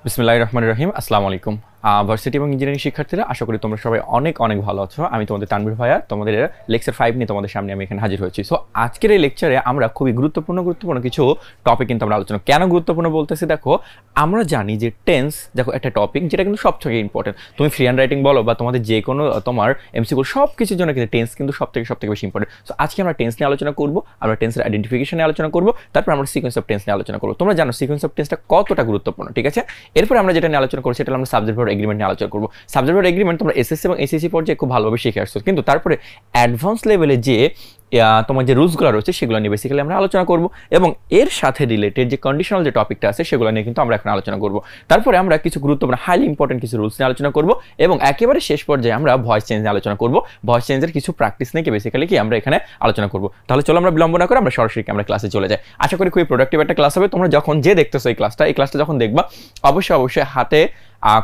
বিসমিল্লাহির রহমানির রহিম। আসসালামু আলাইকুম ভার্সিটি এবং ইঞ্জিনিয়ারিং শিক্ষার্থীরা, আশা করি তোমরা সবাই অনেক অনেক ভালো আছো। আমি তোমাদের তানভীর ভাইয়া, তোমাদের লেকচার 5 নিয়ে তোমাদের সামনে আমি এখানে হাজির হয়েছি। সো আজকের এই লেকচারে আমরা খুবই গুরুত্বপূর্ণ কিছু টপিক কিন্তু আমরা আলোচনা। কেন গুরুত্বপূর্ণ বলতেছি, দেখো আমরা জানি যে টেন্স দেখো একটা টপিক যেটা কিন্তু সবথেকে ইম্পর্টেন্ট। তুমি ফ্রি হ্যান্ড রাইটিং বলো বা তোমাদের যে কোনো তোমার এমসিকিউ সব কিছুর জন্য কিন্তু টেন্স কিন্তু সবথেকে বেশি ইম্পর্টেন্ট। সো আজকে আমরা টেন্স নিয়ে আলোচনা করবো, আমরা টেন্সের আইডেন্টিফিকেশন নিয়ে আলোচনা করবো, তারপর আমরা সিকোয়েন্স অফ টেন্স নিয়ে আলোচনা করবো। তোমরা জানো সিকোয়েন্স অফ টেন্সটা কতটা গুরুত্বপূর্ণ, ঠিক আছে? এরপর আমরা যেটা নিয়ে আলোচনা করবো সেটা আমরা সাবজেক্ট ভার্ব এগ্রিমেন্ট নিয়ে আলোচনা করবো। সাবজেক্ট ভার্ব এগ্রিমেন্ট তোমরা এসএসসি এবং এসএসসি পর্যায়ে খুব ভালোভাবে শিখে আসছো, কিন্তু তারপরে অ্যাডভান্স লেভেলে যে তোমার যে রুলসগুলো রয়েছে সেগুলো নিয়ে বেসিক্যালি আমরা আলোচনা করব, এবং এর সাথে রিলেটেড যে কন্ডিশনাল যে টপিকটা আছে সেগুলো নিয়ে কিন্তু আমরা এখন আলোচনা করব। তারপরে আমরা কিছু গুরুত্বপূর্ণ হাইলি ইম্পর্টেন্ট কিছু রুলস নিয়ে আলোচনা করব, এবং একেবারে শেষ পর্যায়ে আমরা ভয়েস চেঞ্জ নিয়ে আলোচনা করব। ভয়েস চেঞ্জের কিছু প্র্যাকটিস নিয়ে বেসিক্যালি কি আমরা এখানে আলোচনা করব। তাহলে চলো আমরা বিলম্ব না করে আমরা সরাসরি আমরা ক্লাসে চলে যাই। আশা করি খুবই প্রোডাক্টিভ একটা ক্লাস হবে। তোমরা যখন যে দেখতেছো এই ক্লাসটা যখন দেখবা অবশ্যই হাতে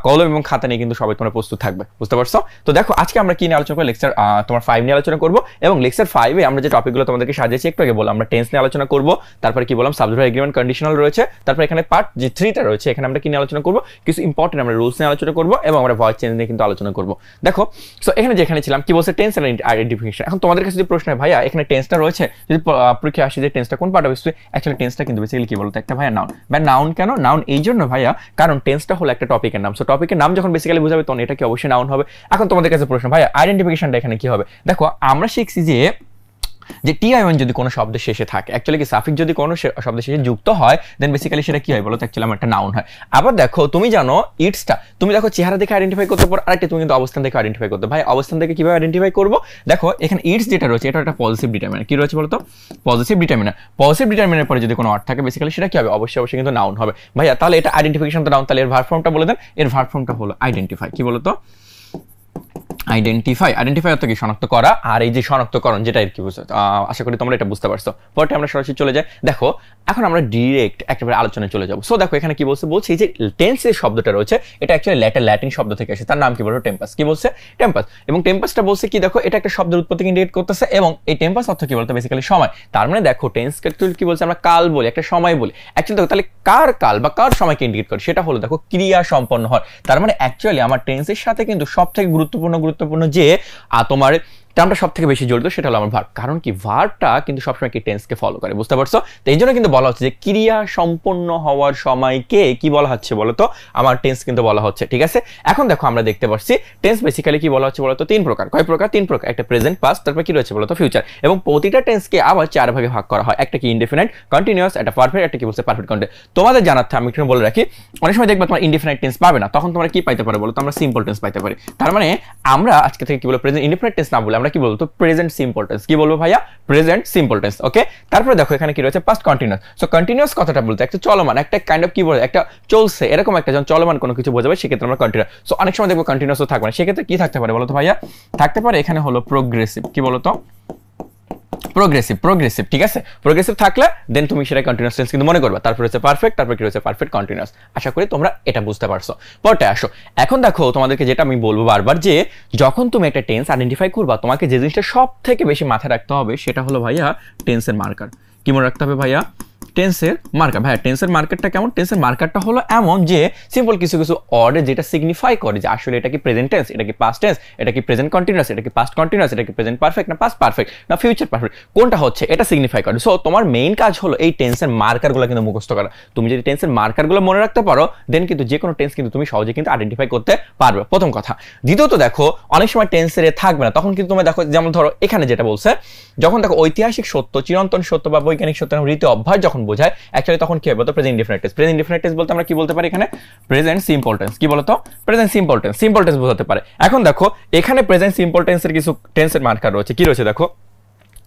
কলম এবং খাতা নিয়ে কিন্তু সবাই তোমরা প্রস্তুত থাকবে, বুঝতে পারছো? তো দেখো আজকে আমরা কি নিয়ে আলোচনা করবো, লেকচার তোমার 5 নিয়ে আলোচনা করবো, এবং লেকচার 5 আমরা যে টপিকগুলো তোমাদেরকে সাজিয়েছি একটু আগে বললাম, আমরা টেন্স নিয়ে আলোচনা করবো, তারপরে কি বললাম সাবজেক্ট ভার্ব এগ্রিমেন্ট কন্ডিশনাল রয়েছে, তারপর এখানে পার্ট যে 3টা রয়েছে এখানে আমরা কি নিয়ে আলোচনা করবো, কিছু ইম্পর্টেন্ট আমরা রুলস নিয়ে আলোচনা করবো, এবং আমরা ভয়েস চেঞ্জ নিয়ে কিন্তু আলোচনা করবো। দেখো সো এখানে যেখানে ছিলাম কি বলছে টেন্স এন্ড আইডেন্টিফিকেশন। এখন তোমাদের কাছে যদি প্রশ্ন হয় ভাইয়া এখানে টেন্সটা রয়েছে, যদি পরীক্ষা আসে যে টেন্সটা কোন পার্ট অফ স্পিচ, অ্যাকচুয়ালি টেন্সটা কিন্তু বেসিক্যালি কি বলতো একটা ভাইয়া নাউন। বা নাউন কেন? নাউন এই জন্য ভাইয়া কারণ টেন্সটা হলো একটা টপিকের নাম। সো টপিকের নাম যখন বেসিক্যালি বুঝাবে তখন এটা কি অবশ্যই নাউন হবে। এখন তোমাদের কাছে প্রশ্ন ভাইয়া আইডেন্টিফিকেশনটা এখানে কি হবে? দেখো আমরা শিখছি যে টি-আই-ওএন যদি কোনো শব্দের শেষে থাকে, অ্যাকচুয়ালি কি সাফিক্স যদি কোনো শব্দের শেষে যুক্ত হয় দেন বেসিক্যালি সেটা কি হয় বলো তো, অ্যাকচুয়ালি আমার একটা নাউন হয়। আবার দেখো তুমি জানো ইটসটা তুমি দেখো চেহারা দেখে আইডেন্টিফাই করতে পারো, আরেকটা তুমি কিন্তু অবস্থান দেখে আইডেন্টিফাই করতে। ভাই অবস্থান দেখে কিভাবে আইডেন্টিফাই করবো? দেখো এখানে ইটস যেটা রয়েছে এটা একটা পজিটিভ ডিটারমিনার। কি রয়েছে বলো তো? Positive determiner. পজিটিভ ডিটারমিনারের পরে যদি কোনো ওয়ার্ড থাকে বেসিক্যালি সেটা কি হবে? অবশ্যই কিন্তু নাউন হবে। ভাইয়া তাহলে এটা আইডেন্টিফিকেশন তো নাউন, তাহলে এর ভার্ব ফর্মটা বলে দেন। এর ভার্ব ফর্মটা হলো আইডেন্টিফাই। কি বলো তো? আইডেন্টিফাই অর্থ কি? শনাক্ত করা। আর এই যে শনাক্তকরণ যেটা আর কি বুঝছো, আশা করি তোমরা এটা বুঝতে পারছো। পরে আমরা সরাসরি চলে যাই। দেখো এখন আমরা ডিরেক্ট একেবারে আলোচনায় চলে যাবো। সো দেখো এখানে কি বলছে এই যে টেন্সের শব্দটা রয়েছে এটা অ্যাকচুয়ালি ল্যাটিন শব্দ থেকে আসে, তার নাম কি বলবো? টেম্পাস। কি বলছে? টেম্পাস। এবং টেম্পাসটা বলছে কি দেখো এটা একটা শব্দের উৎপত্তিকে ইন্ডিকেট করতেছে, এবং এই টেম্পাস অর্থ কি বলতো বেসিক্যালি সময়। তার মানে দেখো টেন্স কি বলছে, আমরা কাল বলি, একটা সময় বলি। অ্যাকচুয়ালি দেখো তাহলে কার কাল বা কার সময়কে ইন্ডিকেট করে সেটা হলো দেখো ক্রিয়া সম্পন্ন হয়। তার মানে অ্যাকচুয়ালি আমার টেন্সের সাথে কিন্তু সবথেকে গুরুত্বপূর্ণ যে তোমার টার্মটা সব থেকে বেশি জড়িত সেটা হলো আমার ভার্ব। কারণ কি ভার্বটা কিন্তু সবসময় কি টেন্সকে ফলো করে, বুঝতে পারছো? তো এই জন্য কিন্তু বলা হচ্ছে যে ক্রিয়া সম্পন্ন হওয়ার সময়কে কি বলা হচ্ছে বলতো? আমার টেন্স কিন্তু বলা হচ্ছে, ঠিক আছে? এখন দেখো আমরা দেখতে পাচ্ছি টেন্স বেসিক্যালি কি বলা হচ্ছে বলতো? 3 প্রকার। কয় প্রকার? 3 প্রকার। একটা প্রেজেন্ট, পাস্ট, তারপর কি রয়েছে বলতো? ফিউচার। এবং প্রতিটা টেন্সকে আবার 4 ভাগে ভাগ করা হয়। একটা কি ইনডেফিনাইট, কন্টিনিউয়াস, একটা পারফেক্ট, একটা কি বলছে পারফেক্ট কন্টিনিউয়াস। তোমাদের জানাতে আমি একটু বলে রাখি, অনেক সময় দেখবা তোমার ইনডেফিনাইট টেন্স পাবে না, তখন তোমরা কি পাইতে পারো বলতো? আমরা সিম্পল টেন্স পাইতে পারি। তার মানে আমরা আজকে থেকে কি বলবো? প্রেজেন্ট ইনডেফিনাইট টেন্স না বলে আমরা কি বলবো? Present simple tense. কি বলবো ভাইয়া? Present simple tense. ওকে, তারপরে দেখো এখানে কি রয়েছে? Past continuous. সো কন্টিনিউয়াস কথাটা বলতে একটা চলমান, একটা কাইন্ড অফ কি বলে একটা চলছে এরকম একটা যখন চলমান কোনো কিছু বোঝাবে সেক্ষেত্রে আমরা কন্টিনিউয়াস। সো অনেক সময় দেখবো কন্টিনিউয়াসও থাকবে না, সেক্ষেত্রে কি থাকতে পারে বলতো ভাইয়া? থাকতে পারে এখানে হলো প্রোগ্রেসিভ। কি বলতো? প্রোগ্রেসিভ, ঠিক আছে? প্রোগ্রেসিভ থাকলে দেন তুমি সেটা কন্টিনিউয়াস টেন্স কিন্তু মনে করবে। তারপর হচ্ছে পারফেক্ট, তারপর কি রয়েছে? Perfect continuous. আশা করি তোমরা এটা বুঝতে পারছো। পরে আসো, এখন দেখো তোমাদেরকে যেটা আমি বলবো বারবার, যে যখন তুমি একটা টেন্স আইডেন্টিফাই করবা তোমাকে যে জিনিসটা সব থেকে বেশি মাথায় রাখতে হবে সেটা হলো ভাইয়া টেন্সের মার্কার। কি মনে রাখতে হবে ভাইয়া? টেন্সের মার্কার। ভাইয়া টেন্সের মার্কারটা কেমন? টেন্সের মার্কারটা হলো এমন যে সিম্পল কিছু অর্ডার যেটা সিগনিফাই করে যে আসলে এটা কি প্রেজেন্ট টেন্স, এটা কি পাস্ট টেন্স, এটা কি প্রেজেন্ট কন্টিনিউয়াস, এটা কি পাস্ট কন্টিনিউয়াস, এটা কি প্রেজেন্ট পারফেক্ট না পাস্ট পারফেক্ট না ফিউচার পারফেক্ট, কোনটা হচ্ছে এটা সিগনিফাই করে। সো তোমার মেইন কাজ হলো এই টেন্সের মার্কারগুলো কিন্তু মুখস্থ করা। তুমি যদি টেন্সের মার্কারগুলো মনে রাখতে পারো দেন কিন্তু যে কোনো টেন্স কিন্তু তুমি সহজে কিন্তু আইডেন্টিফাই করতে পারবে, প্রথম কথা। দ্বিতীয়ত দেখো অনেক সময় টেন্সের থাকবে না, তখন কিন্তু তুমি দেখো যেমন ধরো এখানে যেটা বলছে, যখন দেখো ঐতিহাসিক সত্য, চিরন্তন সত্য বা বৈজ্ঞানিক সত্য রীতি অভ্যাস যখন বোঝায় অ্যাকচুয়ালি তখন কি হবে বলতো? Present indefinite tense. Present indefinite tense বলতে আমরা কি বলতে পারি এখানে? Present simple tense. কি বলতো? প্রেজেন্ট সিম্পল টেন্স বোঝাতে পারে। এখন দেখো এখানে প্রেজেন্ট সিম্পল টেন্সের কিছু টেন্সের মার্কার রয়েছে। কি রয়েছে দেখো?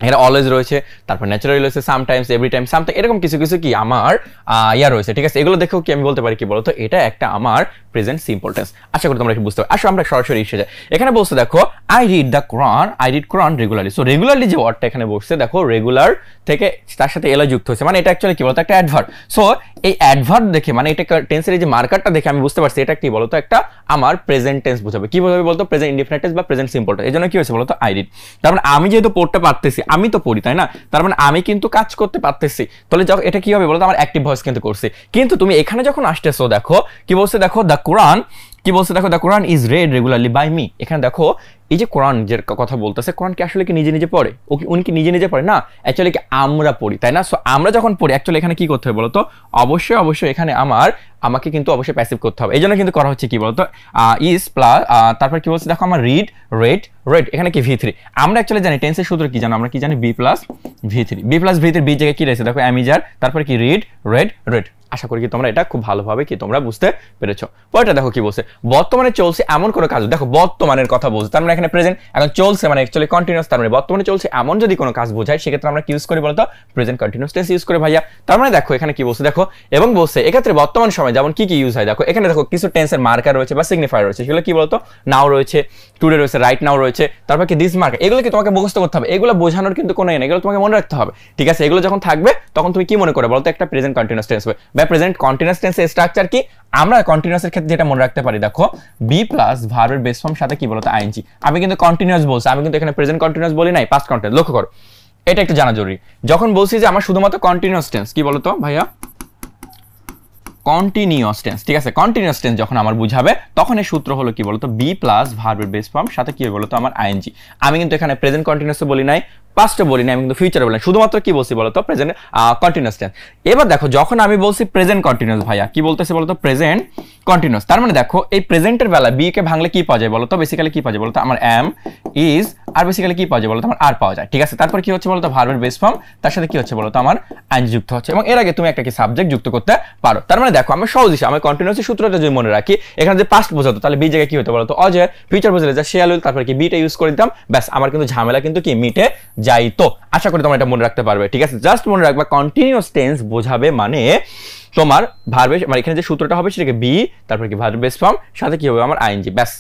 এখানে অলওয়েজ রয়েছে, তারপর ন্যাচারালি রয়েছে, সামটাইমস, এভরি টাইম, সামথিং, এরকম কিছু কি আমার রয়েছে, ঠিক আছে? এগুলো দেখেও কি আমি বলতে পারি কি বলতো? এটা একটা আমার প্রেজেন্ট সিম্পল টেন্স। আশা করি তোমরা একটু বুঝতে পারো। আসো আমরা সরাসরি এসে যাই। এখানে বলছে দেখো I read Quran regularly. So regularly যে ওয়ার্ডটা এখানে বসছে দেখো রেগুলার থেকে তার সাথে এলা যুক্ত হচ্ছে, মানে এটা অ্যাকচুয়ালি কি বলতো একটা অ্যাডভার্ব। সো এই অ্যাডভার্ব দেখে মানে এটা টেন্সের এই যে মার্কারটা দেখে আমি বুঝতে পারছি এটা কি বলতো একটা আমার প্রেজেন্ট টেন্স বোঝাবে। কি বোঝাবে বলতো প্রেজেন্ট ইনডিফিনিট টেন্স বা প্রেজেন্ট সিম্পল টেন্স। এজন্য কি হয়েছে বলতো আই রিড। তার মানে আমি যেহেতু পড়তে পারতেছি, আমি তো পড়ি তাই না, তার মানে আমি কিন্তু কাজ করতে পারতেছি। তাহলে যখন এটা কি হবে বলতো আমার অ্যাক্টিভ ভয়েস কিন্তু করছে। কিন্তু তুমি এখানে যখন আসতেছো দেখো কি বলছে দেখো দ্য কোরআন, কি বলছে দেখো the Koran is read regularly by me. এখানে দেখো এই যে কোরআন যে কথা বলতেছে, কোরআন কি আসলে কি নিজে নিজে পড়ে? ও কি উনি কি নিজে নিজে পড়ে না, অ্যাকচুয়ালি কি আমরা পড়ি তাই না। সো আমরা যখন পড়ি অ্যাকচুয়ালি এখানে কি করতে হবে বলতো অবশ্যই এখানে আমাকে কিন্তু অবশ্যই প্যাসিভ করতে হবে। এই জন্য কিন্তু করা হচ্ছে কি বলতো ইজ প্লাস তারপর কি বলছে দেখো আমার রেড এখানে কি V3। আমরা অ্যাকচুয়ালি জানি টেন্সের সূত্র কি জানো, আমরা কি জানি B প্লাস V3 বি জায়গায় কি রয়েছে দেখো অ্যামিজার, তারপর কি রেড। আশা করি কি তোমরা এটা খুব ভালোভাবে কি তোমরা বুঝতে পেরেছো। পরেরটা দেখো কি বলছে বর্তমানে চলছে এমন কোনো কাজ, দেখো বর্তমানের কথা বলছে তার মানে এখানে প্রেজেন্ট, এখন চলছে মানে অ্যাকচুয়ালি কন্টিনিউয়াস, তার মানে বর্তমানে চলছে এমন যদি কোনো কাজ বোঝায় সেক্ষেত্রে আমরা কি ইউজ করি বলতো প্রেজেন্ট কন্টিনিউয়াস টেন্স ইউজ করে ভাইয়া। তার মানে দেখো এখানে কি বলছে দেখো এবং বলছে এক্ষেত্রে বর্তমান সময় যেমন কি ইউজ হয় দেখো এখানে দেখো কিছু টেন্সের মার্কার রয়েছে বা সিগনিফায়ার রয়েছে, সেগুলো কি বলতো নাও রয়েছে, টুডে রয়েছে, রাইট নাও রয়েছে, তারপর কি দিস মার্কার, এগুলো কি তোমাকে মুখস্থ করতে হবে, এগুলো বোঝানোর কিন্তু কোনো এগুলো তোমাকে মনে রাখতে হবে। ঠিক আছে, এগুলো যখন থাকবে তখন তুমি কি মনে করে বলতো একটা প্রেজেন্ট কন্টিনিউয়াস টেন্স হবে বা প্রেজেন্ট কন্টিনিউয়াস টেন্সের স্ট্রাকচার কি আমরা কন্টিনিউয়াসের ক্ষেত্রে যেটা মনে রাখতে পারি দেখো বি প্লাস ভার্বের বেস ফর্ম সাথে কি বলতো আইএনজি। আমি কিন্তু কন্টিনিউয়াস বলছি, আমি কিন্তু এখানে প্রেজেন্ট কন্টিনিউয়াস বলি নাই, পাস্ট কন্টিনিউয়াস। লক্ষ্য করো এটা একটু জানা জরুরি। যখন বলছি যে আমার শুধুমাত্র কন্টিনিউয়াস টেন্স কি বলতো ভাইয়া কন্টিনিউয়াস টেন্স, ঠিক আছে কন্টিনিউয়াস টেন্স যখন আমার বুঝাবে তখন এই সূত্র হলো কি বলতো বি প্লাস ভার্বের বেস ফর্ম সাথে কি বলতো আমার আইএনজি। আমি কিন্তু এখানে প্রেজেন্ট কন্টিনিউয়াস বলি নাই, পাস্টে বলি না, আমি কিন্তু ফিউচারে বলি না, শুধুমাত্র কি বলছি বলতো প্রেজেন্ট কন্টিনিউয়াস টেন্স। এবার দেখো যখন আমি বলছি প্রেজেন্ট কন্টিনিউয়াস ভাইয়া কি বলতেছে বলতো প্রেজেন্ট কন্টিনিউয়াস, তার মানে দেখো এই প্রেজেন্টের বেলা বি কে ভাঙলে কি পাওয়া যায় বলতো বেসিক্যালি কি পাওয়া যায় বলতো আমার এম ইজ, আর বেসিক্যালি কি পাওয়া যায় বলতো আমার আর পাওয়া যায়। ঠিক আছে, তারপর কি হচ্ছে বলতো ভার্বের বেস ফর্ম তার সাথে কি হচ্ছে বলতো আমার আইএনজি যুক্ত হচ্ছে এবং এর আগে তুমি একটা কি সাবজেক্ট যুক্ত করতে পারো। তার মানে দেখো আমরা সহজ হিসেবে আমি কন্টিনিউয়াস সূত্রটা যদি মনে রাখি এখানে যে পাস্ট বোঝাতো তাহলে বি জায়গায় কি হতো বলতো অজয়, ফিউচার বোঝালে যা শেয়ালুল, তারপর কি বিটা ইউজ করে দিতাম, ব্যাস আমার কিন্তু ঝামেলা কিন্তু কি মিটে যাইতো। আশা করি তোমরা এটা মনে রাখতে পারবে। ঠিক আছে, জাস্ট মনে রাখবা কন্টিনিউয়াস টেন্স বোঝাবে মানে তোমার ভার্বে মানে এখানে যে সূত্রটা হবে সেটাকে বি তারপর কি ভার্ব বেস ফর্ম সাথে কি হবে আমার আইএনজি, ব্যাস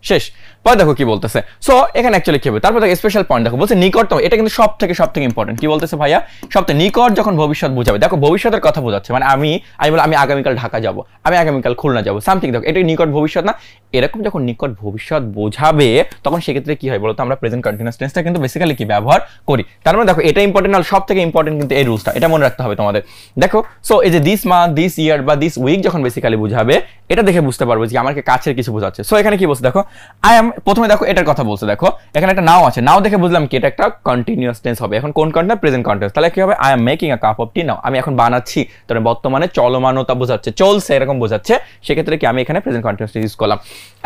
শেষ। পরে দেখো কি বলতেছে, সো এখানে অ্যাকচুয়ালি কি হবে তারপর দেখো স্পেশাল পয়েন্ট দেখো বলছে নিকটতম, এটা কিন্তু সব থেকে ইম্পর্টেন্ট। কি বলতেছে ভাইয়া সবথেকে নিকট যখন ভবিষ্যৎ বোঝাবে, দেখো ভবিষ্যতের কথা বোঝাচ্ছে মানে আমি বলি আমি আগামীকাল ঢাকা যাব, আমি আগামীকাল খুলনা যাব, সামথিং দেখো এটা নিকট ভবিষ্যৎ না, এরকম যখন নিকট ভবিষ্যৎ বোঝাবে তখন সেক্ষেত্রে কি হয় বলতো আমরা প্রেজেন্ট কন্টিনিউয়াস টেন্সটা কিন্তু বেসিক্যালি কি ব্যবহার করি। তার মানে দেখো এটা ইম্পর্টেন্ট আর সব থেকে ইম্পর্টেন্ট কিন্তু এই রুলসটা, এটা মনে রাখতে হবে তোমাদের। দেখো সো এই যে দিস মান্থ, দিস ইয়ার বা দিস উইক যখন বেসিক্যালি বুঝাবে এটা দেখে বুঝতে পারবো যে আমাকে কাছের কিছু বোঝাচ্ছে। সো এখানে কি বলছে দেখো আই এম, প্রথমে দেখো এটার কথা বলছে দেখো এখানে একটা নাও আছে, নাও দেখে বুঝলাম কি এটা একটা কন্টিনিউয়াস টেন্স হবে। এখন কোন কন্টিনিউয়াস প্রেজেন্ট কন্টিনিউয়াস, তাহলে কি হবে I am making a cup of tea now, আমি এখন বানাচ্ছি, তাহলে বর্তমানে চলমানতা বোঝাচ্ছে, চলছে এরকম বোঝাচ্ছে, সেক্ষেত্রে কি আমি এখানে প্রেজেন্ট কন্টিনিউয়াস ইউজ করলাম।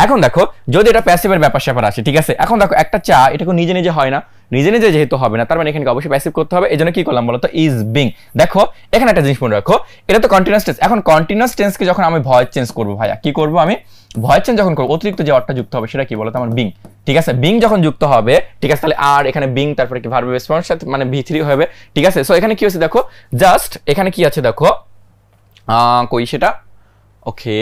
এখন দেখো যদি এটা প্যাসিভের ব্যাপার স্যাপার আসে, ঠিক আছে এখন দেখো একটা চা এটা নিজে নিজে হয় না, নিজে নিজে যেহেতু হবে না তার মানে এখানে অবশ্যই প্যাসিভ করতে হবে। এজন্য কি করলাম বলতো ইজ বিং। দেখো এখানে একটা জিনিস মনে রাখো এটা তো কন্টিনিউয়াস টেন্স, এখন কন্টিনিউয়াস টেন্সকে যখন আমি ভয়েস চেঞ্জ করবো ভাইয়া কি করবো আমি ভয়েস চেঞ্জ যখন করবো অতিরিক্ত যে অর্থটা যুক্ত হবে সেটা কি বলতো আমার বিং। ঠিক আছে, বিং যখন যুক্ত হবে ঠিক আছে তাহলে আর এখানে বিং তারপরে কি ভার্ব বেস ফর্মের সাথে মানে V3 হবে। ঠিক আছে, সো এখানে কি হচ্ছে দেখো জাস্ট এখানে কি আছে দেখো কই সেটা ওকে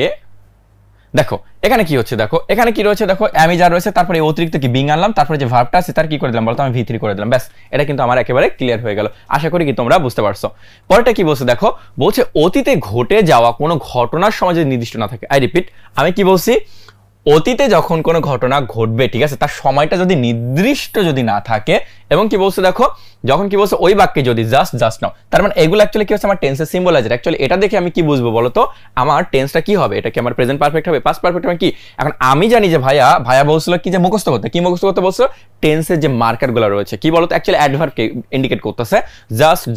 দেখো এখানে কি হচ্ছে দেখো এখানে কি রয়েছে দেখো আমি যা রয়েছে তারপরে অতিরিক্ত কি বিং আনলাম, তারপরে যে ভার্বটা আছে তার কি করে দিলাম বলতো আমি V3 করে দিলাম, ব্যাস এটা কিন্তু আমার একেবারে ক্লিয়ার হয়ে গেল। আশা করি কি তোমরা বুঝতে পারছো। পরেরটা কি বলছে দেখো বলছে অতীতে ঘটে যাওয়া কোনো ঘটনার সময় যদি নির্দিষ্ট না থাকে, আই রিপিট আমি কি বলছি অতীতে যখন কোনো ঘটনা ঘটবে ঠিক আছে তার সময়টা যদি নির্দিষ্ট যদি না থাকে এবং কি বলছে দেখো যখন কি বলছে ওই বাক্যে যদি জাস্ট নাও, তার মানে এগুলো অ্যাকচুয়ালি কি হচ্ছে আমার টেন্সের সিম্বলাইজার। অ্যাকচুয়ালি এটা দেখে আমি কি বুঝবো বলতো আমার টেন্সটা কি হবে, এটা কি আমার প্রেজেন্ট পারফেক্ট হবে পাস্ট পারফেক্ট হবে কি। এখন আমি জানি যে ভাইয়া বলছিল কি যে মুখস্থ করতে, কি মুখস্থ করতে বলছিল টেন্সের যে মার্কারগুলো রয়েছে কি বলতো অ্যাকচুয়ালি অ্যাডভার্বকে ইন্ডিকেট করতেছে,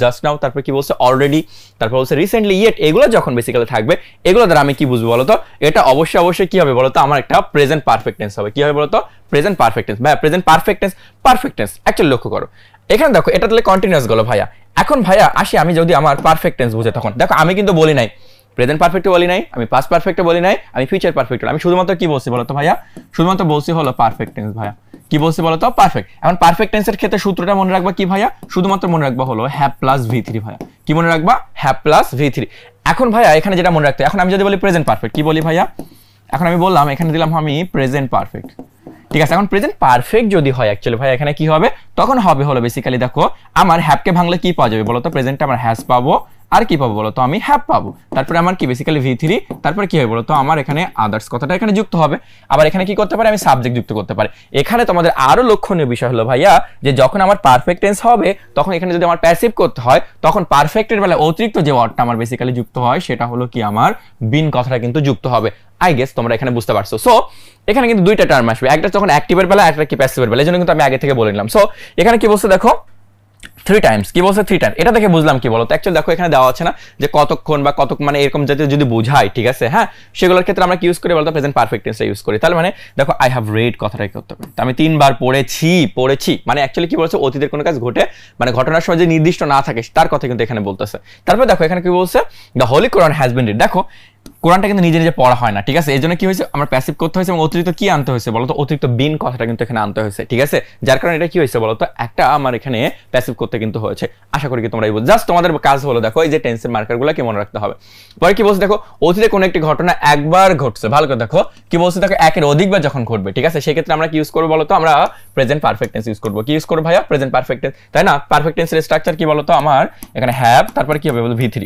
জাস্ট নাও তারপর কি বলছে অলরেডি তারপর বলছে রিসেন্টলি ইয়েট, এগুলো যখন বেসিক্যালি থাকবে এগুলো দ্বারা আমি কি বুঝবো বলতো এটা অবশ্যই কি হবে বলতো আমার একটা প্রেজেন্ট পারফেক্ট টেন্স হবে। কি হবে বলতো প্রেজেন্ট পারফেক্ট টেন্স। ভাইয়া প্রেজেন্ট পারফেক্ট টেন্স অ্যাকচুয়ালি লক্ষ্য করো এখানে দেখো এটা তাহলে কন্টিনিউয়াস গেল ভাইয়া। এখন ভাইয়া আসি আমি যদি আমার পারফেক্ট টেন্স বুঝে তখন দেখো আমি কিন্তু বলি নাই প্রেজেন্ট পারফেক্ট বলি নাই, আমি পাস্ট পারফেক্ট বলি নাই, আমি ফিউচার পারফেক্ট, আমি শুধুমাত্র কি বলছি বলতো ভাইয়া শুধুমাত্র বলছি হলো পারফেক্ট টেন্স। ভাইয়া কি বলছি বলতো পারফেক্ট। এখন পারফেক্ট টেন্সের ক্ষেত্রে সূত্রটা মনে রাখবা কি ভাইয়া শুধুমাত্র মনে রাখবা হলো হ্যাভ প্লাস V3 ভাইয়া কি মনে রাখবা হ্যাভ প্লাস V3। এখন ভাইয়া এখানে যেটা মনে রাখতে এখন আমি যদি বলি প্রেজেন্ট পারফেক্ট কি বলি ভাইয়া এখন আমি বললাম এখানে দিলাম আমি প্রেজেন্ট পারফেক্ট, ঠিক আছে। এখন প্রেজেন্ট পারফেক্ট যদি হয় অ্যাকচুয়ালি ভাই এখানে কি হবে, তখন হবে হলো বেসিক্যালি দেখো আমার হ্যাভকে ভাঙলে কি পাওয়া যাবে বলো তো, প্রেজেন্টে আমার হ্যাজ পাবো, আর কি পাবো বলো তো, আমি হ্যাভ পাবো, তারপরে আমার কি বেসিক্যালি V3, তারপরে কি হবে বলো তো, আমার এখানে আদার্স কথাটা এখানে যুক্ত হবে। আবার এখানে কি করতে পারি, আমি সাবজেক্ট যুক্ত করতে পারি। এখানে তোমাদের আরো লক্ষণীয় বিষয় হলো ভাইয়া, যে যখন আমার পারফেক্ট টেন্স হবে তখন এখানে যদি আমার প্যাসিভ করতে হয়, তখন পারফেক্টের বেলায় অতিরিক্ত যে ওয়ার্ডটা আমার বেসিক্যালি যুক্ত হয় সেটা হলো কি আমার বিন কথাটা কিন্তু যুক্ত হবে। আই গেস তোমরা এখানে বুঝতে পারছো। সো এখানে কিন্তু দুইটা টার্ম আসবে, একটা যখন অ্যাক্টিভের বেলা, একটা কি প্যাসিভের বেলা, এই জন্য কিন্তু আমি আগে থেকে বলে নিলাম। সো এখানে কি বলছে দেখো 3 টাইমস, কি বলছে 3 টাইম, এটা দেখে বুঝলাম কি বলতো, অ্যাকচুয়ালি দেখো এখানে দেওয়া আছে না যে কতক্ষণ বা কত, মানে এরকম জাতীয় যদি বোঝায়, ঠিক আছে, হ্যাঁ, সেগুলোর ক্ষেত্রে আমরা কি ইউজ করি বলতো, প্রেজেন্ট পারফেক্ট টেন্সটা ইউজ করি। তাহলে মানে দেখো আই হ্যাভ রেড কথাটাই করতে হবে, আমি 3 বার পড়েছি, মানে অ্যাকচুয়ালি কি বলছে, অতীতের কোনো কাজ ঘটে, মানে ঘটনার সময় যে নির্দিষ্ট না থাকে তার কথা কিন্তু এখানে বলতেছে। তারপর দেখো এখানে কি বলছে, the Holi Quran has been read. দেখো কোরআনটা কিন্তু নিজে নিজে পড়া হয় না, ঠিক আছে, এই জন্য কি হয়েছে, আমার প্যাসিভ করতে হয়েছে এবং অতিরিক্ত কি আনতে হয়েছে বলতো, অতিরিক্ত বিন কথাটা কিন্তু এখানে আনতে হয়েছে, ঠিক আছে, যার কারণে এটা কি হয়েছে বলতো, একটা আমার এখানে প্যাসিভ করতে কিন্তু হয়েছে। আশা করি কি তোমরা এই জাস্ট তোমাদের কাজ হলো দেখো এই যে টেন্সের মার্কারগুলো কি মনে রাখতে হবে। পরে কি বলছে দেখো, অতীতে কোনো একটি ঘটনা একবার ঘটছে, ভালো করে দেখো কি বলছে দেখো, একের অধিকবার যখন ঘটবে, ঠিক আছে, সেই ক্ষেত্রে আমরা কি ইউজ করবো বলতো, আমরা প্রেজেন্ট পারফেক্ট টেন্স ইউজ করবো। কি ইউজ করবো ভাইয়া, প্রেজেন্ট পারফেক্ট টেন্স, তাই না। পারফেক্ট টেন্সের স্ট্রাকচার কি বলতো, আমার এখানে হ্যাভ, তারপরে কি হবে বলতো V3,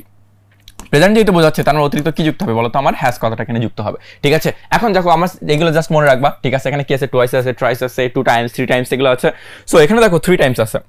প্রেজেন্ট যেহেতু বোঝাচ্ছে তার অতিরিক্ত কি যুক্ত হবে বলতো, আমার হ্যাজ কথাটা এখানে যুক্ত হবে, ঠিক আছে। এখন দেখো আমার এগুলো জাস্ট মনে রাখবা, ঠিক আছে, এখানে কি আছে, টুয়াইস আছে, ট্রাইস আছে, 2 টাইমস, 3 টাইমস এগুলো আছে। সো এখানে দেখো 3 টাইমস আছে,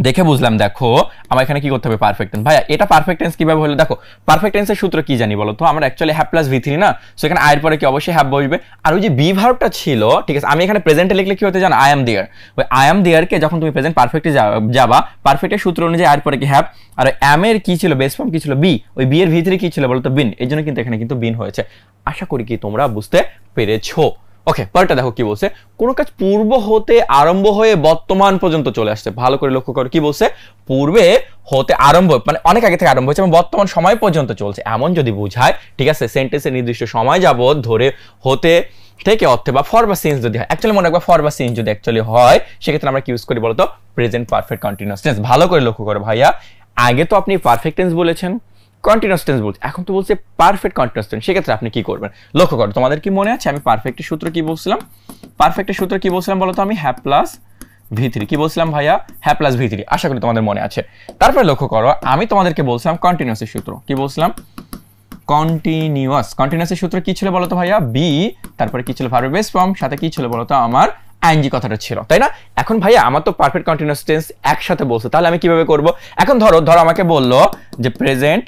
দেখে বুঝলাম দেখো আমার এখানে কি করতে হবে, পারফেক্ট টেন্স। ভাইয়া এটা পারফেক্ট টেন্স কিভাবে হলো, দেখো পারফেক্ট টেন্সের সূত্র কি জানি বলো তো, আমরা অ্যাকচুয়ালি হ্যাভ প্লাস V3 না, সো এখানে আয়ের পরে কি অবশ্যই হ্যাভ বসবে, আর ওই যে বি ভার্বটা ছিল, ঠিক আছে, আমি এখানে প্রেজেন্টে লিখলে কি হতে জানো, আই এম দেয়ার, ওই আই এম দেয়ার কে যখন তুমি প্রেজেন্ট পারফেক্টে যাবা, পারফেক্টের সূত্র অনুযায়ী আয়ের পরে কি হ্যাভ, আর এম এর কি ছিল বেস ফর্ম কি ছিল বি, ওই বি এর V3 কি ছিল বলতো, বিন, এই জন্য কিন্তু এখানে কিন্তু বিন হয়েছে। আশা করি কি তোমরা বুঝতে পেরেছো। ওকে, পরেরটা দেখো কি বলছে, কোন কাজ পূর্ব হতে আরম্ভ হয়ে বর্তমান পর্যন্ত চলে আসছে, ভালো করে লক্ষ্য করো কি বলছে, পূর্বে হতে আরম্ভ মানে অনেক আগে থেকে আরম্ভ হয়েছে এবং বর্তমান সময় পর্যন্ত চলছে, এমন যদি বোঝায়, ঠিক আছে, সেন্টেন্সের নির্দিষ্ট সময় যাবত ধরে হতে থেকে অর্থে বা ফর বা সিন্স যদি হয়, অ্যাকচুয়ালি মনে রাখবা ফর বা সিন্স যদি অ্যাকচুয়ালি হয়, সেক্ষেত্রে আমরা কি ইউজ করি বলতো, প্রেজেন্ট পারফেক্ট কন্টিনিউয়াস টেন্স। ভালো করে লক্ষ্য করো ভাইয়া, আগে তো আপনি পারফেক্ট টেন্স বলেছেন, কন্টিনিউয়াস টেন্স বলছে, এখন তো বলছে পারফেক্ট কন্টিনিউয়াস টেন্স, সেক্ষেত্রে আপনি কি করবেন লক্ষ্য করো। তোমাদের কি মনে আছে আমি পারফেক্টের সূত্র কি বলছিলাম, পারফেক্টের সূত্র কি বলছিলাম বলো তো, আমি হ্যাভ প্লাস V3, কি বলছিলাম ভাইয়া, হ্যাভ প্লাস V3, আশা করি তোমাদের মনে আছে। তারপরে লক্ষ্য করো আমি তোমাদেরকে বলছিলাম কন্টিনিউয়াসের সূত্র, কি বলছিলাম, কন্টিনিউয়াসের সূত্র কি ছিল বলো তো ভাইয়া, বি, তারপরে কি ছিল ভার্বের বেস ফর্ম, সাথে কি ছিল বলো তো, আমার আইএনজি কথাটা ছিল, তাই না। এখন ভাইয়া আমার তো পারফেক্ট কন্টিনিউয়াস টেন্স একসাথে বলছে, তাহলে আমি কিভাবে করব, এখন ধরো আমাকে বললো যে প্রেজেন্ট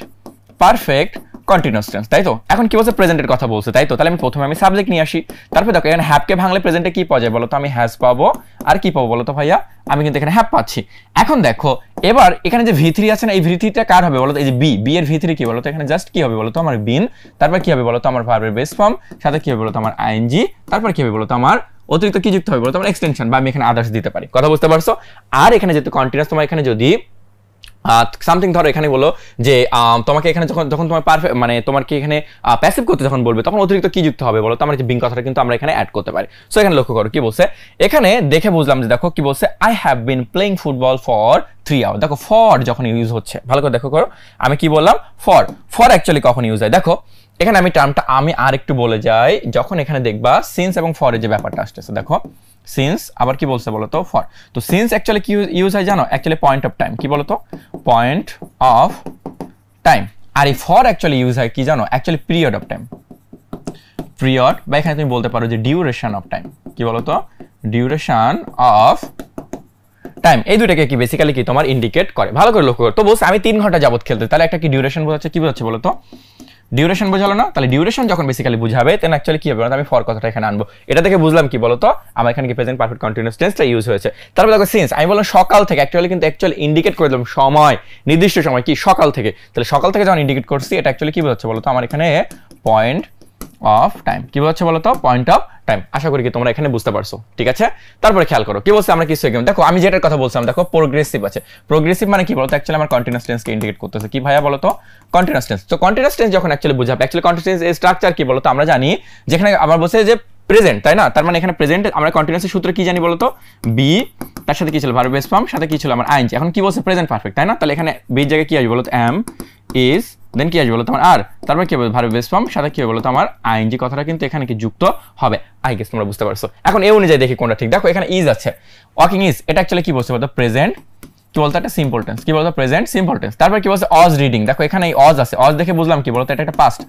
পারফেক্ট কন্টিনিউয়াস টেন্স, তাই তো, এখন কি বলছে, প্রেজেন্টের কথা বলছে, তাই তো, তাহলে আমি প্রথমে সাবজেক্ট নিয়ে আসি, তারপরে দেখো এখানে হ্যাভকে ভাঙলে প্রেজেন্টে কি পাওয়া যায় বলো তো, আমি হ্যাজ পাবো, আর কি পাবো বলো তো ভাইয়া, আমি কিন্তু এখানে হ্যাভ পাচ্ছি। এখন দেখো এবার এখানে যে V3 আছে না, এই V3টা কার হবে বলো তো, এই যে বি এর V3 কি বলো তো, এখানে জাস্ট কি হবে বলো তো, আমার বিন, তারপর কি হবে বলো তো, আমার ভার্বের বেস ফর্ম, সাথে কি হবে বলো তো, আমার আইএনজি, তারপর কি হবে বলো তো, আমার অতিরিক্ত কি যুক্ত হবে বলো তো, আমার এক্সটেনশন, বা আমি এখানে আদার্স দিতে পারি, কথা বুঝতে পারছো। আর এখানে যেহেতু কন্টিনিউয়াস, তোমার এখানে যদি সামথিং ধরো এখানে বলো যে তোমাকে এখানে যখন তোমার পারফেক্ট মানে তোমার কি এখানে প্যাসিভ করতে যখন বলবে, তখন অতিরিক্ত কি যুক্ত হবে বলো তো, আমার যে বিন কথাটা কিন্তু আমরা এখানে অ্যাড করতে পারি। সো এখানে লক্ষ্য করো কি বলছে, এখানে দেখে বুঝলাম যে দেখো কি বলছে, I have been playing football for 3 hour. দেখো ফর যখন ইউজ হচ্ছে, ভালো করে দেখো করো, আমি কি বললাম, ফর অ্যাকচুয়ালি কখন ইউজ হয়, দেখো এখানে আমি টার্মটা আমি আর একটু বলে যাই, যখন এখানে দেখবা সিন্স এবং ফরের যে ব্যাপারটা আসতেছে, দেখো সিন্স আবার কি বলছে বলো তো, ফর, তো সিন্স অ্যাকচুয়ালি কি ইউজ হয় জানো, অ্যাকচুয়ালি পয়েন্ট অফ টাইম, কি বলো তো, পয়েন্ট অফ টাইম, আর এই ফর অ্যাকচুয়ালি ইউজ হয় কি জানো, actually period of time, period, বা এখানে তুমি বলতে পারো যে ডিউরেশন অফ টাইম, কি বলো তো, ডিউরেশন অফ টাইম, এই দুটাকে কি বেসিক্যালি কি তোমার ইন্ডিকেট করে, ভালো করে লক্ষ্য করো। তো বলছে আমি 3 ঘন্টা যাবত খেলতে, তাহলে একটা কি ডিউরেশন বোঝাচ্ছে, কি বোঝাচ্ছে বলো তো, ডিউরেশন বোঝালো না, তাহলে ডিউরেশন যখন বেসিক্যালি বুঝাবে তখন অ্যাকচুয়ালি কি হবে, আমি ফর কথাটা এখানে আনবো, এটা থেকে বুঝলাম কি বলতো, আমার এখানে কি প্রেজেন্ট পারফেক্ট কন্টিনিউয়াস টেন্সটা ইউজ হয়েছে। তারপর দেখো সিন্স, আমি বললাম সকাল থেকে, অ্যাকচুয়ালি কিন্তু ইন্ডিকেট করে দিলাম সময়, নির্দিষ্ট সময়, কি সকাল থেকে, তাহলে সকাল থেকে যখন ইন্ডিকেট করছি, এটা অ্যাকচুয়ালি কি বোঝাচ্ছে বলতো, আমার এখানে পয়েন্ট অফ টাইম, কি বোঝাচ্ছে বলতো, পয়েন্ট অফ টাইম। আশা করি কি তোমরা এখানে বুঝতে পারছো, ঠিক আছে। তারপরে খেয়াল করো কি বলছে, আমরা কিছু এগিয়ে দেখো, আমি যেটার কথা বলছিলাম দেখো প্রোগ্রেসিভ আছে, প্রোগ্রেসিভ মানে কি বলতো, অ্যাকচুয়ালি আমার কন্টিনিউয়াস টেন্সকে ইন্ডিকেট করতেছে, কি ভাইয়া বলতো, কন্টিনিউয়াস টেন্স। তো কন্টিনিউয়াস টেন্স যখন অ্যাকচুয়ালি বুঝাবে, অ্যাকচুয়ালি কন্টিনিউয়াস স্ট্রাকচার কি বলতো, আমরা জানি যেখানে আবার বলছে যে প্রেজেন্ট, তাই না? তার মানে এখানে প্রেজেন্ট আমরা কন্টিনিউয়াসের সূত্র কি জানি বলতো, বি তার সাথে কি ছিল ভার্ব বেস ফর্ম, সাথে কি ছিল আমার আইএনজি। এখন কি বলছে প্রেজেন্ট পারফেক্ট, তাই না? তাহলে এখানে বি জায়গায় কি আসবে বলতো, এম ইজ, দেন কি আসবে বলতো আমার আর, তারপর কি হবে ভার্ব বেস ফর্ম, সাথে কি হবে বলতো আমার আইএনজি। কথাটা কিন্তু এখানে কি যুক্ত হবে, আই গেস তোমরা বুঝতে পারছো। এখন এই অনুযায়ী দেখি কোনটা ঠিক। দেখো এখানে ইজ আছে, ওয়াকিং ইজ, এটা অ্যাকচুয়ালি কি বলছে বলতো, প্রেজেন্ট কি বলতো একটা সিম্পল টেন্স, কি বলতো প্রেজেন্ট সিম্পল টেন্স। তারপর কি বলছে অজ রিডিং, দেখো এখানে এই অজ আছে, অজ দেখে বুঝলাম কি বলতো এটা একটা পাস্ট,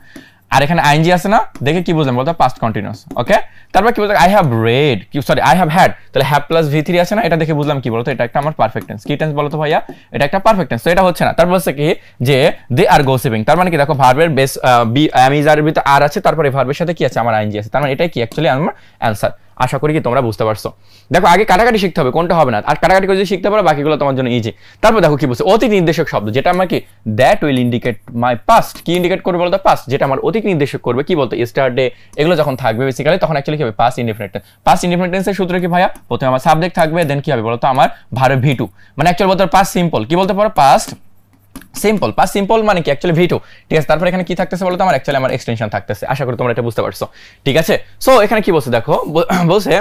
আর এখানে আইএনজি আছে না, দেখে কি বুঝলাম বলতো পাস্ট কন্টিনিউয়াস। ওকে, তারপর কি বলতো আই হ্যাভ রেড, কি সরি আই হ্যাভ হ্যাড, তাহলে হ্যাভ প্লাস ভি3 আছে না, এটা দেখে বুঝলাম কি বলতো এটা একটা আমার পারফেক্ট টেন্স। কি টেন্স বলতো ভাইয়া, এটা একটা পারফেক্ট টেন্স। তো এটা হচ্ছে না। তারপর হচ্ছে কি যে দে আর গোসিপিং, তার মানে কি দেখো ভার্বের বেস বি এম ইজ আর ভিতরে আর আছে, তারপরে ভার্বের সাথে কি আছে আমার আইএনজি আছে, তার মানে এটাই কি অ্যাকচুয়ালি আমার অ্যান্সার। আশা করি কি তোমরা বুঝতে পারছো। দেখো আগে কাটাকাটি শিখতে হবে, কোনটা হবে না, আর কাটাকাটি করে যদি শিখতে পারো বাকিগুলো তোমার জন্য ইজি। তারপর দেখো কি বলছে অতীত নির্দেশক শব্দ, যেটা আমরা কি that will indicate my past, কি ইন্ডিকেট করবে বলতো পাস্ট, যেটা আমার অতীত নির্দেশক করবে কি বলতো ইয়েস্টারডে, এগুলো যখন থাকবে বেসিক্যালি তখন অ্যাকচুয়ালি কি হবে past indefinite tense. Past indefinite টেন্সের সূত্র কি ভাইয়া, প্রথমে আমার সাবজেক্ট থাকবে, দেন কি হবে বলতো আমার ভার্ব ভি2, মানে অ্যাকচুয়ালি বলতে পাস্ট সিম্পল, কি বলতে পারো পাস্ট সিম্পল, পাস্ট সিম্পল মানে কি অ্যাকচুয়ালি ভি2, ঠিক আছে। তারপর এখানে কি থাকতেছে বলতো আমার অ্যাকচুয়ালি আমার এক্সটেনশন থাকতেছে। আশা করি তোমরা এটা বুঝতে পারছো, ঠিক আছে। সো এখানে কি বলছে দেখো, বলছে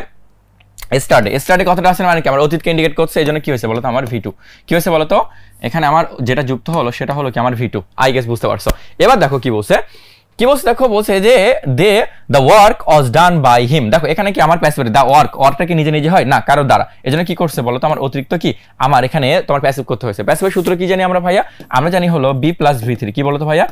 স্টার্টে, স্টার্টে কথাটা আছে মানে কি আমার অতীতকে ইন্ডিকেট করছে, এই জন্য কি হয়েছে বলতো আমার ভি2, কি হয়েছে বলতো এখানে আমার যেটা যুক্ত হলো সেটা হলো কি আমার ভি2, আই গেস বুঝতে পারছো। এবার দেখো কি বলছে, কি বলছে দেখো, বলছে যে they the work was done by him. দেখো এখানে কি আমার প্যাসিভ, দা ওয়ার্ক, ওয়ার্কটা কি নিজে নিজে হয় না, কারোর দ্বারা, এজন্য কি করছে বলতো আমার অতিরিক্ত কি আমার এখানে তোমার প্যাসিভ করতে হয়েছে। প্যাসিভের সূত্র কি জানি আমরা ভাইয়া, আমরা জানি হলো বি প্লাস ভি3, কি বলতো ভাইয়া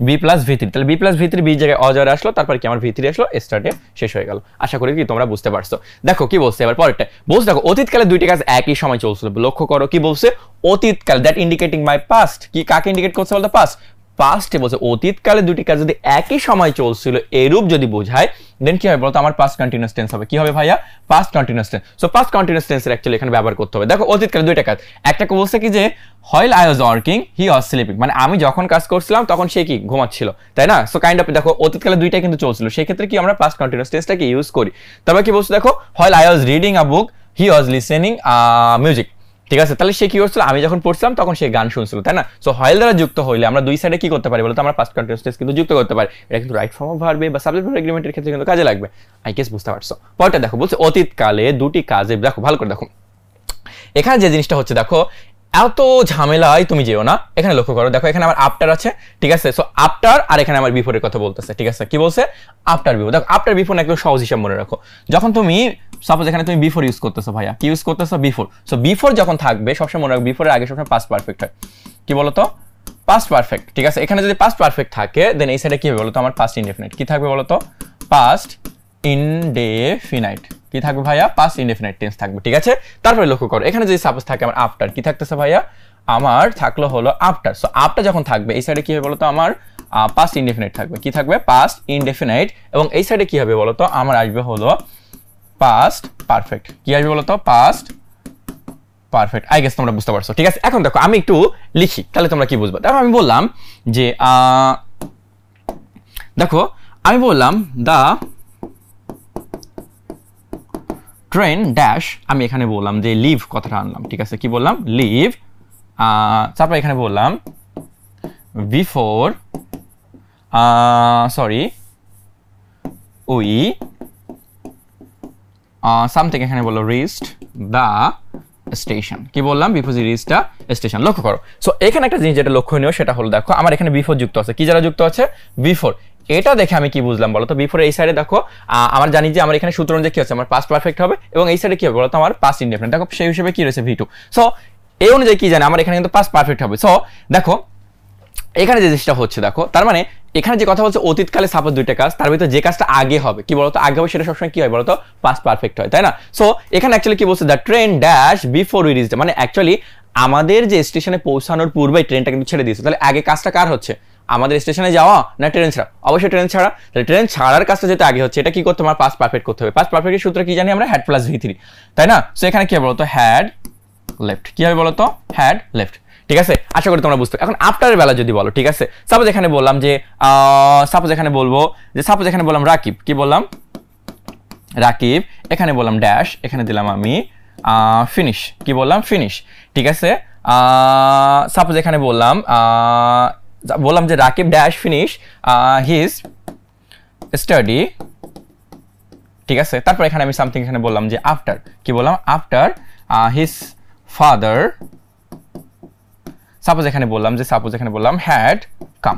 বি প্লাস ভি3, তাহলে বি প্লাস ভি3 বি জায়গায় অজয় আসলো, তারপর কি আমার ভি3 আসলো, স্টার্টে শেষ হয়ে গেল। আশা করি কি তোমরা বুঝতে পারছো। দেখো কি বলছে এবার পরেরটা, বলছে দেখো অতীতকালে দুইটি কাজ একই সময় চলছিল। লক্ষ্য করো কি বলছে, অতীতকাল দ্যাট ইন্ডিকেটিং মাই পাস্ট, কি কাকে ইন্ডিকেট করছে বলতো পাস্ট, পাস্টে বলছে অতীতকালে দুটি কাজ যদি একই সময় চলছিল এরূপ যদি বোঝায়, দেন কি হবে বলতো আমার পাস্ট কন্টিনিউয়াস টেন্স হবে। কি হবে ভাইয়া past continuous tense. So past continuous টেন্সের অ্যাকচুয়ালি এখানে ব্যবহার করতে হবে। দেখো অতীতকালে দুইটা কাজ, একটাকে বলছে কি যে while I was working he was sleeping, মানে আমি যখন কাজ করছিলাম তখন সে কি ঘুমাচ্ছিল, তাই না? সো কাইন্ড অফ দেখো অতীতকালে দুইটাই কিন্তু চলছিল, সেই ক্ষেত্রে কি আমরা পাস্ট কন্টিনিউয়াস টেন্সটাকে ইউজ করি। তবে কি বলছে দেখো while I was reading a book he was listening music, ঠিক আছে। তাহলে সে কি করছিল, আমি যখন পড়ছিলাম তখন সে গান শুনছিল, তাই না? সো হোয়াইল দ্বারা যুক্ত হইলে আমরা দুই সাইডে কি করতে পারি বলতো আমরা পাস্ট কন্টিনিউয়াস টেন্স কিন্তু যুক্ত করতে পারি। এটা কিন্তু রাইট ফর্ম অফ ভার্বে বা সাবজেক্ট ভার্ব এগ্রিমেন্টের ক্ষেত্রে কিন্তু কাজে লাগবে। আই গেস বুঝতে পারছো। পরেরটা দেখো বলছে অতীতকালে দুটি কাজে, দেখো ভালো করে দেখো এখানে যে জিনিসটা হচ্ছে, দেখো এত ঝামেলায় তুমি যেও না, এখানে লক্ষ্য করো, দেখো এখানে আমার আফটার আছে, ঠিক আছে। সো আফটার আর এখানে আমার বিফোরের কথা বলতেছে, ঠিক আছে। কি বলছে আফটার বিফোর, দেখো আফটার বিফোর একদম সহজ হিসাব মনে রাখো। যখন তুমি সাপোজ এখানে তুমি বিফোর ইউজ করতেছো ভাইয়া, কি ইউজ করতেছো বিফোর, সো বিফোর যখন থাকবে সবসময় মনে রাখো বিফোরের আগে সবসময় পাস্ট পারফেক্ট হয়, কি বলতো পাস্ট পারফেক্ট, ঠিক আছে। এখানে যদি পাস্ট পারফেক্ট থাকে দেন এই সাইডে কি হবে বলতো আমার পাস্ট ইনডেফিনাইট, কি থাকবে বলতো পাস্ট ইনডেফিনাইট, কি থাকবে ভাইয়া পাস্ট ইনডেফিনাইট টেন্স থাকবে, ঠিক আছে। তারপরে লক্ষ্য করো এখানে যদি সাপোজ থাকে আমার আফটার, কি থাকতেছে ভাইয়া আমার থাকলো হলো আফটার। সো আফটার যখন থাকবে এই সাইডে কি হবে বলতো আমার পাস্ট ইনডেফিনাইট থাকবে, কি থাকবে পাস্ট ইনডেফিনাইট, এবং এই সাইডে কি হবে বলতো আমার আসবে হলো পাস্ট পারফেক্ট, কি আসবে বলতো পাস্ট পারফেক্ট। আই গেস তোমরা বুঝতে পারছো, ঠিক আছে। এখন দেখো আমি একটু লিখি তাহলে তোমরা কি বুঝবে। তারপর আমি বললাম যে দেখো আমি বললাম দা ট্রেন ড্যাশ, আমি এখানে বললাম যে লিভ কথাটা আনলাম, ঠিক আছে। কি বললাম লিভ, তারপর এখানে বললাম বিফোর সরি উই সামথিং, এখানে বললো রিচড দ্য স্টেশন, কি বললাম বিফোর রিচ দ্য স্টেশন। লক্ষ্য করো, সো এখানে একটা জিনিস যেটা লক্ষণীয় সেটা হলো দেখো আমার এখানে বিফোর যুক্ত আছে, কি যারা যুক্ত আছে বিফোর, এটা দেখে আমি কি বুঝলাম বলতো বিফোর এই সাইডে দেখো আমার জানি যে আমার এখানে সূত্র অনুযায়ী কি হচ্ছে আমার পাস্ট পারফেক্ট হবে, এবং এই সাইডে কি হবে বলতো আমার পাস্ট ইনডেফিনিট, দেখো সেই হিসেবে কি রয়েছে ভি2। সো এই অনুযায়ী কি জানে আমার এখানে কিন্তু পাস্ট পারফেক্ট হবে। সো দেখো এখানে যে জিনিসটা হচ্ছে দেখো, তার মানে এখানে যে কথা বলছে অতীতকালে সাপোজ দুইটা কাজ, তার ভিতরে যে কাজটা আগে হবে কি বলতো আগে হবে সেটা সবসময় কি হয় বলতো পাস্ট পারফেক্ট হয়, তাই না? সো এখানে অ্যাকচুয়ালি কি বলছে the train dash before we reached, মানে অ্যাকচুয়ালি আমাদের যে স্টেশনে পৌঁছানোর পূর্বে ট্রেনটা কিন্তু ছেড়ে দিয়েছে। তাহলে আগে কাজটা কার হচ্ছে, আমাদের স্টেশনে যাওয়া না ট্রেন ছাড়া? অবশ্যই ট্রেন ছাড়া। তাহলে ট্রেন ছাড়ার কাজটা যেটা আগে হচ্ছে এটা কি করতে আমার পাস্ট পারফেক্ট করতে হবে। পাস্ট পারফেক্টের সূত্র কি জানি আমরা হ্যাড প্লাস ভি3, তাই না? সো এখানে কি হবে বলতো হ্যাড লেফট, কি হবে বলতো হ্যাড লেফট, ঠিক আছে। আশা করি তোমরা বুঝতে। এখন আফটারের বেলা যদি বলো, ঠিক আছে, সাপোজ এখানে বললাম যে সাপোজ এখানে বলবো যে সাপোজ এখানে বললাম রাকিব, কি বললাম রাকিব, এখানে বললাম ড্যাশ, এখানে দিলাম আমি ফিনিশ, কি বললাম ফিনিশ, ঠিক আছে। সাপোজ এখানে বললাম যে Rakib dash finish his study ঠিক আছে। তারপর এখানে আমি সামথিং এখানে বললাম যে আফটার, কি বললাম, আফটার হিজ ফাদার, সাপোজ এখানে বললাম হ্যাড কাম।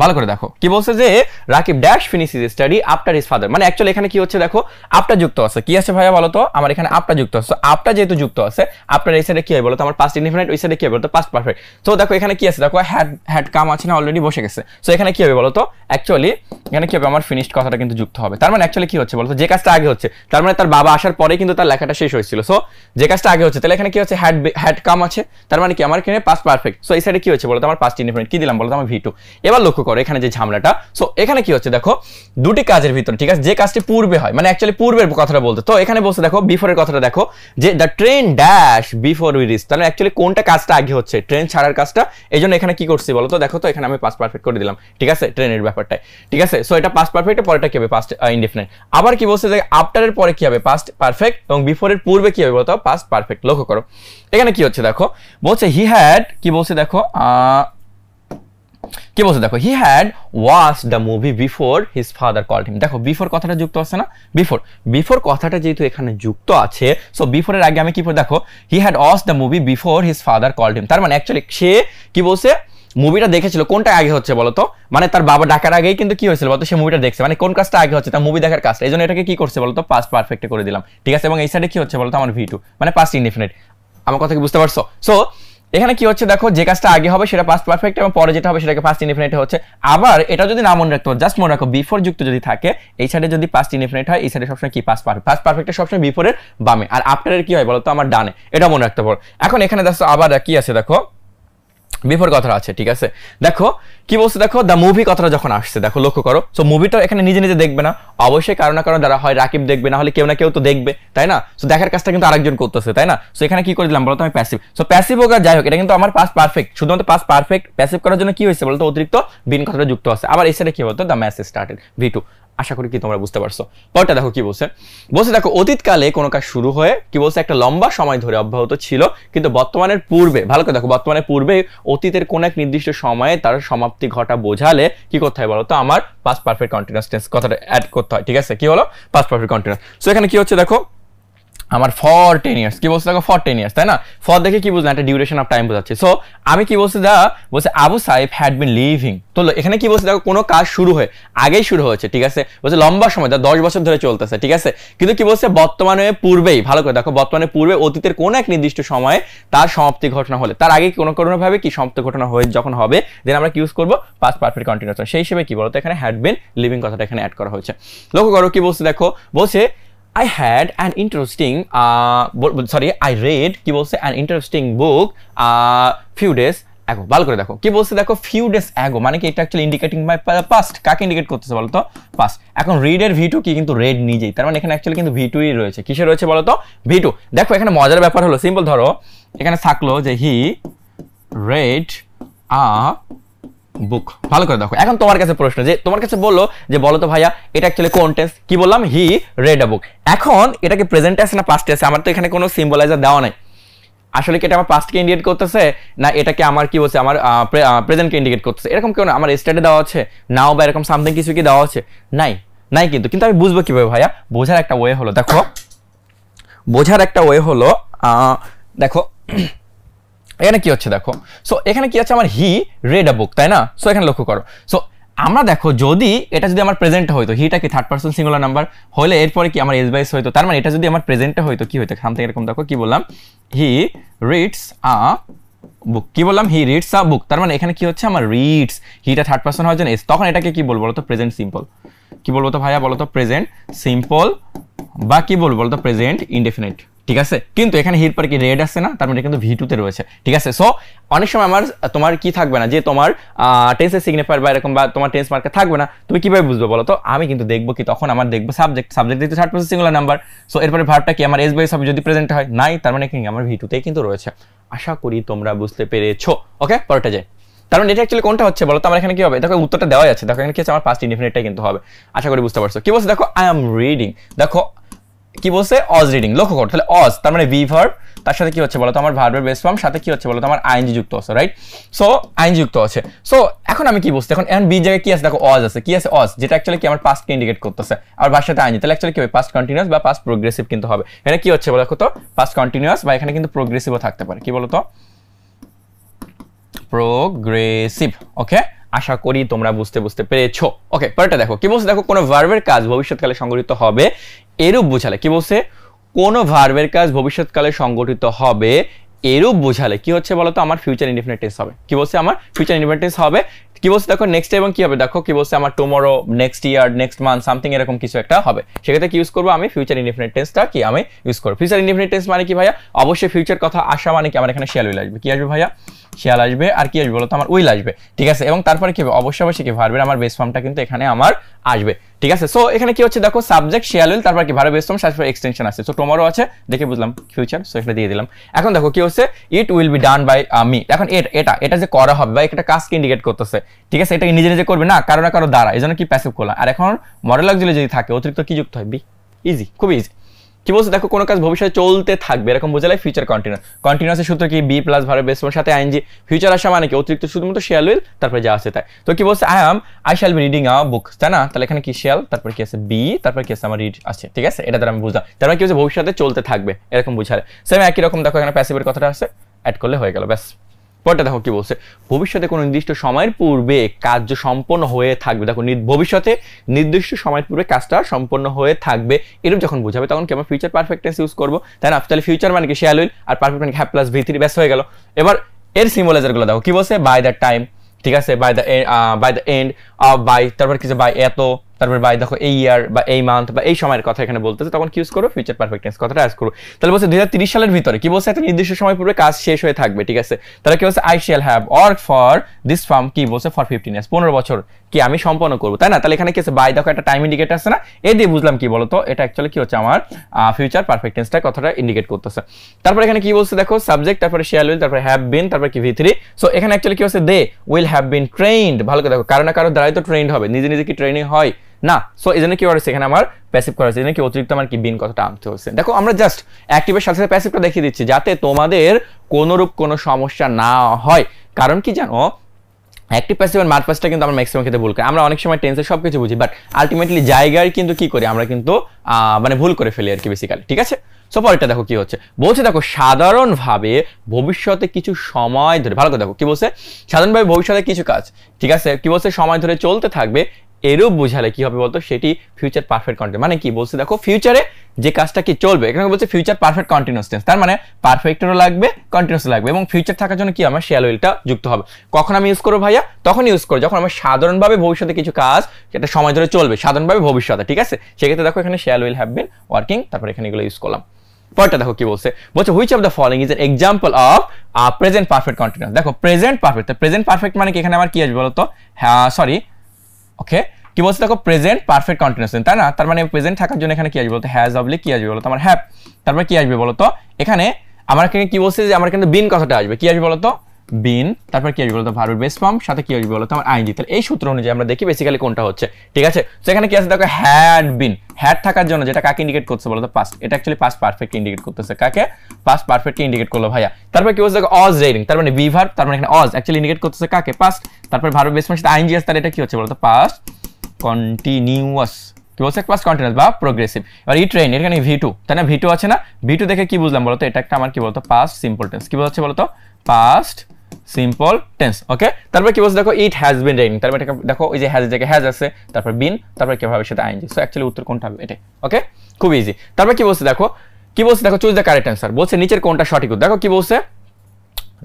ভালো করে দেখো কি বলছে যে Rakib dash finish his study after his father, মানে অ্যাকচুয়ালি এখানে কি হচ্ছে দেখো আফটার যুক্ত আছে, কি আছে ভাইয়া বলো তো, আমার এখানে আফটার যুক্ত আছে। আফটার যেহেতু যুক্ত আছে, আফটার এই সাইডে কি হয় বলো তো, আমার পাস্ট ইনডিফিনিট, ওই সাইডে কি হবে বলো তো, পাস্ট পারফেক্ট। তো দেখো এখানে কি আছে দেখো, হ্যাড কাম আছে না, অলরেডি বসে গেছে। সো এখানে কি হবে বলো তো, অ্যাকচুয়ালি এখানে কি হবে, আমার ফিনিশড কথাটা কিন্তু যুক্ত হবে। তার মানে অ্যাকচুয়ালি কি হচ্ছে বলো তো, যে কাজটা আগে হচ্ছে, তার মানে তার বাবা আসার পরে কিন্তু তার লেখাটা শেষ হয়েছিল। সো যে কাজটা আগে হচ্ছে, তাহলে এখানে কি হচ্ছে, হ্যাড কাম আছে, তার মানে কি আমার এখানে পাস্ট পারফেক্ট। সো এই সাইডে কি হচ্ছে বলো তো, আমার পাস্ট ইনডিফিনিট, কি দিলাম বলো তো, আমার V2। এবার লক্ষ্য করো এখানে যে ঝামেলাটা, সো এখানে কি হচ্ছে দেখো, দুটি কাজের ভিতরে, ঠিক আছে, যে কাজটি পূর্বে হয়, মানে অ্যাকচুয়ালি পূর্বের কথাটা বলতে, তো এখানে বলছে দেখো বিফোরের কথাটা দেখো, যে the train dash before we reach, তাহলে অ্যাকচুয়ালি কোনটা কাজটা আগে হচ্ছে, ট্রেন ছাড়ার কাজটা। এই জন্য এখানে কি করছি বলো তো, দেখো তো এখানে আমি পাস্ট পারফেক্ট করে দিলাম, ঠিক আছে, ট্রেনের ব্যাপারটাই, ঠিক আছে। সো এটা পাস্ট পারফেক্ট, পরেরটা কি হবে পাস্ট ইনডিফিনিট। আবার কি বলছে যে আফটারের পরে কি হবে পাস্ট পারফেক্ট, এবং বিফোরের পূর্বে কি হবে বলতো, পাস্ট পারফেক্ট। লক্ষ্য করো এখানে কি হচ্ছে দেখো, বলছে হি হ্যাড, কি বলছে দেখো, কি বলছে দেখো, he had watch the movie before his father called him. দেখো বিফোর কথাটা যুক্ত আছে না, বিফোর কথাটা যেহেতু এখানে যুক্ত আছে, সো বিফোরের আগে আমি কি বলবো দেখো, he had watch the movie before his father called him. তার মানে অ্যাকচুয়ালি সে কি বলছে, মুভিটা দেখেছিল, কোনটা আগে হচ্ছে বলতো, মানে তার বাবা ডাকার আগেই কিন্তু কি হয়েছিল বলতো, সে মুভিটা দেখছে, মানে কোন কাজটা আগে হচ্ছে, তার মুভি দেখার কাজটা। এই জন্য এটাকে কি করছে বলতো, পাস্ট পারফেক্টে করে দিলাম, ঠিক আছে। এবং এই সাইডে কি হচ্ছে বলতো, আমার V2, মানে পাস্ট ইনডিফিনিট। আমার কথা কি বুঝতে পারছো? সো এখানে কি হচ্ছে দেখো, যে কাজটা আগে হবে সেটা পাস্ট পারফেক্ট, এবং পরে যেটা হবে সেটাকে পাস্ট ইনডিফিনিট হচ্ছে। আবার এটা যদি না মনে রাখতে, জাস্ট মনে রাখো বিফোর যুক্ত যদি থাকে, এই সাইডে যদি পাস্ট ইনডিফিনিট হয়, এই সাইডে সবসময় কি পাস্ট পারফেক্ট, পাস্ট পারফেক্টের সবসময় বিফোরের বামে, আর আফটারের কি হয় বলতো, আমার ডানে। এটা মনে রাখতে পারো। এখন এখানে দেখো আবার কি আছে দেখো, বিফোর কথাটা আছে, ঠিক আছে। দেখো কি বলছে দেখো, দ্য মুভি কথাটা যখন আসছে দেখো, লক্ষ্য করো, সো মুভিটা এখানে নিজে নিজে দেখবে না, অবশ্যই কারো না কারো দ্বারা, হয় রাকিব দেখবে, না হলে কেউ না কেউ তো দেখবে, তাই না। সো দেখার কাজটা কিন্তু আরেকজন করতেছে, তাই না। সো এখানে কি করে দিলাম বলতো, আমি প্যাসিভ। সো প্যাসিভ হোক আর যাই হোক, এটা কিন্তু আমার পাস্ট পারফেক্ট, শুধুমাত্র পাস্ট পারফেক্ট। প্যাসিভ করার জন্য কি হয়েছে বলতো, অতিরিক্ত বিন কথাটা যুক্ত আছে। আবার এই সাইডে কি বলতো, দ্য ম্যাচ স্টার্টেড V2। আশা করি কি তোমরা বুঝতে পারছো। পরটা দেখো কি বলছে, দেখো অতীতকালে কোনো কাজ শুরু হয়ে কি বলছে, একটা লম্বা সময় ধরে অব্যাহত ছিল, কিন্তু বর্তমানের পূর্বে, ভালো করে দেখো, বর্তমানের পূর্বে অতীতের কোন এক নির্দিষ্ট সময়ে তার সমাপ্তি ঘটা বোঝালে কি করতে হয় বলতো, আমার পাস্ট পারফেক্ট কন্টিনিউয়াস টেন্স কথাটা অ্যাড করতে হয়, ঠিক আছে। কি হলো, পাস্ট পারফেক্ট কন্টিনিউয়াস। সো এখানে কি হচ্ছে দেখো, আমার ফর 10 ইয়ার্স, কি বলছে দেখো, ফর 10 ইয়ার্স, তাই না। ফর দেখে কি বুঝলাম, একটা ডিউরেশন অফ টাইম বোঝাচ্ছে। সো আমি কি বলছি বলছে Abu Saif had been living, তো এখানে কি বলছে দেখো, কোনো কাজ শুরু হয়ে আগেই শুরু হয়েছে, ঠিক আছে। বলছে লম্বা সময়, 10 বছর ধরে চলতেছে, ঠিক আছে। কিন্তু কি বলছে, বর্তমানে পূর্বেই, ভালো করে দেখো, বর্তমানে পূর্বে অতীতের কোন এক নির্দিষ্ট সময়ে তার সমাপ্তি ঘটনা হলে, তার আগে কোনো ভাবে কি সমাপ্তি ঘটনা হয়ে যখন হবে, দেন আমরা কি ইউজ করবো, পাস্ট পারফেক্ট কন্টিনিউয়াস। সেই হিসেবে কি বলতো, এখানে হ্যাড বিন লিভিং কথাটা এখানে অ্যাড করা হয়েছে। লক্ষ্য করো কি বলছে দেখো, বলছে I had an interesting I read কি বলছে an interesting book few days ago। ভালো করে দেখো কি বলছে দেখো, few days ago, মানে কি এটা অ্যাকচুয়ালি ইন্ডিকেটিং বাই পাস্ট। কাকে ইন্ডিকেট করতেছে বলতো, পাস্ট। এখন রিড এর V2 কি, কিন্তু রেড নিজেই, তার মানে এখানে অ্যাকচুয়ালি কিন্তু V2ই রয়েছে। কিসে রয়েছে বলতো, V2। দেখো এখানে মজার ব্যাপার হলো, সিম্পল ধরো এখানে থাকলো যে হি read a বুক। ভালো করে দেখো, এখন তোমার কাছে প্রশ্ন, যে তোমার কাছে বললো যে বলো তো ভাইয়া এটা অ্যাকচুয়ালি কোন টেন্স, কি বললাম, হি রেড আ বুক। এখন এটাকে প্রেজেন্ট আছে না পাস্ট আছে, আমার তো এখানে কোনো সিম্বলাইজার দেওয়া নাই। আসলে কি এটা আমার পাস্টকে ইন্ডিকেট করতেছে, না এটাকে আমার কি বলছে, আমার প্রেজেন্টকে ইন্ডিকেট করতেছে, এরকম কেউ না। আমার স্টেটে দেওয়া আছে নাও, বা এরকম সামথিং কিছু কি দেওয়া আছে, নাই কিন্তু আমি বুঝবো কিভাবে ভাইয়া, বোঝার একটা ওয়ে হলো, দেখো বোঝার একটা ওয়ে হলো, দেখো এখানে কি হচ্ছে দেখো, সো এখানে কি আছে, আমার হি রেড আ বুক, তাই না। সো এখানে লক্ষ্য করো, সো আমরা দেখো যদি এটা যদি আমার প্রেজেন্টে হইতো, হিটা কি থার্ড পারসন সিঙ্গুলার নাম্বার হলে এরপরে কি আমার এস বাইস হইতো, তার মানে এটা যদি আমার প্রেজেন্টে হইতো কি হইতো, সামথিং এরকম দেখো কি বললাম, হি রিডস আ বুক, কি বললাম, হি রিডস আ বুক, তার মানে এখানে কি হচ্ছে, আমার রিডস, হিটা থার্ড পারসন হয় যেন এস, তখন এটাকে কি বলবো বলতো, প্রেজেন্ট সিম্পল। কি বলবো তো ভাইয়া বলো তো, প্রেজেন্ট সিম্পল, বা কি বলবো বলতো, প্রেজেন্ট ইনডেফিনিট, ঠিক আছে। কিন্তু এখানে হির পরে কি রেড আসছে না, তার মানে কিন্তু V2 তে রয়েছে, ঠিক আছে। সো অনেক সময় তোমার কি থাকবে না, যে তোমার টেন্সের সিগনিফায়ার বা এরকম, বা তোমার টেন্স মার্কার থাকবে না, তুমি কিভাবে বুঝবে বলো তো, আমি কিন্তু দেখবো কি, তখন আমার দেখবো সাবজেক্ট যেহেতু third person singular number. So এরপরে ভার্বটা কি আমার এস বাইস হবে, যদি প্রেজেন্ট হয়, নাই, তার মানে কি আমার V2 তেই কিন্তু রয়েছে। আশা করি তোমরা বুঝতে পেরেছো। ওকে, পরেরটা যাই। তার মানে এটা অ্যাকচুয়ালি কোনটা হচ্ছে বলো তো, আমার এখানে কি হবে, দেখো উত্তরটা দেওয়া আছে, দেখো এখানে কি আছে, আমার পাস্ট ইনডিফিনিটটাই কিন্তু হবে। আশা করি বুঝতে পারছো। কি বলছে দেখো, আই এম রিডিং, দেখো কি বলছে অজ রিডিং, লক্ষ্য করো তাহলে অজ তার মানে বি ভার্ব, তার সাথে কি হচ্ছে বলো তো আমার ভার্বের বেস ফর্ম, সাথে কি হচ্ছে বলো তো আমার আইএনজি যুক্ত আছে, রাইট? সো আইএনজি যুক্ত আছে। সো এখন আমি কি বুঝতে, এখন বি জায়গায় কি আছে দেখো অজ আছে, কি আছে অজ, যেটা অ্যাকচুয়ালি কি আমার পাস্টকে ইন্ডিকেট করতেছে, আর ভার্বের সাথে আইএনজি, তাহলে অ্যাকচুয়ালি কি হবে পাস্ট কন্টিনিউয়াস বা পাস্ট প্রোগ্রেসিভ কিন্তু হবে। এখানে কি হচ্ছে বলো তো পাস্ট কন্টিনিউয়াস, বা এখানে কিন্তু প্রোগ্রেসিভও থাকতে পারে, কি বলো তো প্রোগ্রেসিভ। ওকে, আশা করি তোমরা বুঝতে পেরেছো। ওকে, পরেরটা দেখো কি বলছে, দেখো কোনো ভার্বের কাজ ভবিষ্যৎকালে সংঘটিত হবে এরূপ বোঝালে, কি বলছে কোনো ভার্বের কাজ ভবিষ্যৎকালে সংঘটিত হবে এরূপ বোঝালে কি হচ্ছে বলতো আমার ফিউচার ইনডিফিনিট টেন্স হবে। কি বলছে আমার ফিউচার ইনডিফিনিট টেন্স হবে। কি বলছে দেখো নেক্সট এবং কি হবে, দেখো কি বলছে আমার tomorrow, next year, next month, something এরকম কিছু একটা হবে, সেক্ষেত্রে কি ইউজ করবো আমি ফিউচার ইনডিফিনিট টেন্সটা কি আমি ইউজ করবো। ফিউচার ইনডিফিনিট টেন্স মানে কি ভাইয়া, অবশ্যই ফিউচার কথা আসা মানে কি আমার এখানে শ্যাল উইল আসবে, কি আসবে ভাইয়া শ্যাল আসবে, আর কি আসবে বলতো আমার উইল আসবে, ঠিক আছে। এবং তারপরে কি হবে অবশ্যই কি ভার্বের আমার বেস ফর্মটা কিন্তু এখানে আমার আসবে, ঠিক আছে। সো এখানে কি হচ্ছে দেখো সাবজেক্ট শ্যাল উইল, তারপর কি ভার্বের বেস ফর্ম, তারপর এক্সটেনশন আছে। সো টুমরো আছে দেখে বুঝলাম ফিউচার, সো এখানে দিয়ে দিলাম। এখন দেখো কি হচ্ছে it will be done by me, এখন এটা যে করা হবে বা একটা কাজকে ইন্ডিকেট করতেছে, ঠিক আছে, এটা নিজে নিজে করবে না, কারো না কারো দ্বারা, এই জন্য কি প্যাসিভ করলাম। আর এখন মডেল অক্সিলারি যদি থাকে অতিরিক্ত কি যুক্ত হয় বি, ইজি, খুব ইজি। কি বলছে দেখো কোনো কাজ ভবিষ্যতে চলতে থাকবে এরকম বোঝালে ফিউচার কন্টিনিউয়াস, কন্টিনিউয়াসের সূত্র কি বি প্লাস ভার্বের বেস ফর্মের সাথে আইএনজি, ফিউচার আসা মানে কি অতিরিক্ত শুধুমাত্র শ্যাল উইল, তারপরে যা আছে তাই। তো কি বলছে I shall be reading a book, তাই না, তাহলে এখানে কি শ্যাল, তারপর কি আছে বি, তারপর কি আছে আমার রিড আছে, ঠিক আছে, এটা দ্বারা আমি বুঝলাম। তারপরে কি হচ্ছে ভবিষ্যতে চলতে থাকবে এরকম বুঝালে। সেম একই রকম দেখো এখানে প্যাসিভের কথাটা আছে, অ্যাড করলে হয়ে গেল, ব্যাস। পরটা দেখো কি বলছে ভবিষ্যতে কোনো নির্দিষ্ট সময়ের পূর্বে কার্য সম্পন্ন হয়ে থাকবে, দেখো ভবিষ্যতে নির্দিষ্ট সময়ের পূর্বে কাজটা সম্পন্ন হয়ে থাকবে এরকম যখন বোঝাবে তখন কি আমরা ফিউচার পারফেক্ট টেন্স ইউজ করবো, তাই না। তাহলে ফিউচার মানে কি শ্যাল উইল, আর পারফেক্ট মানে হ্যাভ প্লাস ভি3, ব্যাস হয়ে গেল। এবার এর সিম্বলাইজার গুলো দেখো কি বলছে বাই দ্য টাইম, ঠিক আছে, by the end of, by তারপর কিছু বাই এত, তারপর বাই দেখো এই ইয়ার বা এই মান্থ বা এই সময়ের কথা এখানে বলতেছে, তখন কি ইউজ করো ফিউচার পারফেক্ট টেন্স কথাটা ইউজ করো। তাহলে বলছে 2030 সালের ভিতরে কি বলছে একটা নির্দিষ্ট সময় পূর্বে কাজ শেষ হয়ে থাকবে, ঠিক আছে। তাহলে কি বলছে I shall have worked for this farm, কি বলছে ফর 15 ইয়ার্স, 15 বছর কি আমি সম্পন্ন করবো, তাই না। তাহলে এখানে কি আছে বাই দেখো একটা টাইম ইন্ডিকেটর আছে না, এই দিয়ে বুঝলাম কি বলতো এটা অ্যাকচুয়ালি কি হচ্ছে আমার ফিউচার পারফেক্ট টেন্সটা কথাটা ইন্ডিকেট করতেছে। তারপর এখানে কি বলছে দেখো সাবজেক্ট, তারপরে শ্যাল উইল, তারপরে হ্যাভ বিন, তারপর কি ভি3। সো এখানে অ্যাকচুয়ালি কি হচ্ছে they will have been trained, ভালো করে দেখো কারো না কারো দ্বারাই তো ট্রেইনড হবে, নিজে নিজে কি ট্রেনিং হয় না। সো এই জন্য কি করেছে এখানে আমার প্যাসিভ করা হয়েছে, কি অতিরিক্ত আমার কি বিন কথাটা আনতে হচ্ছে। দেখো আমরা জাস্ট অ্যাক্টিভের সাথে সাথে প্যাসিভটা দেখিয়ে দিচ্ছি যাতে তোমাদের কোনোরূপ কোনো সমস্যা না হয়। কারণ কি জানো অ্যাক্টিভ প্যাসিভ আর মাড প্যাসিভটা কিন্তু আমরা ম্যাক্সিমাম ক্ষেত্রে ভুল করি, আমরা অনেক সময় টেন্সের সব কিছু বুঝি বাট আলটিমেটলি জায়গায় কিন্তু কি করি আমরা কিন্তু মানে ভুল করে ফেলি আর কি বেসিক্যালি, ঠিক আছে। সো পরেরটা দেখো কি হচ্ছে বলছে দেখো সাধারণভাবে ভবিষ্যতে কিছু সময় ধরে, ভালো করে দেখো কি বলছে সাধারণভাবে ভবিষ্যতে কিছু কাজ, ঠিক আছে, কি বলছে সময় ধরে চলতে থাকবে এরূপ বুঝালে কি হবে বলতো সেটি ফিউচার পারফেক্ট কন্টিনিউয়াস, মানে কি বলছে দেখো ফিউচারে যে কাজটা কি চলবে, এখানে বলছে ফিউচার পারফেক্ট কন্টিনিউয়াস টেন্স, তার মানে পারফেক্টও লাগবে কন্টিনিউয়াস লাগবে এবং ফিউচার থাকার জন্য কি আমার শ্যাল উইলটা যুক্ত হবে। কখন আমি ইউজ করবো ভাইয়া, তখন ইউজ করো যখন আমার সাধারণভাবে ভবিষ্যতে কিছু কাজ সেটা সময় ধরে চলবে সাধারণভাবে ভবিষ্যতে, ঠিক আছে। সেক্ষেত্রে দেখো এখানে shall will have been working, তারপর এখানে এগুলো ইউজ করলাম। পরেরটা দেখো কি বলছে which of the following is an example of present perfect continuous. দেখো প্রেজেন্ট পারফেক্ট, প্রেজেন্ট পারফেক্ট মানে কি এখানে আমার কি আসবে বলতো, হ্যাঁ সরি ওকে কি বলছে দেখো প্রেজেন্ট পারফেক্ট কন্টিনিউয়াস, তাই না। তার মানে প্রেজেন্ট থাকার জন্য এখানে কি আসবে বলতো হ্যাজ অবলিক কি আসবে বলতো আমার হ্যাভ, তারপর কি আসবে বলতো এখানে আমার এখানে কি বলছে যে আমার কিন্তু বিন কথাটা আসবে, কি আসবে বলতো বিন, তারপর কি আসবে বলতো ভার্বের বেস ফর্ম, সাথে কি আসবে বলতো আমার আইএনজি। তাহলে এই সূত্র অনুযায়ী আমরা দেখি বেসিক্যালি কোনটা হচ্ছে, ঠিক আছে। তো এখানে কি আছে দেখো হ্যাড বিন, হ্যাড থাকার জন্য যেটা কাকে ইন্ডিকেট করছে বলতো পাস্ট, এটা অ্যাকচুয়ালি পাস্ট পারফেক্ট ইন্ডিকেট করতেছে, কাকে পাস্ট পারফেক্ট ইন্ডিকেট করলো ভাইয়া। তারপর কি বলছে দেখো অজ রেডিং, তার মানে বি ভার্ব, তার মানে এখানে অজ অ্যাকচুয়ালি ইন্ডিকেট করতেছে কাকে পাস্ট, তারপর ভার্বের বেস ফর্ম সাথে আইএনজি আছে, তাহলে এটা কি হচ্ছে বলতো পাস্ট কন্টিনিউয়াস, কি বলছে পাস্ট কন্টিনিউয়াস বা প্রোগ্রেসিভ। এবার ই ট্রেন এখানে ভি2, তাই না, ভি2 আছে না, ভি2 দেখে কি বুঝলাম বলতো এটা একটা আমার কি বলতো পাস্ট সিম্পল টেন্স, কি বলছে বলতো পাস্ট সিম্পল টেন্স, ওকে। তারপর কি বলছে দেখো ইট হ্যাজ বিন রেইনিং, তারপর দেখো ওই যে হ্যাজ জায়গায় হ্যাজ আছে, তারপর বিন, তারপর কি ভাবে সাথে আইএনজি। সো অ্যাকচুয়ালি উত্তর কোনটা হবে এটা, ওকে খুব ইজি। তারপর কি বলছে দেখো চুজ দ্য কারেক্ট অ্যান্সার, বলছে নিচের কোনটা সঠিক উত্তর। দেখো কি বলছে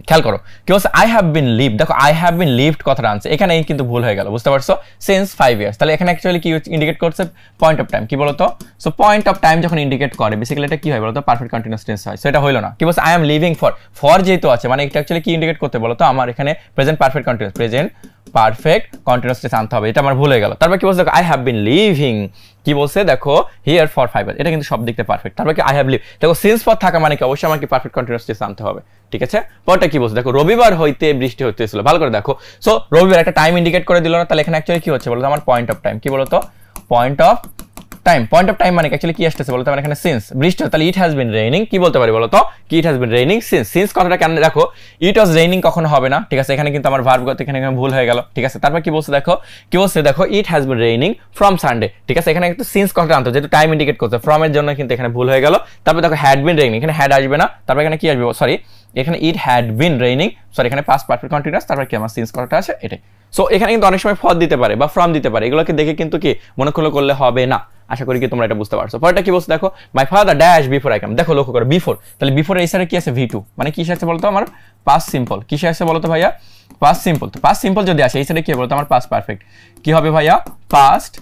খেয়াল করো কি বলছে আই হ্যাভ বিন লিভড, দেখো আই হ্যাভ বিন লিভড কথাটা আনছে, এখানে কিন্তু ভুল হয়ে গেল, বুঝতে পারছো, সিন্স 5 ইয়ার্স। তাহলে এখানে অ্যাকচুয়ালি কি ইন্ডিকেট করছে পয়েন্ট অফ টাইম, কি বলতো সো পয়েন্ট অফ টাইম যখন ইন্ডিকেট করে বেসিক্যালি এটা কি হয় বলতো পারফেক্ট কন্টিনিউয়াস টেন্স হয়। সো এটা হলো না, কি বলছে আই এম লিভিং ফর যেহেতু আছে মানে এটা অ্যাকচুয়ালি কি ইন্ডিকেট করতে বলতো আমার এখানে present perfect continuous, present perfect continuous tense আনতে হবে, এটা আমার ভুল হয়ে গেল। তারপর কি বলছে দেখো আই হ্যাভ বিন লিভিং, কি বলছে দেখো হিয়ার ফর 5 ইয়ার্স, এটা কিন্তু সব দিক থেকে পারফেক্ট। তারপর কি আই হ্যাভ লিভ, দেখো সিন্স ফর থাকা মানে কি অবশ্যই আমাকে পারফেক্ট কন্টিনিউয়াস টেন্স আনতে হবে, ঠিক আছে। পরটা কি বলছে দেখো রবিবার হইতে বৃষ্টি হতেছিল, ভালো করে দেখো। সো রবিবার একটা টাইম ইন্ডিকেট করে দিল না, তাহলে এখানে অ্যাকচুয়ালি কি হচ্ছে বলতো আমার পয়েন্ট অফ টাইম, কি বলতো point of point of time মানে অ্যাকচুয়ালি কি আসতেছে বলতো, আমার এখানে সিন্স বৃষ্টি, তাহলে ইট হ্যাজ বিন রেইনিং কি বলতে পারি বলতো, কি it has been raining since. Since কথাটা কেন দেখো, ইট ওয়াজ রেইনিং কখনো হবে না, ঠিক আছে, এখানে কিন্তু আমার ভার্ব গত এখানে ভুল হয়ে গেল, ঠিক আছে। তারপর কি বলছে দেখো, কি বলছে দেখো, it has been raining from Sunday, ঠিক আছে, এখানে একটু সিন্স কথাটা আনতো যেহেতু টাইম ইন্ডিকেট করছে, ফ্রম এর জন্য কিন্তু এখানে ভুল হয়ে গেল। তারপর দেখো হ্যাড বিন রেইনিং, এখানে হ্যাড আসবে না, তারপর এখানে কি আসবে, সরি এখানে it had been raining, sorry এখানে পাস্ট পারফেক্ট কন্টিনিউয়াস, তারপর কি আমার সিন্স কথাটা আছে এটাই। সো এখানে কিন্তু অনেক সময় ফর দিতে পারে বা ফ্রম দিতে পারে, এগুলোকে দেখে কিন্তু কি মনে করলে হবে না। আশা করি কি তোমরা এটা বুঝতে পারছো। পরেরটা কি বলছে দেখো, my father dash before I come, দেখো লক্ষ্য করো বিফোর, তাহলে বিফোর এই সাইডে কি আছে V2, মানে কি আসছে বলতো আমার পাস্ট সিম্পল, কি আসছে বলতো ভাইয়া পাস্ট সিম্পল। তো পাস্ট সিম্পল যদি আসে এই সাইডে কি বলতো আমার পাস্ট পারফেক্ট, কি হবে ভাইয়া পাস্ট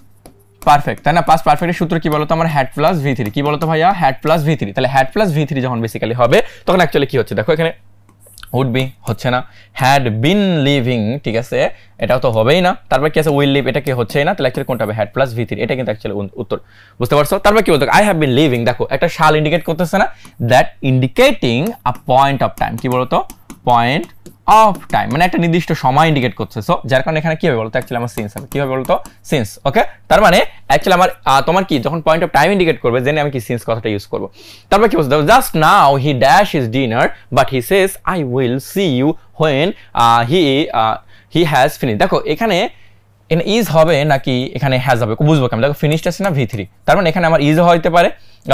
পারফেক্ট, তাই না। পাস্ট পারফেক্টের সূত্র কি বলতো আমার হ্যাড প্লাস V3, কি বলতো ভাইয়া হ্যাড প্লাস V3, তাহলে হ্যাড প্লাস V3 যখন বেসিক্যালি হবে তখন অ্যাকচুয়ালি কি হচ্ছে দেখো, এখানে উড বি হচ্ছে না, হ্যাড বিন লিভিং, ঠিক আছে এটাও তো হবেই না, তারপর কি আছে উইল লিভ, এটা কি হচ্ছেই না, তাহলে অ্যাকচুয়ালি কোনটা হবে হ্যাড প্লাস V3, এটা কিন্তু অ্যাকচুয়ালি উত্তর, বুঝতে পারছো। তারপর কি বলতো আই হ্যাভ বিন লিভিং, দেখো একটা শাল ইন্ডিকেট করতেছে না, that indicating a point of time, কি বলতো পয়েন্ট অফ টাইম, মানে একটা নির্দিষ্ট সময় ইন্ডিকেট করছে। সো যার কারণে এখানে কি হবে বলতো অ্যাকচুয়ালি আমার সিন্স হবে, কি হবে বলতো সিন্স, ওকে। তার মানে অ্যাকচুয়ালি আমার তোমার কি যখন পয়েন্ট অফ টাইম ইন্ডিকেট করবে জেনে আমি কি সিন্স কথাটা ইউজ করব। তারপর কি বলছে just now he dash his dinner but he says I will see you when he has finish, দেখো এখানে ইজ হবে নাকি এখানে হ্যাজ হবে বুঝবো কেমন, দেখো ফিনিশড আছে না V3, তার মানে এখানে আমার ইজও হইতে পারে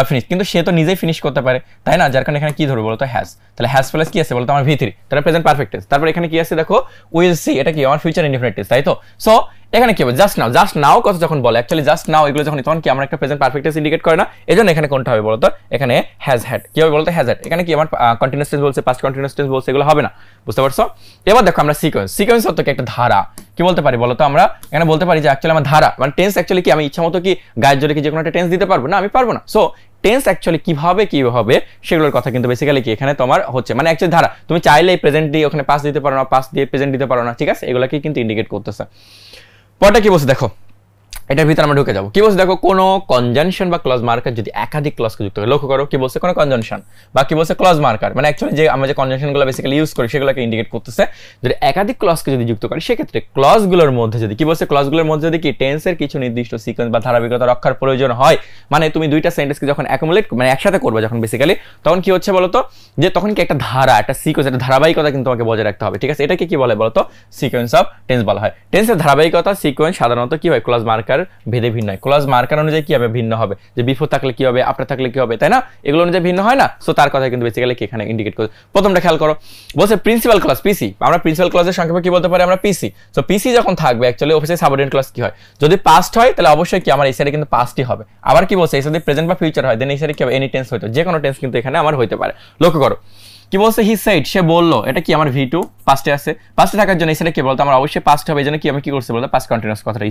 ফিনিশ, কিন্তু সে তো নিজেই ফিনিশ করতে পারে তাই না, যার কারণে এখানে কি ধরবো বলতো হ্যাজ, তাহলে হ্যাজ প্লাস কি আছে বলতো আমার V3, তাহলে প্রেজেন্ট পারফেক্ট টেন্স। তারপর এখানে কি আছে দেখো উইল সি, এটা কি আমার ফিউচার ইনডিফিনিট টেন্স, তাই তো। সো এখানে কি হবে জাস্ট নাও কথা যখন বলে অ্যাকচুয়ালি জাস্ট নাও এগুলো যখন তখন কি আমরা একটা প্রেজেন্ট পারফেক্ট টেন্স ইন্ডিকেট করে না, এজন্য এখানে কোনটা হবে বলতো এখানে হ্যাজ হ্যাড, কি হবে বলতো হ্যাজ হ্যাড, এখানে কি আমার কন্টিনিউয়াস টেন্স বলছে পাস্ট কন্টিনিউয়াস টেন্স বলছে, এগুলো হবে না, বুঝতে পারছো। এবার দেখো আমরা সিকোয়েন্স অর্থ কি একটা ধারা, কি বলতে পারি বলতো আমরা এখানে বলতে পারি যে অ্যাকচুয়ালি আমার ধারা মানে টেন্স অ্যাকচুয়ালি কি আমি ইচ্ছা মতো কি গায়ের জোরে কি যে কোনো একটা টেন্স দিতে পারবো না, আমি পারবো না। সো টেন্স অ্যাকচুয়ালি কিভাবে হবে সেগুলোর কথা কিন্তু বেসিক্যালি কি এখানে তোমার হচ্ছে, মানে অ্যাকচুয়ালি ধারা তুমি চাইলে প্রেজেন্ট দিয়ে ওখানে পাস দিতে পারো না, পাস দিয়ে প্রেজেন্ট দিতে পারো না, ঠিক আছে, এগুলোকে কিন্তু ইন্ডিকেট করতেছে। পরটা কি বলছে দেখো, এটার ভিতরে আমরা ঢুকে যাবো, কি বলছে দেখো কোনো কনজাংশন বা ক্লজ মার্কার যদি একাধিক ক্লজকে যুক্ত করে, লক্ষ্য করো কি বলছে কোনো কনজাংশন বা কি বলছে ক্লজ মার্কার, মানে অ্যাকচুয়ালি যে আমরা যে কনজাংশনগুলো বেসিক্যালি ইউজ করি সেগুলোকে ইন্ডিকেট করতেছে, যদি একাধিক ক্লজকে যদি যুক্ত করে সেক্ষেত্রে ক্লজগুলোর মধ্যে যদি কি বলছে ক্লজগুলোর মধ্যে যদি কি টেন্সের কিছু নির্দিষ্ট সিকোয়েন্স বা ধারাবাহিকতা রক্ষার প্রয়োজন হয়, মানে তুমি দুইটা সেন্টেন্সকে যখন অ্যাকুমুলেট মানে একসাথে করবে যখন বেসিক্যালি তখন কি হচ্ছে বলতো যে তখন কি একটা ধারা একটা সিকোয়েন্স একটা ধারাবাহিকতা কিন্তু তোমাকে বজায় রাখতে হবে, ঠিক আছে, এটাকে কি বলে বলতো সিকোয়েন্স অফ টেন্স বলা হয়। টেন্সের ধারাবাহিকতা সিকোয়েন্স সাধারণত কি হয় ক্লজ মার্কার ভেদে ভিন্ন, ক্লজ মার্কার অনুযায়ী কি হবে ভিন্ন হবে, যে বিফোর থাকলে কি হবে আফটার থাকলে কি হবে, তাই না, এগুলো অনুযায়ী ভিন্ন হয় না। সো তার কথা কিন্তু বেসিক্যালি এখানে ইন্ডিকেট করে। প্রথমটা খেয়াল করো বলছে প্রিন্সিপাল ক্লজ পিসি, আমরা প্রিন্সিপাল ক্লজের সংক্ষেপে কি বলতে পারি আমরা পিসি। সো পিসি যখন থাকবে অ্যাকচুয়ালি অফিসে সাবঅর্ডিনেট ক্লজ কি হয়, যদি পাস্ট হয় তাহলে অবশ্যই কি আমার এই সাইডে কিন্তু পাস্টই হবে, আবার কি বলছে এই সাইডে প্রেজেন্ট বা ফিউচার হয় দেন এই সাইডে কি হবে এনি টেন্স হইতো, যে কোনো টেন্স কিন্তু এখানে আমার হইতে পারে। লক্ষ্য করো কি বলছে হি সেড সে বললো, এটা কি আমার V2 পাস্টে আছে, পাস্টে থাকার জন্য এই সাইডে কি বলতো আমার অবশ্যই পাস্ট হবে, এই জন্য কি আমি কি করছে বলতো পাস্ট কন্টিনিউয়াস কথাটা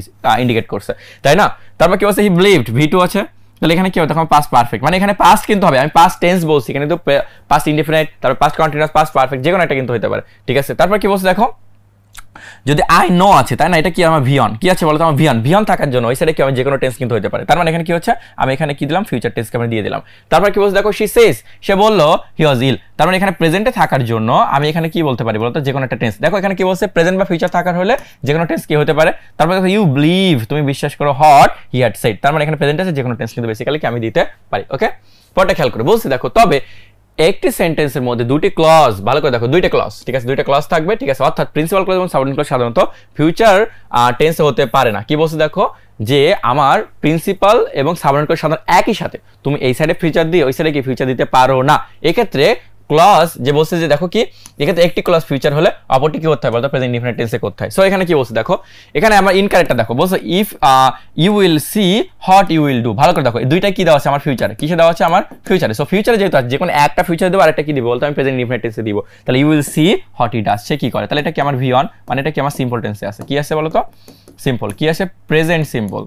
ইন্ডিকেট করছে, তাই না। তারপর কি বলছে হি বিলিভড V2 আছে, তাহলে এখানে কি হবে তখন পাস্ট পারফেক্ট, মানে এখানে পাস্ট কিন্তু হবে, আমি পাস্ট টেন্স বলছি এখানে তো পাস্ট ইনডিফিনিট তারপর পাস্ট কন্টিনিউয়াস পাস্ট পারফেক্ট যে কোনো একটা কিন্তু হতে পারে, ঠিক আছে। তারপর কি বলছে দেখো যদি আই নো আছে তাই না, এটা কি আমার ভিয়ন কি আছে বলতো আমার ভিয়ন থাকার জন্য ওই সাইডে কি আমি যে কোনো টেন্স কিন্তু হতে পারে, তার মানে এখানে কি হচ্ছে আমি এখানে কি দিলাম ফিউচার টেন্সকে আমি দিয়ে দিলাম। তারপর কি বলছে দেখো শি সেজ সে বললো হি ওয়াজ ইল, তার মানে এখানে প্রেজেন্টে থাকার জন্য আমি এখানে কি বলতে পারি বলতো যে কোনো একটা টেন্স, দেখো এখানে কি বলছে প্রেজেন্ট বা ফিউচার থাকার হলে যে কোনো টেন্স কি হতে পারে। তারপর দেখো ইউ বিলিভ তুমি বিশ্বাস করো হট হি হ্যাড সেড, তার মানে এখানে প্রেজেন্ট আছে যে কোনো টেন্স কিন্তু বেসিক্যালি কি আমি দিতে পারি, ওকে। পরটা খেয়াল করে বলছি দেখো তবে একটি সেন্টেন্সের মধ্যে দুটি ক্লজ, ভালো করে দেখো দুইটা ক্লজ, ঠিক আছে দুইটা ক্লজ থাকবে, ঠিক আছে, অর্থাৎ প্রিন্সিপাল ক্লজ এবং সাবঅর্ডিনেট ক্লজ সাধারণত ফিউচার টেন্সে হতে পারে না। কি বলছে দেখো যে আমার প্রিন্সিপাল এবং সাবঅর্ডিনেট ক্লজ সাধারণত একই সাথে, তুমি এই সাইডে ফিউচার দিয়ে ওই সাইডে কি ফিউচার দিতে পারো না, এক্ষেত্রে ক্লজ যে বলছে যে দেখো কি এক্ষেত্রে একটি ক্লজ ফিউচার হলে অপরটি কি করতে হয় বলতো প্রেজেন্ট ইনডিফিনিট টেন্সে করতে হয়। সো এখানে কি বলছে দেখো এখানে আমার ইনকারেক্টটা দেখো বলছে if you will see what you will do, ভালো করে দেখো এই দুইটা কি দেওয়া আছে আমার ফিউচারে, কিসে দেওয়া আছে আমার ফিউচারে। সো ফিউচারে যেহেতু আছে যে কোনো একটা ফিউচার দেবো আর একটা কি দিব বলতো আমি প্রেজেন্ট ইনডিফিনিট টেন্সে দিব, তাহলে you will see what he does সে কি করে, তাহলে এটা কি আমার V1 মানে এটা কি আমার সিম্পল টেন্সে আছে, কি আছে বলতো সিম্পল, কি আছে প্রেজেন্ট সিম্পল,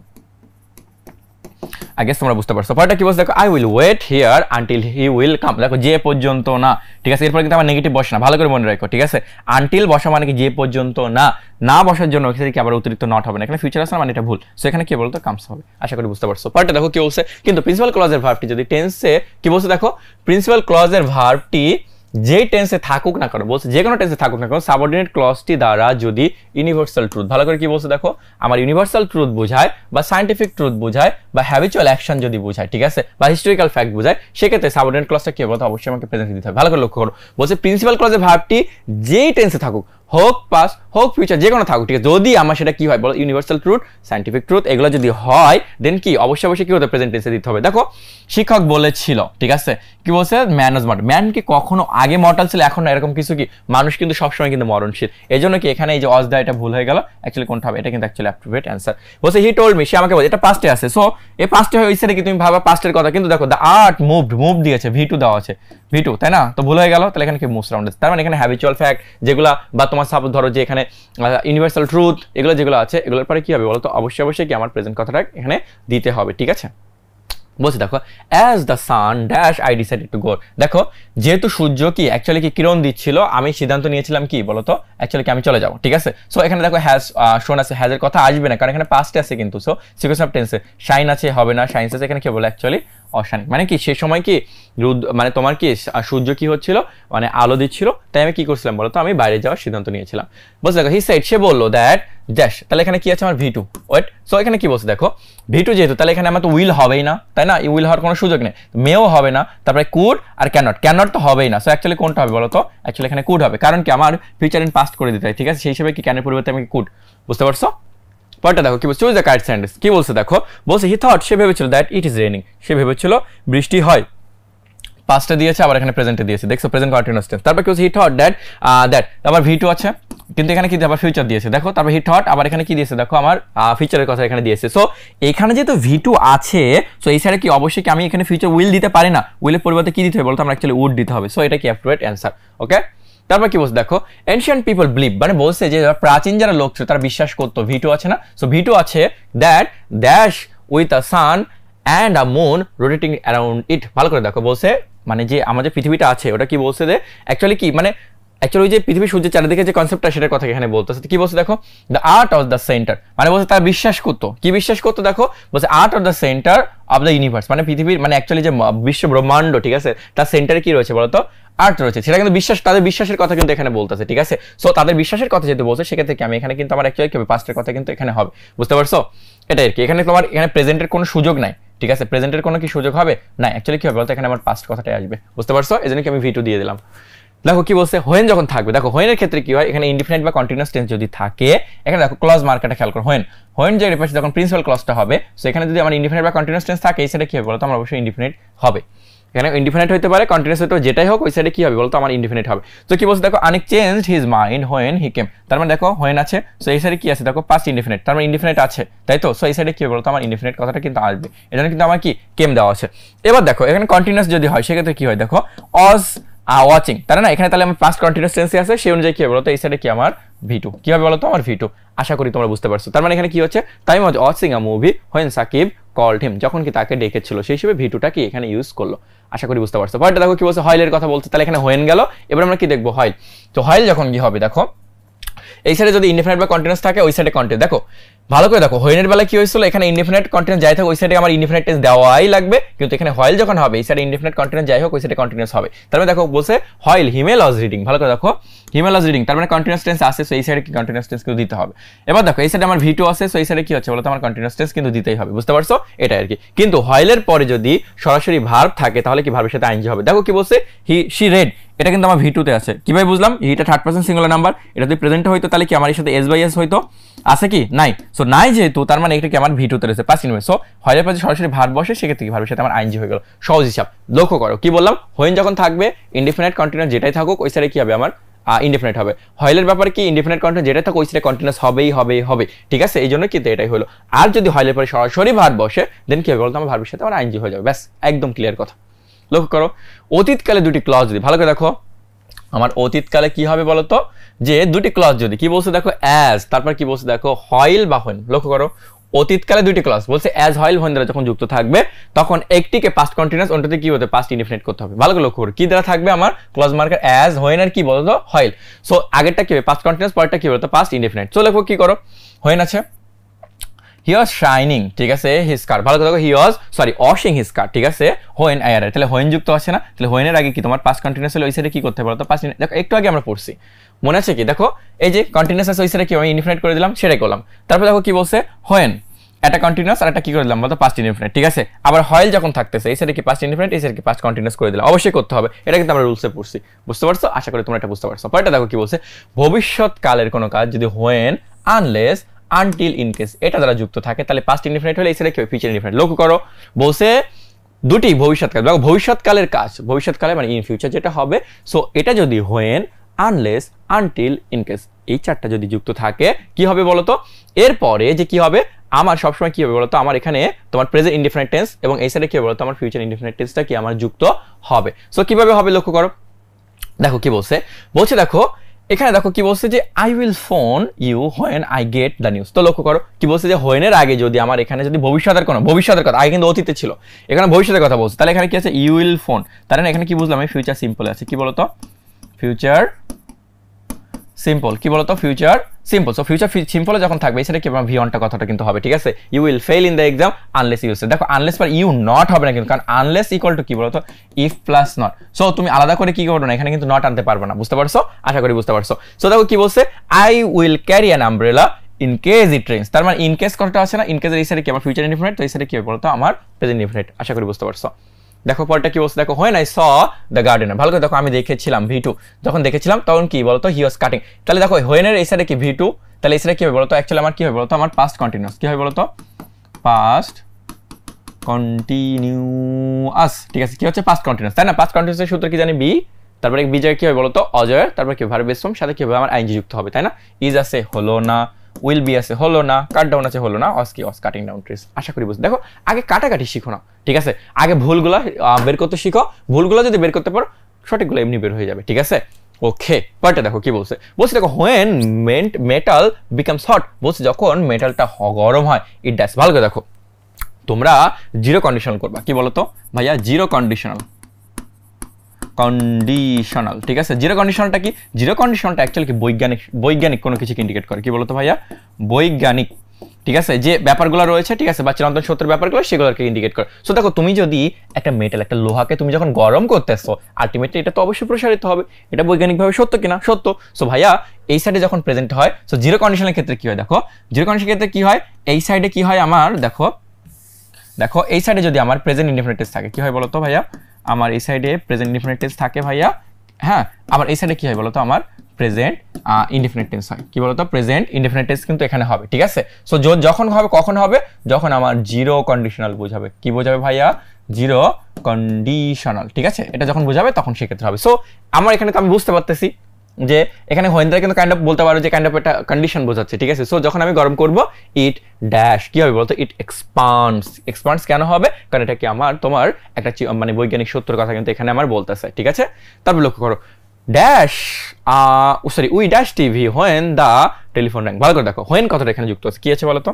আই গেস তোমরা বুঝতে পারছো। পরেরটা কি বলছে দেখো I will wait here until he will come, দেখো যে পর্যন্ত না, ঠিক আছে, এরপর কিন্তু আমার নেগেটিভ বসে না, ভালো করে মনে রাখো, ঠিক আছে, আনটিল বসা মানে কি যে পর্যন্ত না, না বসার জন্য এখানে কি আবার অতিরিক্ত নট হবে না, এখানে ফিউচার আছে মানে এটা ভুল, সো এখানে কি বলতো কামস হবে, আশা করি বুঝতে পারছো। পরেরটা দেখো কি বলছে কিন্তু প্রিন্সিপাল ক্লজের ভার্বটি যদি টেন্সে কি বলছে দেখো প্রিন্সিপাল ক্লজের ভার্বটি যে টেন্সে থাকুক না কেন, বলছে যে কোনো টেন্সে থাকুক না কেন সাবঅর্ডিনেট ক্লজটি দ্বারা যদি ইউনিভার্সাল ট্রুথ, ভালো করে কি বলছে দেখো, আমার ইউনিভার্সাল ট্রুথ বোঝায় বা সায়েন্টিফিক ট্রুথ বোঝায় বা হ্যাবিচুয়াল অ্যাকশন যদি বোঝায়, ঠিক আছে, বা হিস্টোরিক্যাল ফ্যাক্ট বোঝায়, সেক্ষেত্রে সাবঅর্ডিনেট ক্লজটা কি বলতো অবশ্যই আমাকে প্রেজেন্ট দিতে হবে। ভালো করে লক্ষ্য করো, বলছে প্রিন্সিপাল ক্লজের ভার্বটি যেই টেন্সে থাকুক, হোক পাস হোক ফিউচার, যে কোনো থাকুক, ঠিক আছে, যদি আমার সেটা কি হয় বলো ইউনিভার্সাল ট্রুথ, সায়েন্টিফিক ট্রুথ, এগুলো যদি হয় দেন কি অবশ্যই কি হতে প্রেজেন্ট টেন্সে দিতে হবে। দেখো শিক্ষক বলেছিল, ঠিক আছে, কি বলছে, ম্যান ওয়াজ মর্টাল, ম্যান কি কখনো আগে মর্টাল ছিল, এখন না, এরকম কিছু কি, মানুষ কিন্তু সবসময় কিন্তু মরণশীল। এই জন্য কি এখানে এই যে অজ দা এটা ভুল হয়ে গেল, অ্যাকচুয়ালি কোনটা হবে, এটা কিন্তু অ্যাকচুয়ালি অ্যাপ্রোপ্রিয়েট অ্যান্সার। বলছে হি টোল্ড মি, সে আমাকে বলে, এটা পাস্টে আছে, সো এই পাস্টে হয়ে ওই সাইডে কি তুমি ভাবা পাস্টের কথা, কিন্তু দেখো দ্য আর্ট মুভ দিয়েছে, ভি টু দেওয়া আছে, ভি টু, তাই না, তো ভুল হয়ে গেল, তাহলে এখানে কি মুভস রাউন্ড আছে, তার মানে এখানে হ্যাবিচুয়াল ফ্যাক্ট যেগুলা বা তোমার সাপোজ ধরো যে এখানে ইউনিভার্সাল ট্রুথ এগুলো যেগুলো আছে, এগুলোর পরে কি হবে বলো তো অবশ্যই কি আমার প্রেজেন্ট কথাটা এখানে দিতে হবে, ঠিক আছে। বলছে দেখো as the sun dash I decided to go, দেখো যেহেতু সূর্য কি অ্যাকচুয়ালি কি কিরণ দিচ্ছিল, আমি সিদ্ধান্ত নিয়েছিলাম কি বলতো অ্যাকচুয়ালি কি আমি চলে যাবো, ঠিক আছে। সো এখানে দেখো হ্যাজ শোন আছে, হ্যাজের কথা আসবে না কারণ এখানে পাস্টে আছে কিন্তু, সো সিকোয়েন্স অফ টেন্সে শাইন আছে, হবে না, শাইন্স আছে, এখানে কি বলে অ্যাকচুয়ালি অশানি, মানে কি সেই সময় কি মানে তোমার কি সূর্য কি হচ্ছিল, মানে আলো দিচ্ছিল, তাই আমি কি করছিলাম বলতো আমি বাইরে যাওয়ার সিদ্ধান্ত নিয়েছিলাম। বলছে দেখো হি সেড, সে বললো দ্যাট ড্যাশ, তাহলে এখানে কি আছে আমার ভি টু, ওয়েট, সো এখানে কি বলছে দেখো ভি টু যেহেতু, তাহলে এখানে আমার তো উইল হবেই না, তাই না, উইল হওয়ার কোনো সুযোগ নেই, মেও হবে না, তারপরে কুড আর ক্যানট তো হবেই না, সো অ্যাকচুয়ালি কোনটা হবে বলো তো অ্যাকচুয়ালি এখানে কুড হবে, কারণ কি আমার ফিউচার ইন পাস্ট করে দিতে হয়, ঠিক আছে, সেই হিসেবে কি ক্যানের পরিবর্তে আমি কুড, বুঝতে পারছো। পরটা দেখো কি বলছে, চুজ দ্য কারেক্ট সেন্টেন্স, কি বলছে দেখো, বলছে হি থট, সে ভেবেছিল দ্যাট ইট ইজ রেনিং, সে ভেবেছিল বৃষ্টি হয়, পাস্টে দিয়েছে আবার এখানে প্রেজেন্টে দিয়েছে, দেখছো প্রেজেন্ট কন্টিনিউয়াস টেন্স। তারপর কি বলছে হি থট দ্যাট আবার ভি টু আছে কিন্তু এখানে কি আবার ফিউচার দিয়েছে, দেখো তারপর হি থট আবার এখানে কি দিয়েছে দেখো আমার ফিউচারের কথা এখানে দিয়েছে, সো এখানে যেহেতু ভি টু আছে, সো এই সাইডে কি অবশ্যই কি আমি এখানে ফিউচার উইল দিতে পারি না, উইলের পরিবর্তে কি দিতে হবে বলতো আমরা অ্যাকচুয়ালি উড দিতে হবে, সো এটা কি অ্যাপ্রোপ্রিয়েট অ্যান্সার, ওকে। তারপর কি বলছে দেখো এনশিয়েন্ট পিপল বিলিভ, মানে বলছে যে প্রাচীন যারা লোক ছিল তারা বিশ্বাস করতো, ভি টু আছে না, সো ভি টু আছে that dash with a sun and a moon rotating around it, ভালো করে দেখো বলছে মানে যে আমাদের পৃথিবীটা আছে ওটা কি বলছে যে অ্যাকচুয়ালি কি মানে অ্যাকচুয়ালি যে পৃথিবী সূর্যের চারিদিকে যে কনসেপ্টটা সেটার কথা এখানে বলতেছে, কি বলছে দেখো the art of the centre, মানে বলছে তারা বিশ্বাস করতো, কি বিশ্বাস করতো দেখো বলছে art of the centre of the universe, মানে পৃথিবীর মানে অ্যাকচুয়ালি যে বিশ্ব ব্রহ্মাণ্ড, ঠিক আছে, তার সেন্টারে কি রয়েছে বলতো আর্ট রয়েছে, সেটা কিন্তু বিশ্বাস, তাদের বিশ্বাসের কথা কিন্তু এখানে বলতেছে, ঠিক আছে, সো তাদের বিশ্বাসের কথা যেহেতু বলছে সেক্ষেত্রে কি আমি এখানে কিন্তু আমার অ্যাকচুয়ালি কি পাস্টের কথা কিন্তু এখানে হবে, বুঝতে পারছো, এটাই আর কি, এখানে তোমার এখানে প্রেজেন্টের কোনো সুযোগ নাই, ঠিক আছে, প্রেজেন্টের কোনো কি সুযোগ হবে না, অ্যাকচুয়ালি কি হবে বলতো এখানে আমার পাস্ট কথাটাই আসবে, বুঝতে পারছো, এই জন্য কি আমি ভি টু দিয়ে দিলাম। দেখো কি বলছে হোয়েন যখন থাকবে, দেখো হোয়েনের ক্ষেত্রে কি হয়, এখানে ইনডিফিনিট বা কন্টিনিউয়াস টেন্স যদি থাকে, এখানে দেখো ক্লজ মার্কারটা খেয়াল করো, হোয়েন যে রেফারেন্স যখন প্রিন্সিপাল ক্লজটা হবে, সো এখানে যদি আমার ইনডিফিনিট বা কন্টিনিউয়াস টেন্স থাকে এই সাইডে কি হবে বলতো আমার অবশ্যই ইনডিফিনিট হবে, এখানে ইনডিফিনিট হতে পারে, কন্টিনিউয়াস হতে পারে, যেটাই হোক ওই সাইডে কি হবে বলতো আমার ইনডিফিনিট হবে। তো কি বলছে দেখো Anik changed his mind when he came, তার মানে দেখো হোয়েন আছে, সো এই সাইডে কি আছে দেখো পাস্ট ইনডিফিনিট, তার মানে ইনডিফিনিট আছে, তাই তো, সো এই সাইডে কি হবে বলতো আমার ইনডিফিনিট কথাটা কিন্তু আসবে, এজন্য কিন্তু আমার কি কেম দেওয়া আছে। এবার দেখো এখানে কন্টিনিউয়াস যদি হয় সেক্ষেত্রে কি হয় দেখো অজ ওয়াচিং, তার না এখানে তাহলে আমার পাস্ট কন্টিনিউয়াস টেন্সে আছে, সেই অনুযায়ী কি হবে বলতো এই সাইডে কি আমার ভি টু, কি হবে বলতো আমার ভি টু, আশা করি তোমরা বুঝতে পারছো। তার মানে এখানে কি হচ্ছে Tim was watching a movie when Sakib called him, যখন কি তাকে ডেকেছিল সেই হিসেবে ভি টুটা কি এখানে ইউজ করলো, আশা করি বুঝতে পারছো। পরেরটা দেখো কি বলছে হয়েলের কথা বলছে, তাহলে এখানে হোয়েন গেল, এবার আমরা কি দেখবো হয়েল, তো হয়েল যখন কি হবে দেখো এই সাইডে যদি ইনডিফিনিট বা কন্টিনিউয়াস থাকে ওই সাইডে কন্টিনিউয়াস, দেখো ভালো করে দেখো হোয়েনের বেলা কি হয়েছিল এখানে ইনডিফিনিট কন্টিনিউয়াস যাই থাক ওই সাইডে আমার ইনডিফিনিট টেন্স দেওয়াই লাগবে, কিন্তু এখানে হয়েল যখন হবে এই সাইডে ইনডিফিনিট কন্টিনিউয়াস যাই হোক ওই সাইডে কন্টিনিউয়াস হবে, তার মানে দেখো বলছে হয়েল হিমেল ওয়াজ রিডিং, ভালো করে দেখো হিমেল ওয়াজ রিডিং, তার মানে কন্টিনিউয়াস টেন্স আছে, সো এই সাইডে কি কন্টিনিউয়াস টেন্স কিন্তু দিতে হবে। এবার দেখো এই সাইডে আমার ভি টু আছে, সো এই সাইডে কি হচ্ছে বলতো আমার কন্টিনিউয়াস টেন্স কিন্তু দিতেই হবে, বুঝতে পারছো, এটা আর কি। কিন্তু হয়েলের পরে যদি সরাসরি ভার্ব থাকে তাহলে কি ভার্বের সাথে আইএনজি হবে, দেখো কি বলছে শি রেড, এটা কিন্তু আমার ভি টুতে আছে, কিভাবে বুঝলাম, এটা থার্ড পারসন সিঙ্গুলার নাম্বার, এটা যদি প্রেজেন্টে হইতো তাহলে কি আমার এর সাথে এস বাই এস হইতো, আছে কি নাই, সো নাই যেহেতু তার মানে এটা কি আমার ভি টুতে রয়েছে পাস্ট ইনভার্স, সো হয়েলের পরে সরাসরি ভার্ব বসে সেক্ষেত্রে কি ভার্বের সাথে আমার আইএনজি হয়ে গেল, সহজ হিসাব। লক্ষ্য করো কি বললাম, হোয়েন যখন থাকবে ইনডিফিনিট কন্টিনিউয়াস যেটাই থাকুক ওই সাইডে কি হবে আমার ইনডিফিনিট হবে, হয়েলের ব্যাপারে কি ইনডিফিনিট কন্টিনিউয়াস যেটা থাকুক ওই সাইডে কন্টিনিউয়াস হবেই, ঠিক আছে, এই জন্য কিন্তু এটাই হলো। আর যদি হয়েলের পরে সরাসরি ভার্ব বসে দেন কি হবে বলতো আমার ভার্বের সাথে আমার আইএনজি হয়ে যাবে, ব্যাস একদম ক্লিয়ার কথা। লক্ষ্য করো অতীতকালে দুটি ক্লজ যদি, ভালো করে দেখো আমার অতীতকালে কি হবে বলতো যে দুটি ক্লজ যদি কি বলছে দেখো অ্যাজ, তারপর কি বলছে দেখো হয়েল বা হোয়েন, লক্ষ্য করো অতীতকালে দুইটি ক্লজ বলছে অ্যাজ হয়েল হোয়েন দ্বারা যখন যুক্ত থাকবে তখন একটিকে পাস্ট কন্টিনিউয়াস অন্যটাতে কি হতে পাস্ট ইনডিফিনিট করতে হবে, ভালো করে লক্ষ্য করো কি দ্বারা থাকবে আমার clause marker as when are কি বলতো হয়েল, সো আগেরটা কি হবে পাস্ট কন্টিনিউয়াস পরেরটা কি বলতো পাস্ট ইনডিফিনিট, চলো লেখো কি করো হোয়েন আছে হি ওয়াজ শাইনিং, ঠিক আছে, হিজ কার, ভালো কথা, হি ওয়াজ ওয়াশিং হিজ কার, ঠিক আছে, হোয়েন আই অ্যারাইভড, তাহলে হোয়েন যুক্ত আছে না, তাহলে হোয়েনের আগে কি তোমার পাস্ট কন্টিনিউয়াস হলে ওই সাইডে কি করতে পারো তো পাস্ট, দেখো একটু আগে আমরা পড়ছি, মনে আছে কি, দেখো এই যে কন্টিনিউয়াস আছে ওই সাইডে কি আমি ইনডিফিনিট করে দিলাম, সেটাই করলাম। তারপর দেখো কি বলছে, হোয়েন একটা কন্টিনিউয়াস আর একটা কি করে দিলাম বলতো পাস্ট ইনডিফিনিট, ঠিক আছে। আবার হোয়াইল যখন থাকতেছে এই সাইডে কি পাস্ট ইনডিফিনিট, এই সাইডে কি পাস্ট কন্টিনিউয়াস করে দিলাম, অবশ্যই করতে হবে, এটা কিন্তু আমরা রুলসে পড়ছি, বুঝতে পারছো, আশা করি তোমরা এটা বুঝতে পারছো। পরেরটা দেখো কি বলছে, ভবিষ্যৎকালের কোনো কাজ যদি when unless until in case এটা দ্বারা যুক্ত থাকে তাহলে পাস্ট ইনডিফিনিট হলে এই সাইডে কি হবে ফিউচার ইনডিফিনিট। লক্ষ্য করো বলছে দুটি ভবিষ্যৎকাল, দেখো ভবিষ্যৎকালের কাজ, ভবিষ্যৎকালে মানে ইন ফিউচার যেটা হবে, সো এটা যদি when unless until in case এই চারটা যদি যুক্ত থাকে কি হবে বলতো, এরপরে যে কি হবে আমার সবসময় কি হবে বলতো, আমার এখানে তোমার প্রেজেন্ট ইনডিফিনিট টেন্স এবং এই সাইডে কি হবে বলতো আমার ফিউচার ইনডিফিনিট টেন্সটা কি আমার যুক্ত হবে। সো কিভাবে হবে লক্ষ্য করো, দেখো কি বলছে, দেখো এখানে দেখো কি বলছে যে I will phone you when I get the news. তো লক্ষ্য করো কি বলছে যে হোয়েনের আগে যদি আমার এখানে যদি ভবিষ্যতের কথা, আগে কিন্তু অতীতে ছিল, এখানে ভবিষ্যতের কথা বলছে, তাহলে এখানে কি আছে ইউ উইল ফোন, তার মানে এখানে কি বুঝলাম আমি ফিউচার সিম্পল আছে, কি বলতো ফিউচার সিম্পল, কি বলতো ফিউচার সিম্পল। সো ফিউচার সিম্পলে যখন থাকবে সেটা কি ভি অনটা কথাটা কিন্তু হবে, ঠিক আছে, you will fail in the exam unless you সে, দেখো আনলেস পর ইউ নট হবে না কিন্তু, কারণ আনলেস ইকুয়াল টু কি বলতো ইফ প্লাস নট, সো তুমি আলাদা করে কি করো না এখানে কিন্তু নট আনতে পারবে না, বুঝতে পারছো, আশা করি বুঝতে পারছো। সো দেখো কি বলছে, I will carry an umbrella in case it rains, তার মানে ইন কেস কথাটা আছে না, ইন কেসের এই সাইডে কি আমার ফিউচার ইনডিফিনিট, তো এই সাইডে কি হবে বলতো আমার প্রেজেন্ট ইনডিফিনিট, আশা করি বুঝতে পারছো। দেখো পরটা কি বলছে, দেখো when I saw the gardener, ভালো করে দেখো আমি দেখেছিলাম ভি2, যখন দেখেছিলাম তখন কি বলতো হি ওয়াজ কাটিং, তাহলে দেখো হোয়েনের এই সাইডে কি ভি2, তাহলে এই সাইডে কি হবে বলতো অ্যাকচুয়ালি আমার কি হবে বলতো আমার পাস্ট কন্টিনিউয়াস, কি হবে বলতো পাস্ট কন্টিনিউয়াস, ঠিক আছে, কি হচ্ছে পাস্ট কন্টিনিউয়াস, তাই না, পাস্ট কন্টিনিউয়াসের সূত্র কি জানি বি, তারপরে বিজয় কি হবে বলতো অজয়, তারপর কি ভার্ব বেস ফর্ম, সাথে কি হবে আমার আইএনজি যুক্ত হবে, তাই না, ইজ আছে হলো না, উইল বি আছে হলো না, কাট ডাউন আছে হলো না, অস কি অস কাটিং ডাউন ট্রিজ, আশা করি বুঝতে। দেখো আগে কাটাকাটি শিখো না, ঠিক আছে, আগে ভুলগুলো বের করতে শিখো, ভুলগুলো যদি বের করতে পারো সঠিকগুলো এমনি বের হয়ে যাবে, ঠিক আছে, ওকে। পরটা দেখো কি বলছে, দেখো হোয়েন মেটাল বিকামস হট, বলছে যখন মেটালটা গরম হয় ইট ডাস, ভালো করে দেখো তোমরা জিরো কন্ডিশনাল করবা, কি বলতো ভাইয়া জিরো কন্ডিশনাল, ঠিক আছে, জিরো কন্ডিশনালটা কি, জিরো কন্ডিশনালটা অ্যাকচুয়ালি কি বৈজ্ঞানিক কোনো কিছুকে ইন্ডিকেট করে, কি বলতো ভাইয়া বৈজ্ঞানিক, ঠিক আছে, যে ব্যাপারগুলো রয়েছে, ঠিক আছে, বা চিরন্তন সত্যের ব্যাপারগুলো সেগুলোকে ইন্ডিকেট করে। সো দেখো তুমি যদি একটা মেটাল একটা লোহাকে তুমি যখন গরম করতেছো আলটিমেটলি এটা তো অবশ্যই প্রসারিত হবে, এটা বৈজ্ঞানিকভাবে সত্য কিনা, সত্য। সো ভাইয়া এই সাইডে যখন প্রেজেন্ট হয়, সো জিরো কন্ডিশনের ক্ষেত্রে কি হয়, দেখো জিরো কন্ডিশনের ক্ষেত্রে কি হয়, এই সাইডে কি হয় আমার দেখো এই সাইডে যদি আমার প্রেজেন্ট ইনডিফিনিট টেন্স থাকে কি হয় বলতো ভাইয়া, আমার এই সাইডে প্রেজেন্ট ইনডিফিনিট টেন্স থাকে ভাইয়া, হ্যাঁ, আবার এই সাইডে কি হয় বলতো আমার প্রেজেন্ট ইনডিফিনিট টেন্স হয়, কি বলতো প্রেজেন্ট ইনডিফিনিট টেন্স কিন্তু এখানে হবে, ঠিক আছে। সো যখন হবে কখন হবে, যখন আমার জিরো কন্ডিশনাল বোঝাবে, কি বোঝাবে ভাইয়া জিরো কন্ডিশনাল, ঠিক আছে, এটা যখন বোঝাবে তখন সেক্ষেত্রে হবে। সো আমার এখানে তো আমি বুঝতে পারতেছি যে এখানে হোয়েনটা কিন্তু কাইন্ড অফ বলতে পারো যে কাইন্ড অফ একটা কন্ডিশন বোঝাচ্ছে, ঠিক আছে। সো যখন আমি গরম করব ইট ড্যাশ কি হবে বলতো ইট এক্সপান্ডস কেন হবে, কারণ এটা কি আমার তোমার একটা মানে বৈজ্ঞানিক সত্যের কথা কিন্তু এখানে আমার বলতেছে, ঠিক আছে। তারপর লক্ষ্য করো dash we dash TV when the telephone rang, ভালো করে দেখো হোয়েন কথাটা এখানে যুক্ত আছে, কি আছে বলতো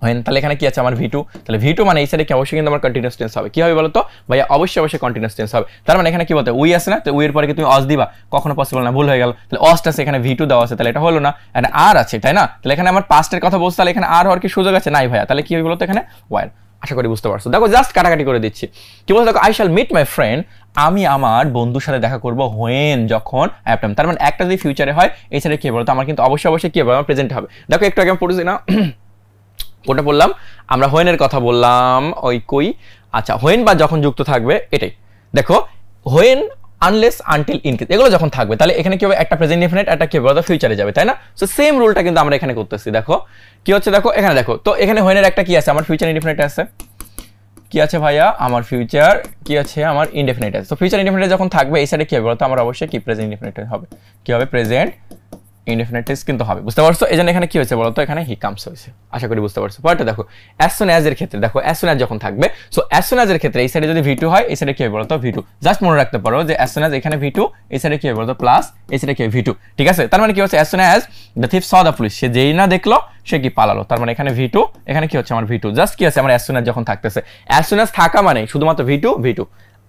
হোয়েন, তাহলে এখানে কি আছে আমার ভি2, তাহলে ভি2 মানে এই সাইডে কি অবশ্যই কিন্তু আমার কন্টিনিউয়াস টেন্স হবে, কি হবে বলতো ভাইয়া অবশ্যই কন্টিনিউয়াস টেন্স হবে, তার মানে এখানে কি বলতে উই আছে না, তো উই এর পরে কি তুমি অস দিবা, কখনো পসিবল না, ভুল হয়ে গেল, তাহলে অসটা আছে এখানে ভি2 দেওয়া আছে, তাহলে এটা হলো না, এখানে আর আছে, তাই না, তাহলে এখানে আমার পাস্টের কথা বলছে, তাহলে এখানে আর হওয়ার কি সুযোগ আছে, নাই ভাইয়া, তাহলে কি হবে বলতো এখানে ওয়ার, আশা করি বুঝতে পারছো। দেখো জাস্ট কাটাকাটি করে দিচ্ছি, কি বলতো দেখো I shall meet my friend, আমি আমার বন্ধুর সাথে দেখা করবো হোয়েন যখন অ্যাপটাইম, তার মানে একটা যদি ফিউচারে হয় এই সাইডে কি বলতো আমার কিন্তু অবশ্যই কি হবে আমার প্রেজেন্ট হবে। দেখো একটু আগে পড়েছি না ওটা বললাম আমরা হোয়েনের কথা বললাম ওই কই, আচ্ছা হোয়েন বা যখন যুক্ত থাকবে এটাই, দেখো when unless until in case এগুলো যখন থাকবে তাহলে এখানে কি হবে একটা প্রেজেন্ট ইনডিফিনিট একটা কি হবে ফিউচারে যাবে, তাই না। সো সেম রুলটা কিন্তু আমরা এখানে করতেছি, দেখো কি হচ্ছে, দেখো এখানে দেখো তো এখানে হোয়েনের একটা কি আছে আমার ফিউচার ইনডিফিনিট আছে, কি আছে ভাইয়া আমার ফিউচার কি আছে আমার ইনডিফিনিট আছে। তো ফিউচার ইনডিফিনিট যখন থাকবে এই সাইডে কি হবে বলতো আমার অবশ্যই কি প্রেজেন্ট ইনডিফিনিট হবে, কি হবে প্রেজেন্ট ইনডিফিনিট টেন্স কিন্তু হবে, বুঝতে পারছো। এজন্য এখানে কি হয়েছে বলতো এখানে হি কামস হয়েছে, আশা করি বুঝতে পারছো। পরেরটা দেখো অ্যাজ সুন অ্যাজ এর ক্ষেত্রে, দেখো অ্যাজ সুন অ্যাজ যখন থাকবে, সো অ্যাজ সুন অ্যাজ এর ক্ষেত্রে এই সাইডে যদি ভি2 হয় এই সাইডে কি হবে বলতো ভি2, জাস্ট মনে রাখতে পারো যে অ্যাজ সুন অ্যাজ এখানে ভি2 এই সাইডে কি হবে বলতো প্লাস এই সাইডে কি হবে ভি2, ঠিক আছে। তার মানে কি হচ্ছে as soon as the thief saw the police, সে যেই না দেখলো সে কি পালালো, তার মানে এখানে ভি2 এখানে কি হচ্ছে আমার ভি2, জাস্ট কি আছে আমার অ্যাজ সুন অ্যাজ যখন থাকতেছে, অ্যাজ সুন অ্যাজ থাকা মানে শুধুমাত্র ভি2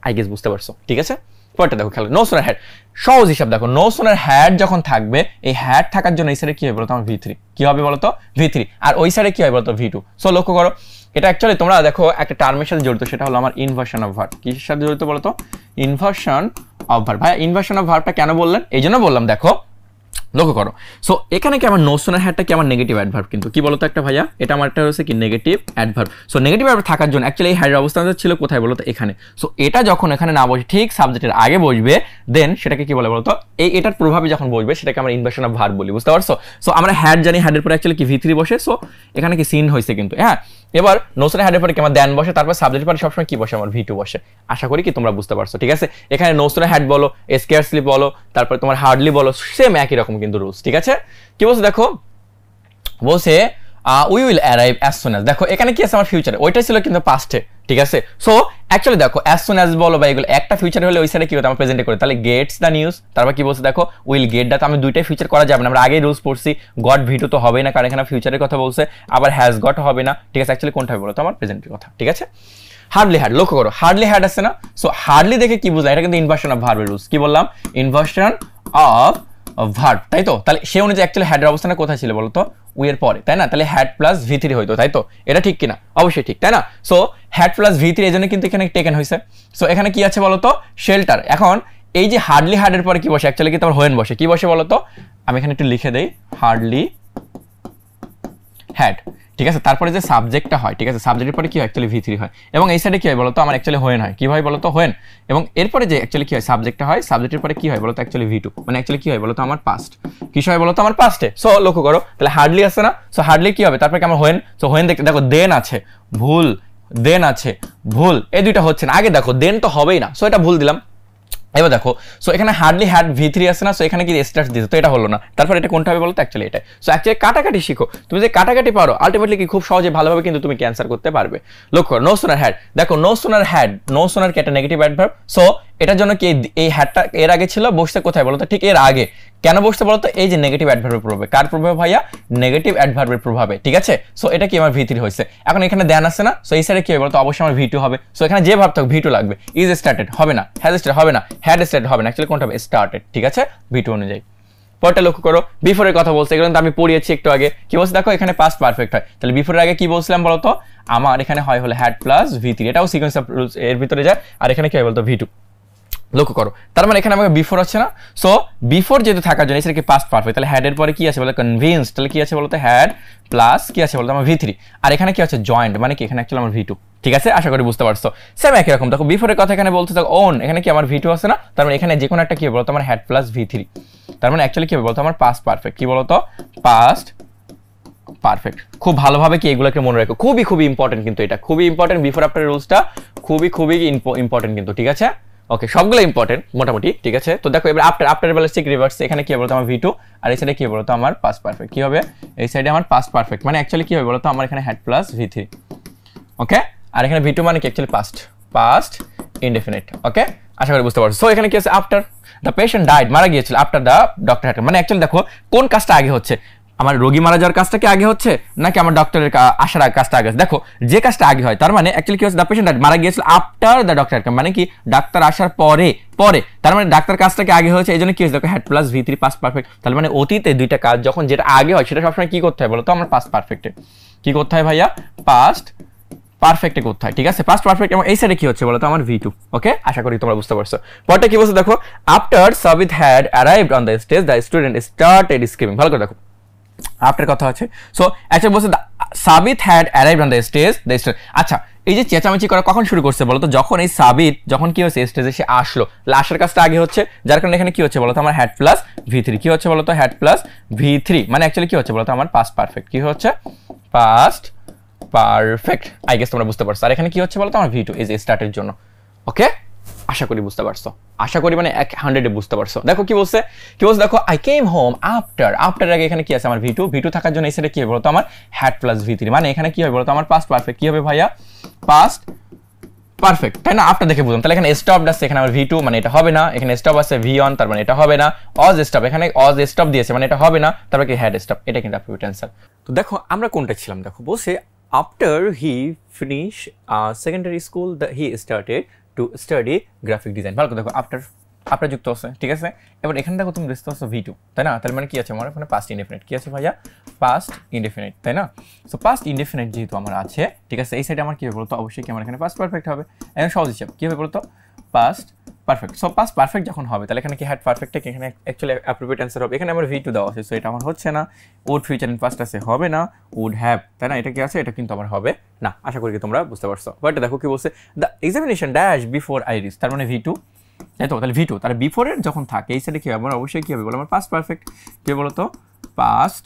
আই গেস বুঝতে পারছো, ঠিক আছে। পরেরটা দেখো খেলো, নো সোনার হ্যাড। সহজ হিসাব দেখো, নো সোনার হ্যাড যখন থাকবে, এই হ্যাড থাকার জন্য এই সাইডে কি হবে বলতো আমার V3, কি হবে বলতো V3, আর ওই সাইডে কি হবে বলতো V2। সো লক্ষ্য করো, এটা অ্যাকচুয়ালি তোমরা দেখো একটা টার্মের সাথে জড়িত, সেটা হলো আমার ইনভার্সন অফ ভার্ব। কিসের সাথে জড়িত বলতো? Inversion of verb. ভাই ইনভার্সন অফ ভার্বটা কেন বললেন? এই জন্য বললাম, দেখো লক্ষ্য করো। সো এখানে কি আমার নো সোনার হ্যাডটা কি আমার নেগেটিভ অ্যাডভার্ব, কিন্তু কি বলতো একটা ভাইয়া, এটা আমার একটা হচ্ছে কি negative adverb. So negative adverb থাকার জন্য অ্যাকচুয়ালি এই হ্যাডের অবস্থানটা ছিল কোথায় বলতো? এখানে। সো এটা যখন এখানে না বসে ঠিক সাবজেক্টের আগে বসবে, দেন সেটাকে কি বলে বলতো? এটার প্রভাবে যখন বসবে সেটাকে আমরা ইনভার্সন অফ ভার্ব বলি, বুঝতে পারছো? সো আমরা হ্যাড জানি, হ্যাডের পরে অ্যাকচুয়ালি কি V3 বসে। সো এখানে কি সিন হয়েছে কিন্তু, হ্যাঁ। এবার নো সোনার হ্যাডের পরে কি আমার দেন বসে, তারপর সাবজেক্টের পরে সবসময় কি বসে? আমার V2 বসে। আশা করি কি তোমরা বুঝতে পারছো, ঠিক আছে? এখানে নো সোনার হ্যাড বলো, স্কেয়ারসলি বলো, তারপরে তোমার হার্ডলি বলো, সেম একই রকম কিন্তু রুলস, ঠিক আছে? কি বলছে দেখো, বলছে we will arrive as soon as. দেখো এখানে কি আছে আমার ফিউচারে, ওইটা ছিল কিন্তু পাস্টে, ঠিক আছে? সো অ্যাকচুয়ালি দেখো অ্যাজ সুন অ্যাজ বলো বা এগুলো একটা ফিউচার হলে ওই সাইডে কি হতো আমার প্রেজেন্টে করে, তাহলে গেটস দ্য নিউজ। তারপর কি বলছে দেখো, উইল গেট দ্য, তো আমি দুইটাই ফিউচার করা যাবে না, আমরা আগেই রুলস পড়ছি, গট V2 তো হবে না, কারণ এখানে ফিউচারের কথা বলছে, আবার হ্যাজ গট হবে না, ঠিক আছে? অ্যাকচুয়ালি কোনটা হবে বলো তো? আমার প্রেজেন্টের কথা, ঠিক আছে? হার্ডলি হ্যাড, লক্ষ্য করো হার্ডলি হ্যাড আছে না? সো হার্ডলি দেখে কি বুঝলাম, এটা কিন্তু ইনভার্সন অফ ভার্বের রুলস। কি বললাম? ইনভার্সন অফ ভার্ব, তাই তো? তাহলে সে অনুযায়ী অ্যাকচুয়ালি হ্যাডের অবস্থানে কোথায় ছিল বলতো? উই এর পরে, তাই না? তাহলে হ্যাড প্লাস V3 হইতো, তাই তো? এটা ঠিক কিনা? অবশ্যই ঠিক, তাই না? সো হ্যাড প্লাস V3 এই জন্য কিন্তু এখানে টেকেন হয়েছে। সো এখানে কি আছে বলতো? শেল্টার। এখন এই যে হার্ডলি হ্যাডের পরে কি বসে? অ্যাকচুয়ালি কি তোমার হোয়েন বসে, কি বসে বলতো? আমি এখানে একটু লিখে দেই, হার্ডলি হ্যাড, ঠিক আছে? তারপরে যে সাবজেক্টটা হয়, ঠিক আছে? সাবজেক্টের পরে কি হয়? অ্যাকচুয়ালি V3 হয়, এবং এই সাইডে কি হয় বলতো? আমার অ্যাকচুয়ালি হোয়েন হয়। কি হয় বলতো? হোয়েন। এবং এরপরে যে অ্যাকচুয়ালি কি হয়? সাবজেক্টটা হয়, সাবজেক্টের পরে কি হয় বলতো? অ্যাকচুয়ালি V2, মানে অ্যাকচুয়ালি কি হয় বলতো? আমার পাস্ট। কি হয় বলতো? আমার পাস্টে। সো লক্ষ্য করো, তাহলে হার্ডলি আছে না? সো হার্ডলি কি হবে? তারপরে কি আমার হোয়েন। সো হোয়েন দেখতে দেখো, দেন আছে ভুল, দেন আছে ভুল, এই দুইটা হচ্ছে না। আগে দেখো দেন তো হবেই না, সো এটা ভুল দিলাম। এবার দেখো, সো এখানে হার্ডলি হ্যাড V3 আছে না? সো এখানে কি স্টার্ট দিতে, তো এটা হলো না। তারপর এটা কোনটা হবে বলতো? অ্যাকচুয়ালি এটা। সো অ্যাকচুয়ালি কাটাকাটি শিখো, তুমি যে কাটাকাটি পারো আলটিমেটলি কি খুব সহজে ভালোভাবে কিন্তু তুমি ক্যান্সার করতে পারবে। লক্ষ্য, নো সোনার হ্যাড, দেখো no sooner had, no sooner কি একটা নেগেটিভ অ্যাডভার্ব। সো এটার জন্য কি এই হ্যাডটা এর আগে ছিল, বসতে কোথায় বলতো? ঠিক এর আগে। কেন বসতে বলতো? এই যে নেগেটিভ অ্যাডভার্বের প্রভাবে। কার প্রভাবে ভাইয়া? নেগেটিভ অ্যাডভার্বের প্রভাবে, ঠিক আছে? সো এটা কি আমার V3 হয়েছে। এখন এখানে দেন আছে না? সো এই সাইডে কি হবে বলতো? অবশ্যই আমার V2 হবে। সো এখানে যে ভাব থাক V2 লাগবে। ইজ স্টার্টেড হবে না, হ্যাজ স্টার্টেড হবে না, হ্যাড স্টার্টেড হবে না, অ্যাকচুয়ালি কোনটা হবে? স্টার্টেড, ঠিক আছে? V2 অনুযায়ী। পরটা লক্ষ্য করো, বিফোরের কথা বলছে, এগুলো আমি পড়িয়েছি একটু আগে। কি বলছে দেখো, এখানে পাস্ট পারফেক্ট হয়, তাহলে বিফোরের আগে কি বলছিলাম বলতো? আমার এখানে হয় হলো হ্যাড প্লাস V3, এটাও সিকোয়েন্স অফ রুলস এর ভিতরে যায়। আর এখানে কি হয় বলতো? V2। লক্ষ্য করো, তার মানে এখানে আমাকে বিফোর আছে না? সো বিফোর যেহেতু থাকার জন্য এসে কি পাস্ট পারফেক্ট, তাহলে হ্যাডের পরে কি আছে বলতো? কনভিন্স, তাহলে কি আছে বলতো? হ্যাড প্লাস কি আছে বলতো? আমার V3। আর এখানে কি আছে? জয়েন্ট, মানে কি এখানে অ্যাকচুয়ালি আমার V2, ঠিক আছে? আশা করি বুঝতে পারছো। সেম একই রকম দেখো, বিফোরের কথা এখানে বলতে থাকো ওন, এখানে কি আমার V2 আছে না? তার মানে এখানে যে কোনো একটা কি হবে বলতো? আমার হ্যাড প্লাস V3। তার মানে অ্যাকচুয়ালি কি হবে বলতো? আমার পাস্ট পারফেক্ট। কি বলতো? Past perfect. খুব ভালোভাবে কি এগুলোকে মনে রাখো, খুবই খুবই ইম্পর্টেন্ট কিন্তু, এটা খুবই ইম্পর্টেন্ট। বিফোর আফটার রুলসটা খুবই খুবই ইম্পর্টেন্ট কিন্তু, ঠিক আছে? ওকে, সবগুলো ইম্পর্টেন্ট মোটামুটি, ঠিক আছে? তো দেখো এবার আফটার বেলার ঠিক রিভার্স, এখানে কি হবে বলতো? আমার V2, আর এই সাইডে কি হবে বলতো? আমার পাস্ট পারফেক্ট। কি হবে? এই সাইডে আমার পাস্ট পারফেক্ট, মানে অ্যাকচুয়ালি কি হবে বলতো? আমার এখানে হ্যাড প্লাস V3, ওকে? আর এখানে V2 মানে কি? অ্যাকচুয়ালি পাস্ট ইনডেফিনিট, ওকে? আশা করি বুঝতে পারছো। সো এখানে কি আছে? আফটার দ্য পেশেন্ট ডাইড, মারা গিয়েছিল, আফটার দ্য ডক্টর হ্যাড, মানে অ্যাকচুয়ালি দেখো কোন কাজটা আগে হচ্ছে? আমার রোগী মারা যাওয়ার কাজটা কি আগে হচ্ছে, নাকি আমার ডক্টরের আসার কাজটা আগে? দেখো যে কাজটা আগে হয়, তার মানে অ্যাকচুয়ালি কি হচ্ছে? দ্য পেশেন্ট ডাইড, মারা গিয়েছিল আফটার দ্য ডক্টর, মানে কি ডাক্তার আসার পরে পরে, তার মানে ডাক্তার কাজটাকে আগে হয়েছে, এই জন্য কি হয়েছে দেখো? Had plus V3 past perfect. তার মানে অতীতে দুইটা কাজ যখন যেটা আগে হয় সেটা সবসময় কি করতে হয় বলো তো? আমার পাস্ট পারফেক্টে কি করতে হয় ভাইয়া? পাস্ট পারফেক্টে করতে হয়, ঠিক আছে? Past perfect. এবং এই সাইডে কি হচ্ছে বলো তো? আমার V2, ওকে? আশা করি তোমরা বুঝতে পারছো। পরটা কি বলছে দেখো, after Sabit had arrived on the stage the student started screaming. ভালো করে দেখো, আফটার কথা আছে। সো অ্যাকচুয়ালি বলছে Sabit had arrived on the stage the stage. আচ্ছা, এই যে চেঁচামেচি করা কখন শুরু করছে বলো তো? যখন এই সাবিত যখন কি হচ্ছে? স্টেজে সে আসলো, আসার কাজটা আগে হচ্ছে, যার কারণে এখানে কি হচ্ছে বলো তো? আমার হ্যাড প্লাস V3। কি হচ্ছে বলো তো? হ্যাড প্লাস V3, মানে অ্যাকচুয়ালি কি হচ্ছে বলো তো? আমার পাস্ট পারফেক্ট। কি হচ্ছে? Past perfect. আই গেস তোমরা বুঝতে পারছো। আর এখানে কি হচ্ছে বলো তো? আমার V2 ইজ স্টার্টের জন্য, ওকে? আশা করি বুঝতে পারছো, আশা করি মানে 100 বুঝতে পারছো। দেখো কি বলছে, কি বলছে দেখো, আই কেম হোম আফটার আগে এখানে কি আছে? আমার V2 থাকার জন্য এই সাইডে কি হবে বলতো? আমার হ্যাড প্লাস V3, মানে এখানে কি হবে বলতো? আমার পাস্ট পারফেক্ট। কি হবে ভাইয়া? পাস্ট পারফেক্ট, তাই না? আফটার দেখে বুঝলাম। তাহলে এখানে স্টপ আছে, এখানে আমার V2, মানে এটা হবে না। এখানে স্টপ আছে V1, তার মানে এটা হবে না। অজ স্টপ, এখানে অজ স্টপ দিয়েছে, মানে এটা হবে না। তারপরে কি হ্যাড স্টপ, এটা কিন্তু অ্যাপ্রোপ্রিয়েট অ্যান্সার। তো দেখো আমরা কোনটা ছিলাম, দেখো বলছে after he finish secondary school he started to study graphic design. ভালো করে দেখো, আফটার আফটার যুক্ত আছে, ঠিক আছে। এবার এখানে দেখো তুমি বুঝতে পারছো V2, তাই না? তার মানে কি আছে আমার এখানে পাস্ট ইনডেফিনিট, কি আছে ভাইয়া? পাস্ট ইনডেফিনিট, তাই না? সো পাস্ট ইনডেফিনিট যেহেতু আমার আছে, ঠিক আছে, এই সাইডে আমার কি হবে বলতো? অবশ্যই কি আমার এখানে পাস্ট পারফেক্ট হবে। এখন সহজ হিসাব কি হবে বলতো? Past perfect. So past perfect যখন হবে তাহলে এখানে কি হ্যাড পারফেক্টটা কি এখানে অ্যাকচুয়ালি অ্যাপ্রোপ্রিয়েট অ্যান্সার হবে। এখানে আমার V2 দেওয়া আছে, সো এটা আমার হচ্ছে না। উড ফিউচার ইন পাস্ট আছে, হবে না। উড হ্যাভ, তাই না? এটা কি আছে? এটা কিন্তু আমার হবে না। আশা করি কি তোমরা বুঝতে পারছো। বাট দেখো কি বলছে, the examination dash before I reach, তার মানে V2, তাই তো? তাহলে V2 তাহলে বিফোরের যখন থাকে এই সাইডে কি হবে আমার? অবশ্যই কি হবে বলো? আমার পাস্ট পারফেক্ট। কি বলতো? পাস্ট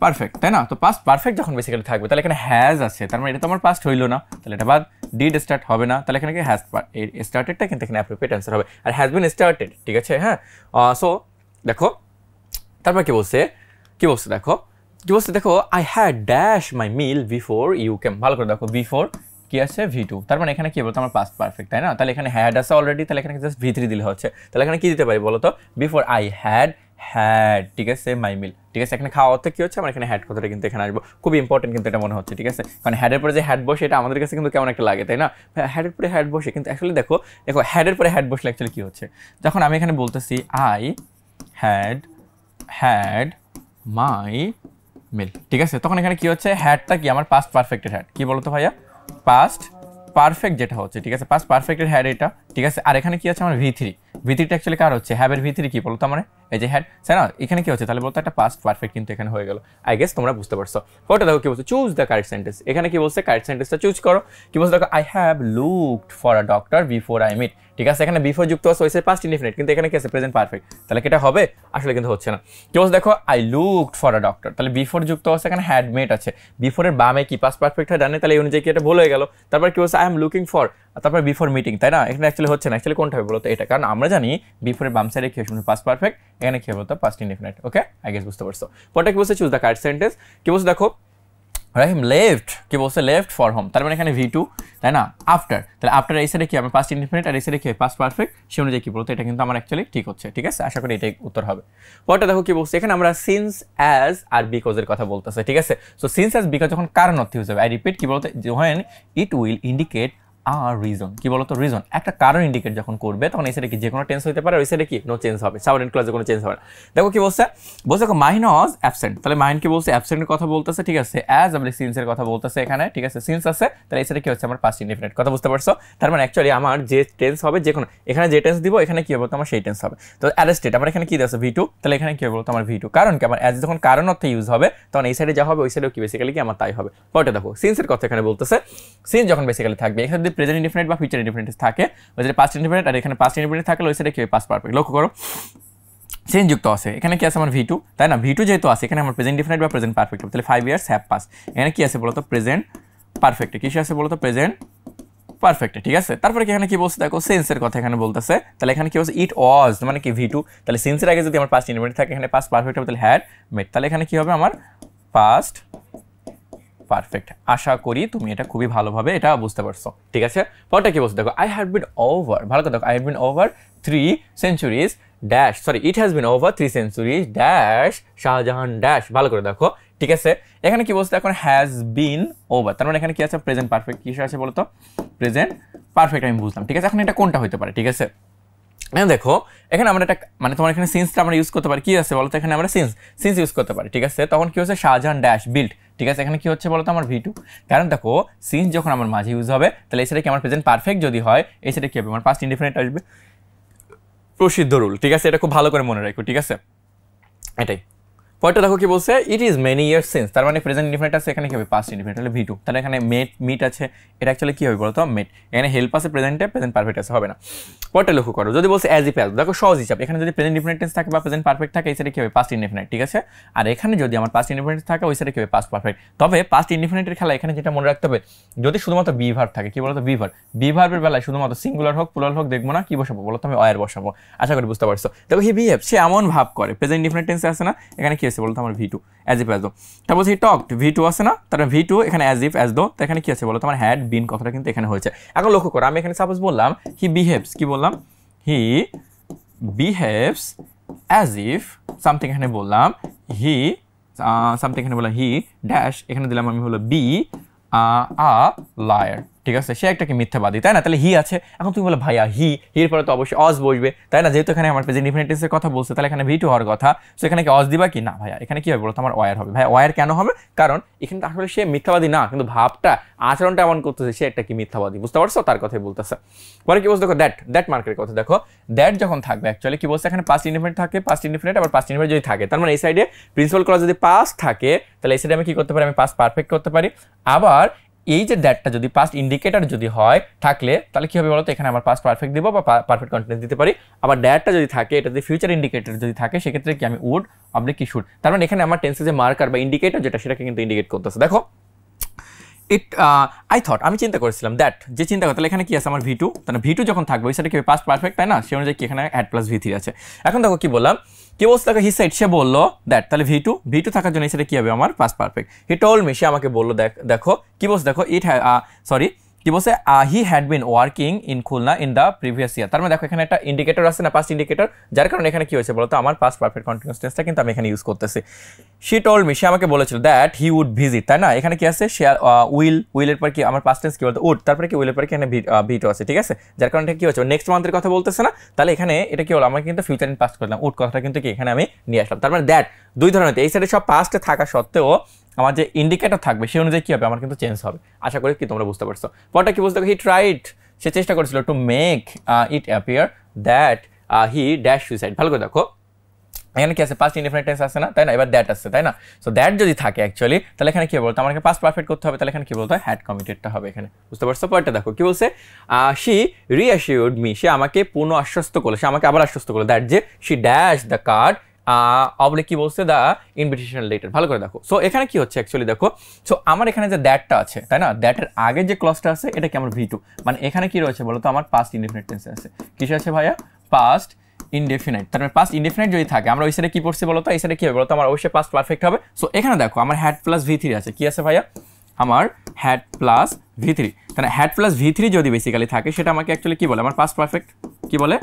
পারফেক্ট, তাই না? তো পাস্ট পারফেক্ট যখন বেসিক্যালি থাকবে তাহলে এখানে হ্যাজ আছে, তার মানে এটা তো আমার পাস্ট হইলো না, তাহলে এটা বাদ। ডিড স্টার্ট হবে না, তাহলে এখানে কি হ্যাজ স্টার্টেডটা কিন্তু এখানে অ্যাপ্রোপ্রিয়েট অ্যান্সার হবে। আর হ্যাজ বিন স্টার্টেড, ঠিক আছে, হ্যাঁ। সো দেখো তারপর কি বলছে, কি বলছে দেখো, কি বলছে দেখো, I had dash my meal before you came. ভালো করে দেখো, বিফোর কি আছে? V2, তার মানে এখানে কি বলতো? আমার পাস্ট পারফেক্ট, তাই না? তাহলে এখানে হ্যাড আছে অলরেডি, তাহলে এখানে জাস্ট V3 দিলে হচ্ছে। তাহলে এখানে কি দিতে পারি বলো তো? বিফোর আই হ্যাড ঠিক আছে মাই মিল, ঠিক আছে। এখানে খাওয়া অর্থে কি হচ্ছে আমার? এখানে হ্যাড কথাটা কিন্তু এখানে আসবো, খুব ইম্পর্টেন্ট কিন্তু এটা মনে হচ্ছে, ঠিক আছে। কারণ হ্যাডের পরে যে হ্যাড বসে এটা আমাদের কাছে কিন্তু কেমন একটা লাগে, তাই না? হ্যাডের পরে হ্যাড বসে, কিন্তু অ্যাকচুয়ালি দেখো দেখো হ্যাডের পরে হ্যাড বসলে অ্যাকচুয়ালি কি হচ্ছে? যখন আমি এখানে বলতেছি আই হ্যাড মাই মিল, ঠিক আছে, তখন এখানে কি হচ্ছে? হ্যাডটা কি আমার পাস্ট পারফেক্টের হ্যাড, কি বলতো ভাইয়া? পাস্ট পারফেক্ট যেটা হচ্ছে, ঠিক আছে, পাস্ট পারফেক্টের হ্যাড এটা, ঠিক আছে। আর এখানে কি আছে আমার? V3টা অ্যাকচুয়ালি কার হচ্ছে? হ্যাবের V3 কি বলতো আমার? এই যে হ্যাড, তাই না? এখানে কি হচ্ছে তাহলে বলতো? একটা পাস্ট পারফেক্ট কিন্তু এখানে হয়ে গেল। আই গেস তোমরা বুঝতে পারছো। পরে দেখো কি বলছে, চুজ দ্য কারেক্ট সেন্টেন্স। এখানে কি বলছে? কারেক্ট সেন্টেন্সটা চুজ করো। কি বলছে দেখো, I have looked for a doctor before I meet, ঠিক আছে। এখানে বিফোর যুক্ত আছে, ওইসে পাস্ট ইনডিফিনিট, কিন্তু এখানে কি আছে? প্রেজেন্ট পারফেক্ট, তাহলে কি এটা হবে? আসলে কিন্তু হচ্ছে না। কি বলছে দেখো, I looked for a doctor, তাহলে বিফোর যুক্ত আছে, এখানে হ্যাড মেট আছে, বিফোরের বামে কি পাস্ট পারফেক্ট হয় জানে, তাহলে এই অনুযায়ী কি এটা ভুল হয়ে গেল। তারপর কি বলছে? আই এম লুকিং ফর, তারপর বিফোর মিটিং, তাই না? এখানে অ্যাকচুয়ালি হচ্ছে না, অ্যাকচুয়ালি কোনটা হবে বলতো? এটা, কারণ আমরা জানি বিফোরের বাম সাইডে কি হয়? পাস্ট পারফেক্ট, এখানে কি হবে বলতো? Past indefinite. Okay, I guess বুঝতে পারছো। পরটা কি বলছে? Choose the correct sentence. কি বলছে দেখো, রাহিম লেফট, কি বলছে? লেফট ফর হোম, তার মানে এখানে V2, তাই না? আফটার, তাহলে আফটার এই সাইডে কি আমার পাস্ট ইনডিফিনিট, আর এই সাইডে কি পাস্ট পারফেক্ট, সে অনুযায়ী কি বলতো? এটা কিন্তু আমার অ্যাকচুয়ালি ঠিক হচ্ছে, ঠিক আছে। আশা করি এটাই উত্তর হবে। পরটা দেখো কি বলছে, এখানে আমরা সিন্স অ্যাজ আর বিকজের কথা বলতেছে, ঠিক আছে। সো সিন্স অ্যাজ বিকজ যখন কারণ অর্থে ইউজ হবে, আই রিপিট, কি বলতে? when it will indicate আর রিজন, কি বলতো? রিজন, একটা কারণ ইন্ডিকেট যখন করবে তখন এই সাইডে কি যে কোনো টেন্স হতে পারে, ওই সাইডে কি নো চেঞ্জ হবে, সাবঅর্ডিনেট ক্লজে কোনো চেঞ্জ হবে না। দেখো কি বলছে, বলছে মাহিন ওয়াজ অ্যাবসেন্ট, তাহলে মাহিন কি বলছে? অ্যাবসেন্টের কথা বলতেছে, ঠিক আছে। অ্যাজ আমরা সিন্সের কথা বলতেছে এখানে, ঠিক আছে, সিন্স আছে, তাহলে এই সাইডে কি হচ্ছে আমার পাস্ট ইনডিফিনিট, কথা বুঝতে পারছো? তার মানে অ্যাকচুয়ালি আমার যে টেন্স হবে, যে কোনো এখানে যে টেন্স দিব এখানে কি হবে তোমার সেই টেন্স হবে। তো অ্যারেস্টেড আমার এখানে কি আছে? V2, তাহলে এখানে কি হবে বলতো? আমার V2, কারণ কি আমার অ্যাজ যখন কারণ অর্থে ইউজ হবে তখন এই সাইডে যা হবে ওই সাইডেও কি বেসিক্যালি কি আমার তাই হবে। পরে দেখো সিন্সের কথা এখানে বলতেছে, সিন্স যখন বেসিক্যালি থাকবে এখানে যদি প্রেজেন্ট ইনডিফিনিট বা ফিউচার ইনডিফিনিট থাকে, ওই যে পাস্ট ইনডিফিনিট, আর এখানে পাস্ট ইনডিফিনিট থাকলে ওই সাইডে কি পাস্ট পারফেক্ট। লক্ষ্য করো চেঞ্জ যুক্ত আছে, এখানে কি আছে আমার V2, তাই না? V2 যেহেতু আছে এখানে আমার প্রেজেন্ট ইনডিফিনিট বা প্রেজেন্ট পারফেক্ট, তাহলে 5 ইয়ার্স হ্যাভ পাস, এখানে কি আছে বলতো? প্রেজেন্ট পারফেক্ট, কি আছে বলতো? প্রেজেন্ট পারফেক্ট, ঠিক আছে। তারপরে এখানে কি বলছে দেখো, সেন্সের কথা এখানে বলতেছে, তাহলে এখানে কি বলছে? ইট ওয়াজ, মানে কি V2, তাহলে সেন্সের আগে যদি আমার পাস্ট ইনডিফিনিট থাকে এখানে পাস্ট পারফেক্ট হবে, তাহলে হ্যাড মেট, তাহলে এখানে কি হবে আমার? Past perfect. আশা করি তুমি এটা খুবই ভালোভাবে এটা বুঝতে পারছো, ঠিক আছে। পরটা কি বলছো দেখো, আই হ্যাভ বিন ওভার, ভালো করে দেখো, I have been over 3 centuries dash, sorry it has been over 3 centuries dash Shahjahan dash, ভালো করে দেখো, ঠিক আছে। এখানে কি বলছে এখন? হ্যাজ বিন ওভার, তার মানে এখানে কি আছে? প্রেজেন্ট পারফেক্ট, কি আছে বলতো? প্রেজেন্ট পারফেক্ট, আমি বুঝলাম, ঠিক আছে। এখন এটা কোনটা হতে পারে, ঠিক আছে। এখন দেখো এখানে আমরা একটা মানে তোমার এখানে সিন্সটা আমরা ইউজ করতে পারি, কি আছে বলতো? এখানে আমরা সিন্স ইউজ করতে পারি, ঠিক আছে। তখন কি হচ্ছে? শাহজাহান ড্যাশ বিল্ড, ঠিক আছে। এখানে কি হচ্ছে বলতো? আমার V2, কারণ দেখো সিন্স যখন আমার মাঝে ইউজ হবে তাহলে এই সাইডে কি আমার প্রেজেন্ট পারফেক্ট যদি হয় এই সাইডে কি হবে? আমার পাস্ট ইনডিফিনিট আসবে, প্রসিদ্ধ রুল, ঠিক আছে। এটা খুব ভালো করে মনে রাখো, ঠিক আছে, এটাই। পরটা দেখো কি বলছে, it is many years since, তার মানে প্রেজেন্ট ইনডিফিনিট আছে, এখানে কি হবে? পাস্ট ইনডিফিনিট, তাহলে V2, তাহলে এখানে মিট আছে, এটা অ্যাকচুয়ালি কি হবে বলতো? মেট, এখানে হেল্প আছে প্রেজেন্টে, প্রেজেন্ট পারফেক্ট আছে, হবে না। পরটা লক্ষ্য করো, যদি বলছে অ্যাজ ইফ অ্যাজ, দেখো সহজ হিসাব, এখানে যদি প্রেজেন্ট ইনডিফিনিট টেন্স থাকে বা প্রেজেন্ট পারফেক্ট থাকে এই সাইডে কি হবে? পাস্ট ইনডিফিনিট, ঠিক আছে। আর এখানে যদি আমার পাস্ট ইনডিফিনিট থাকে ওই সাইডে কি হবে? Past perfect. তবে পাস্ট ইনডিফিনিটের খেলা এখানে যেটা মনে রাখতে হবে, যদি শুধুমাত্র বি ভার্ব থাকে, কি বলতো? বি ভার্বের বেলায় শুধুমাত্র সিঙ্গুলার হোক প্লুরাল হোক দেখবো না, কি বসাবো বলতো? আমি অয়ার বসাবো। আশা করি বুঝতে পারছো। দেখো হি বিহেভ, সে এমন ভাব করে, প্রেজেন্ট ইনডিফিনিট টেন্সে আছে না, এখানে কি আছে বলতো? আমার V2, as if as though. তারপর হি টকড, V2 আছে না, তার V2 এখানে অ্যাজ ইফ অ্যাজ দো, তো এখানে কি আছে বলতো? আমার হ্যাড বিন কথাটা কিন্তু এখানে হয়েছে। এখন লক্ষ্য করো, আমি এখানে সাপোজ বললাম হি বিহেভস, কি বললাম? হি বিহেভস অ্যাজ ইফ সামথিং, এখানে বললাম হি সামথিং, এখানে বললাম হি ড্যাশ, এখানে দিলাম আমি হলো বি আ লায়ার, ঠিক আছে, সে একটা কি মিথ্যাবাদী, তাই না? তাহলে হি আছে, এখন তুমি বলো ভাইয়া হির পরে তো অবশ্যই অজ বসবে, তাই না? যেহেতু এখানে আমার প্রেজেন্ট ইনডিফিনিট টেন্সের কথা বলছে, তাহলে এখানে ভি টু হওয়ার কথা। সো এখানে কি অজ দিবা কি? না ভাইয়া, এখানে কি হবে বলো তো, আমার ওয়ার হবে। ভাইয়া ওয়ার কেন হবে? কারণ এখানে আসলে সে মিথ্যাবাদী না, কিন্তু ভাবটা আচরণটা এমন করতেছে সে একটা কি মিথ্যাবাদী, বুঝতে পারছো? তার কথাই বলতেছে। পরে কি বলছে দেখো, দ্যাট মার্কের কথা দেখো, দ্যাট যখন থাকবে অ্যাকচুয়ালি কি বলছে, এখানে পাস্ট ইনডিফিনিট থাকে, পাস্ট ইনডিফিনিট আবার পাস্ট ইনডিফিনিট যদি থাকে, তার মানে এই সাইডে প্রিন্সিপাল ক্লজ যদি পাস্ট থাকে, তাহলে এই সাইডে আমি কি করতে পারি, আমি পাস্ট পারফেক্ট করতে পারি। আবার এই যে দ্যাটটা যদি পাস্ট ইন্ডিকেটর যদি হয় থাকলে, তাহলে কি হবে বলতো, এখানে আমার পাস্ট পারফেক্ট দিব বা পারফেক্ট কন্টিনিউয়াস দিতে পারি। আবার দ্যাটটা যদি থাকে, এটা যদি ফিউচার ইন্ডিকেটর যদি থাকে, সেক্ষেত্রে কি আমি উড অবলিক কি শুড, তার মানে এখানে আমার টেন্সে যে মার্কার বা ইন্ডিকেটর যেটা, সেটাকে কিন্তু ইন্ডিকেট করতেছে। দেখো আই থট, আমি চিন্তা করেছিলাম, দ্যাট যে চিন্তা করতে, তাহলে এখানে কি আছে আমার ভি টু, তাহলে ভি টু যখন থাকবে ওই সাইডে কি পাস্ট পারফেক্ট, তাই না? সে অনুযায়ী কি এখানে হ্যাড প্লাস ভি থ্রি আছে। এখন দেখো কি বললাম, কি বলছে দেখো, হি সাইড, সে বললো দ্যাট, তাহলে ভি টু থাকার জন্য এই সাইডে কি হবে আমার past perfect. He told me, সে আমাকে বললো, দেখো কি বলছে দেখো, কি বলছে, he had been working in Khulna in the previous year. তার মানে দেখো এখানে একটা ইন্ডিকেটর আছে না, পাস্ট ইন্ডিকেটর, যার কারণে এখানে কি হয়েছে বলতো, আমার পাস্ট পারফেক্ট কন্টিনিউয়াস টেন্সটা কিন্তু আমি এখানে ইউজ করতেছি। শি টোল্ড মি, সে আমাকে বলেছিল দ্যাট হি উড ভিজিট, তাই না? এখানে কি আছে, সে উইলের পর কি আমার পাস্ট টেন্স কি বলতো, উড, তারপরে কি উইলের পর কি এখানে ভিটো আছে, ঠিক আছে? যার কারণে কি হচ্ছে, নেক্সট মান্থের কথা বলতেছে না, তাহলে এখানে এটা কি হলো, আমাকে কিন্তু ফিউচার ইন পাস্ট করলাম, উড কথাটা কিন্তু কি এখানে আমি নিয়ে আসলাম। তার মানে দ্যাট দুই ধরনের, এই সাইডে সব পাস্টে থাকা সত্ত্বেও আমার যে ইন্ডিকেটর থাকবে সেই অনুযায়ী কি হবে, আমার কিন্তু চেঞ্জ হবে। আশা করি কি তোমরা বুঝতে পারছো। পরটা কি বুঝতে, হি ট্রাইড, সে চেষ্টা করেছিল to make it appear that he dash suicide. ভালো করে দেখো, এখানে কি আছে, পাস্ট ইনডিফিনিট টেন্স আছে না, তাই না? এবার দ্যাট আছে, তাই না? সো দ্যাট যদি থাকে অ্যাকচুয়ালি, তাহলে এখানে কি বলতো, আমাকে পাস্ট পারফেক্ট করতে হবে, তাহলে এখানে কি বলতো, হ্যাড কমিটেডটা হবে এখানে, বুঝতে পারছো? পরটা দেখো কি বলছে, শি রিঅ্যাসিওরড মি, সে আমাকে পুনঃ আশ্বস্ত করলো, সে আমাকে আবার আশ্বস্ত করলো দ্যাট যে she dash the card oblique কি বলছে, দ্য ইনভিটেশন লেটার। ভালো করে দেখো, সো এখানে কি হচ্ছে অ্যাকচুয়ালি দেখো, সো আমার এখানে যে দ্যাটটা আছে, তাই না? দ্যাটের আগে যে ক্লজটা আছে এটা কি আমার ভি টু, মানে এখানে কি রয়েছে বলতো, আমার পাস্ট ইনডিফিনিট টেন্সে আছে, কিসে আছে ভাইয়া, পাস্ট ইনডেফিনাইট। তার মানে পাস্ট ইনডেফিনাইট যদি থাকে, আমরা ওই সাইডে কি পড়ছি বলতো, এই সাইডে কি হবে বলতো, আমার অবশ্যই পাস্ট পারফেক্ট হবে। সো এখানে দেখো আমার হ্যাড প্লাস ভি থ্রি আছে, কি আছে ভাইয়া, আমার হ্যাড প্লাস ভি থ্রি। তাহলে হ্যাড প্লাস ভি থ্রি যদি বেসিক্যালি থাকে, সেটা আমাকে অ্যাকচুয়ালি কি বলে, আমার পাস্ট পারফেক্ট, কি বলে,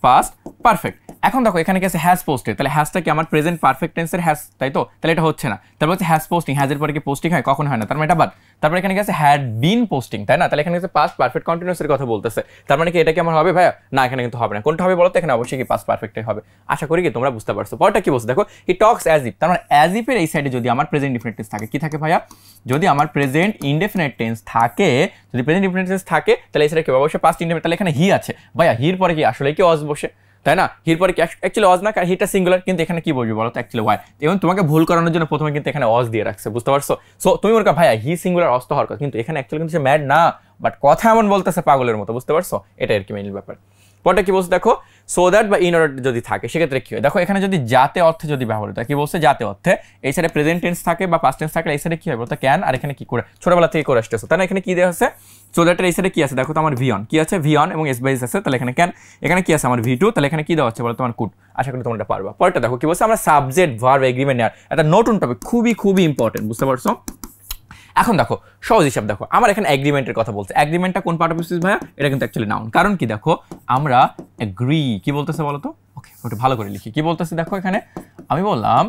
পাস্ট পারফেক্ট। এখন দেখো এখানে কি আছে, হ্যাজ পোস্টেড, তাহলে হ্যাজটা কি আমার প্রেজেন্ট পারফেক্ট টেন্সের হ্যাজ, তাই তো? তাহলে এটা হচ্ছে না। তারপর হচ্ছে হ্যাজ পোস্টিং, হ্যাজের পরে কি পোস্টিং হয়, কখন হয় না, তার মানে এটা বাদ। তারপর এখানে কি আছে, হ্যাড বিন পোস্টিং, তাই না? তাহলে এখানে আছে পাস্ট পারফেক্ট কন্টিনিউয়াসের কথা বলতেছে, তার মানে কি এটা কি আমার হবে ভাইয়া? না, এখানে কিন্তু হবে না। কোনটা হবে বলতো, এখানে অবশ্যই কি পাস্ট পারফেক্টই হবে। আশা করি কি তোমরা বুঝতে পারছো। পরটা কি বলছে দেখো, হি টক্স অ্যাজ ইফ, তার মানে অ্যাজ ইফের এই সাইডে যদি আমার প্রেজেন্ট ইনডিফিনিট টেন্স থাকে, কি থাকে ভাইয়া, যদি আমার প্রেজেন্ট ইনডিফিনিট টেন্স থাকে, যদি প্রেজেন্ট ইনডিফিনিট টেন্স থাকে, তাহলে এই সাইডে কি অবশ্যই পাস্ট ইনডিফিনিট, তাহলে এখানে হি আছে ভাইয়া, হির পরে কি আসলে কি অজ বসে, তাই না? হির পরে কি অ্যাকচুয়ালি অজ না, কারণ হিটা সিঙ্গুলার, কিন্তু এখানে কি বলবি বলো তো, অ্যাকচুয়ালি ওয়াই। এবং তোমাকে ভুল করানোর জন্য প্রথমে কিন্তু এখানে অজ দিয়ে রাখছে, বুঝতে পারছো? সো তুমি ওর ভাইয়া হি সিঙ্গুলার অজ তো হওয়ার কথা, কিন্তু এখানে অ্যাকচুয়ালি কিন্তু সে ম্যাড না, বাট কথা এমন বলতেছে পাগলের মতো, বুঝতে পারছো? এটা আর কি মেইন ব্যাপার। পরটা কি বলছে দেখো, সো দ্যাট বা ইন অর্ডার যদি থাকে, সেক্ষেত্রে কি হয় দেখো, এখানে যদি যাতে অর্থে যদি ব্যবহার হয়, কি বলছে, যাতে অর্থে এই সাইডে প্রেজেন্ট টেন্স থাকে বা পাস্ট টেন্স থাকে, এই সাইডে কি হয় বলতো, ক্যান, আর এখানে কি করে ছোটবেলা থেকে করে আসতেছো, তাই না? এখানে কি দেওয়া আছে, সো দ্যাটের এই সাইডে কি আছে দেখো, তো আমার ভি অন, কি আছে, ভি অন এবং এস বাইস আছে, তাহলে এখানে ক্যান, এখানে কি আছে আমার ভি টু, তাহলে এখানে কি দেওয়া হচ্ছে বলো, তোমার কুড। আশা করি তোমরা এটা পারবা। পরটা দেখো কি বলছে, আমরা সাবজেক্ট ভার্ব এগ্রিমেন্ট নেওয়ার একটা নতুন টপিক, খুবই ইম্পর্টেন্ট, বুঝতে পারছো? এখন দেখো সহজ হিসাব দেখো, আমার এখানে এগ্রিমেন্টের কথা বলছে, এগ্রিমেন্টটা কোন পার্ট অফ স্পিচ ভাইয়া, এটা কিন্তু অ্যাকচুয়ালি নাউন। কারণ কি দেখো, আমরা এগ্রি, কি বলতেছে বলো তো, ওকে ওটা ভালো করে লিখি, কি বলতেছে দেখো, এখানে আমি বললাম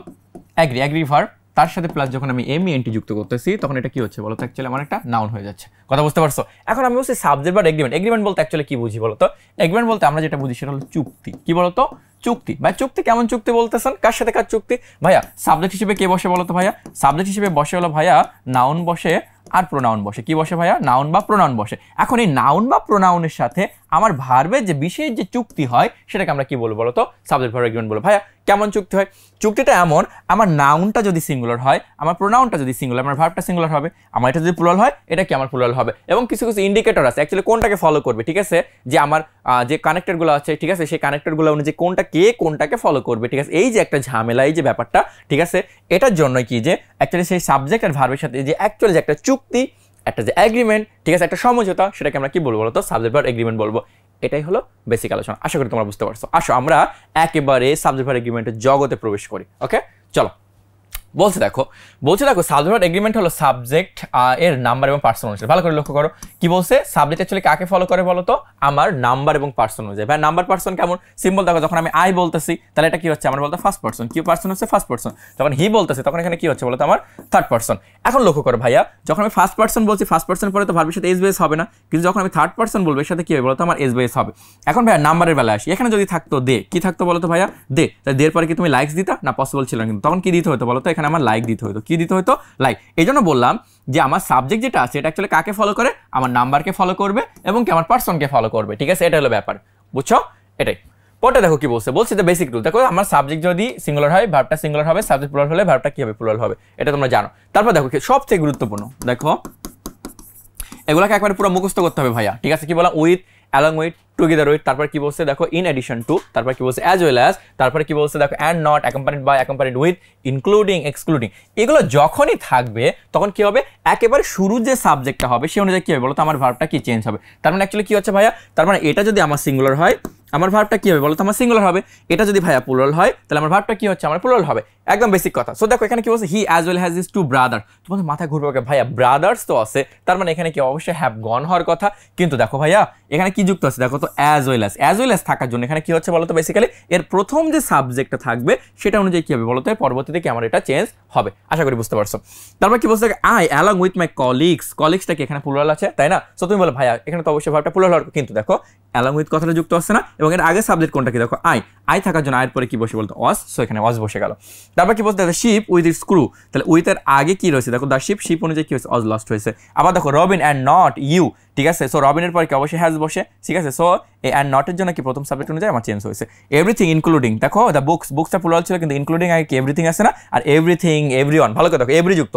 এগ্রি ভার্ব, তার সাথে প্লাস যখন আমি এম এনটি যুক্ত করতেছি, তখন এটা কি হচ্ছে বলো তো, অ্যাকচুয়ালি আমার একটা নাউন হয়ে যাচ্ছে। কথা বুঝতে পারছো? এখন আমি বলছি সাবজেক্ট বা এগ্রিমেন্ট বলতে অ্যাকচুয়ালি কি বুঝি বলো তো, এগ্রিমেন্ট বলতে আমরা যেটা বুঝি সেটা হলো চুক্তি। কি বলতো, চুক্তি। ভাই চুক্তি কেমন চুক্তি বলতেছেন, কার সাথে কার চুক্তি ভাইয়া? সাবজেক্ট হিসেবে কে বসে বলতো ভাইয়া? সাবজেক্ট হিসেবে বসে হলো ভাইয়া নাউন বসে আর প্রোনাউন বসে। কি বসে ভাইয়া? নাউন বা প্রোনাউন বসে। এখন এই নাউন বা প্রোনাউনের সাথে আমার ভার্বের যে বিশেষ যে চুক্তি হয় সেটাকে আমরা কি বলবো বলতো, সাবজেক্ট ভার্ব এগ্রিমেন্ট বলবো। ভাইয়া কেমন চুক্তি হয়? চুক্তিটা এমন, আমার নাউনটা যদি সিঙ্গুলার হয়, আমার প্রোনাউনটা যদি সিঙ্গুলার, আমার ভার্বটা সিঙ্গুলার হবে, আমার এটা যদি প্লুরাল হয়, এটা কি আমার প্লুরাল হবে। এবং কিছু ইন্ডিকেটর আছে অ্যাকচুয়ালি কোনটাকে ফলো করবে, ঠিক আছে, যে আমার যে কানেক্টরগুলো আছে, ঠিক আছে, সেই কানেক্টরগুলো অনুযায়ী কোনটাকে ফলো করবে, ঠিক আছে। এই যে একটা ঝামেলা, এই যে ব্যাপারটা, ঠিক আছে, এটার জন্য কি যে অ্যাকচুয়ালি সেই সাবজেক্ট আর ভার্বের সাথে যে অ্যাকচুয়ালি যে একটা চুক্তি, একটা যে এগ্রিমেন্ট, ঠিক আছে, একটা সমঝোতা, সেটাকে আমরা কি বলবো বলতো, সাবজেক্ট ভার্ব এগ্রিমেন্ট বলবো। এটাই হলো বেসিক আলোচনা। আশা করি তোমরা বুঝতে পারছো। আসো আমরা একেবারে সাবজেক্ট ভার্ব এগ্রিমেন্টের জগতে প্রবেশ করি। ওকে চলো, বলছে দেখো সাবজেক্ট এগ্রিমেন্ট হলো সাবজেক্ট এর নাম্বার এবং পার্সন অনুসারে। ভালো করে লক্ষ্য করো কি বলছে, সাবজেক্ট অ্যাকচুয়ালি কাকে ফলো করে বলো তো, আমার নাম্বার এবং পার্সন অনুযায়ী। ভাই নাম্বার পার্সন কেমন, সিম্বল দেখো, যখন আমি আই বলতেছি তাহলে এটা কি হচ্ছে, আমার বলতে ফার্স্ট পার্সন, কি পার্সন হচ্ছে ফার্স্ট পার্সন। যখন হি বলতেছে তখন এখানে কি হচ্ছে বলতো, আমার থার্ড পার্সন। এখন লক্ষ্য করো ভাইয়া, যখন আমি ফার্স্ট পার্সন বলছি, ফার্স্ট পার্সন পরে তো ভার্বের সাথে এস বেস হবে না, কিন্তু যখন আমি থার্ড পার্সন বলবো এর সাথে কি হবে বলতো, আমার এস বেস হবে। এখন ভাইয়া নাম্বারের বেলায় আসি, এখানে যদি থাকতো দে, কি থাকতো বলতো ভাইয়া, দে, তাই দের পরে কি তুমি লাইকস দিতা না, পসিবল ছিল না, কিন্তু তখন কি দিতে হতো বলতো, এখানে আমার লাইক দিতে হতো, কি দিতে হতো, লাইক। এই জন্য বললাম যে আমার সাবজেক্ট যেটা আছে এটা অ্যাকচুয়ালি কাকে ফলো করে, আমার নাম্বারকে ফলো করবে এবং কি আমার পার্সনকে ফলো করবে, ঠিক আছে, এটা হলো ব্যাপার, বুঝছো, এটাই। পরে দেখো কি বলছে যে বেসিক রুল, দেখো আমার সাবজেক্ট যদি সিঙ্গুলার হয় ভার্বটা সিঙ্গুলার হবে, সাবজেক্ট প্লুরাল হলে ভার্বটা কি হবে, প্লুরাল হবে, এটা তোমরা জানো। তারপর দেখো সবচেয়ে গুরুত্বপূর্ণ, দেখো এগুলোকে একবারে পুরো মুখস্থ করতে হবে ভাইয়া, ঠিক আছে, কি বললাম, with, along with, together with, তারপর কি বলছে দেখো ইন এডিশন টু, তারপর কি বলছে অ্যাজ ওয়েল অ্যাজ, তারপরে কি বলছে দেখো and not, accompanied by, accompanied with, including, excluding, এগুলো যখনই থাকবে তখন কি হবে, একেবারে শুরুর যে সাবজেক্টটা হবে সেই অনুযায়ী কি হবে বলতো, আমার ভার্বটা কি চেঞ্জ হবে। তার মানে অ্যাকচুয়ালি কি হচ্ছে ভাইয়া, তার মানে এটা যদি আমার সিঙ্গুলার হয় আমার ভার্বটা কি হবে বলতো, আমার সিঙ্গুলার হবে। এটা যদি ভাইয়া প্লুরাল হয় তাহলে আমার ভার্বটা কি হচ্ছে, আমার প্লুরাল হবে, একদম বেসিক কথা। সো দেখো এখানে কি বলছে, he as well has his two brother, তোমাদের মাথায় ঘুরবে ভাইয়া ব্রাদার্স তো আছে, তার মানে এখানে কি অবশ্যই হ্যাভ গন হওয়ার কথা, কিন্তু দেখো ভাইয়া এখানে কি যুক্ত আছে দেখো তো, অ্যাজ ওয়েল অ্যাজ থাকার জন্য এখানে কি হচ্ছে বলতো, বেসিক্যালি এর প্রথম যে সাবজেক্টটা থাকবে সেটা অনুযায়ী কি হবে বলতো, পরবর্তীতে কি আমার এটা চেঞ্জ হবে, আশা করি বুঝতে পারছো। তারপর কি বলছে, I along with my colleagues, কলিগসটা কি এখানে প্লুরাল আছে তাই না, সো তুমি বলো ভাইয়া এখানে তো অবশ্যই ভার্বটা প্লুরাল হবে, কিন্তু দেখো অ্যালং উইথ কথাটা যুক্ত আছে না, এবং এর আগে সাবজেক্ট কোনটা কি দেখো আই থাকার জন্য আয়ের পরে কি বসে বলতো, ওয়াজ, সো এখানে ওয়াজ বসে গেল। তারপর কি বলতে দেখো শিপ উইথ ইটস ক্রু, তাহলে উইথ এর আগে কি রয়েছে দেখো, দ্য শিপ অনুযায়ী কি হয়েছে, ওয়াজ লস্ট হয়েছে। আবার দেখো রবিন অ্যান্ড নট ইউ, ঠিক আছে, সো রবিনের পরে কি অবশ্যই হ্যাজ বসে, ঠিক আছে, সো এই অ্যান্ড নটের জন্য কি প্রথম সাবজেক্ট অনুযায়ী আমার চেঞ্জ হয়েছে। এভরিথিং ইনক্লুডিং, দেখো দ্য বুকসটা প্লুরাল ছিল কিন্তু ইনক্লুডিং আগে কি এভরিথিং আছে না, আর এভরিথিং এভরিওয়ান, ভালো করে দেখো এভরি যুক্ত,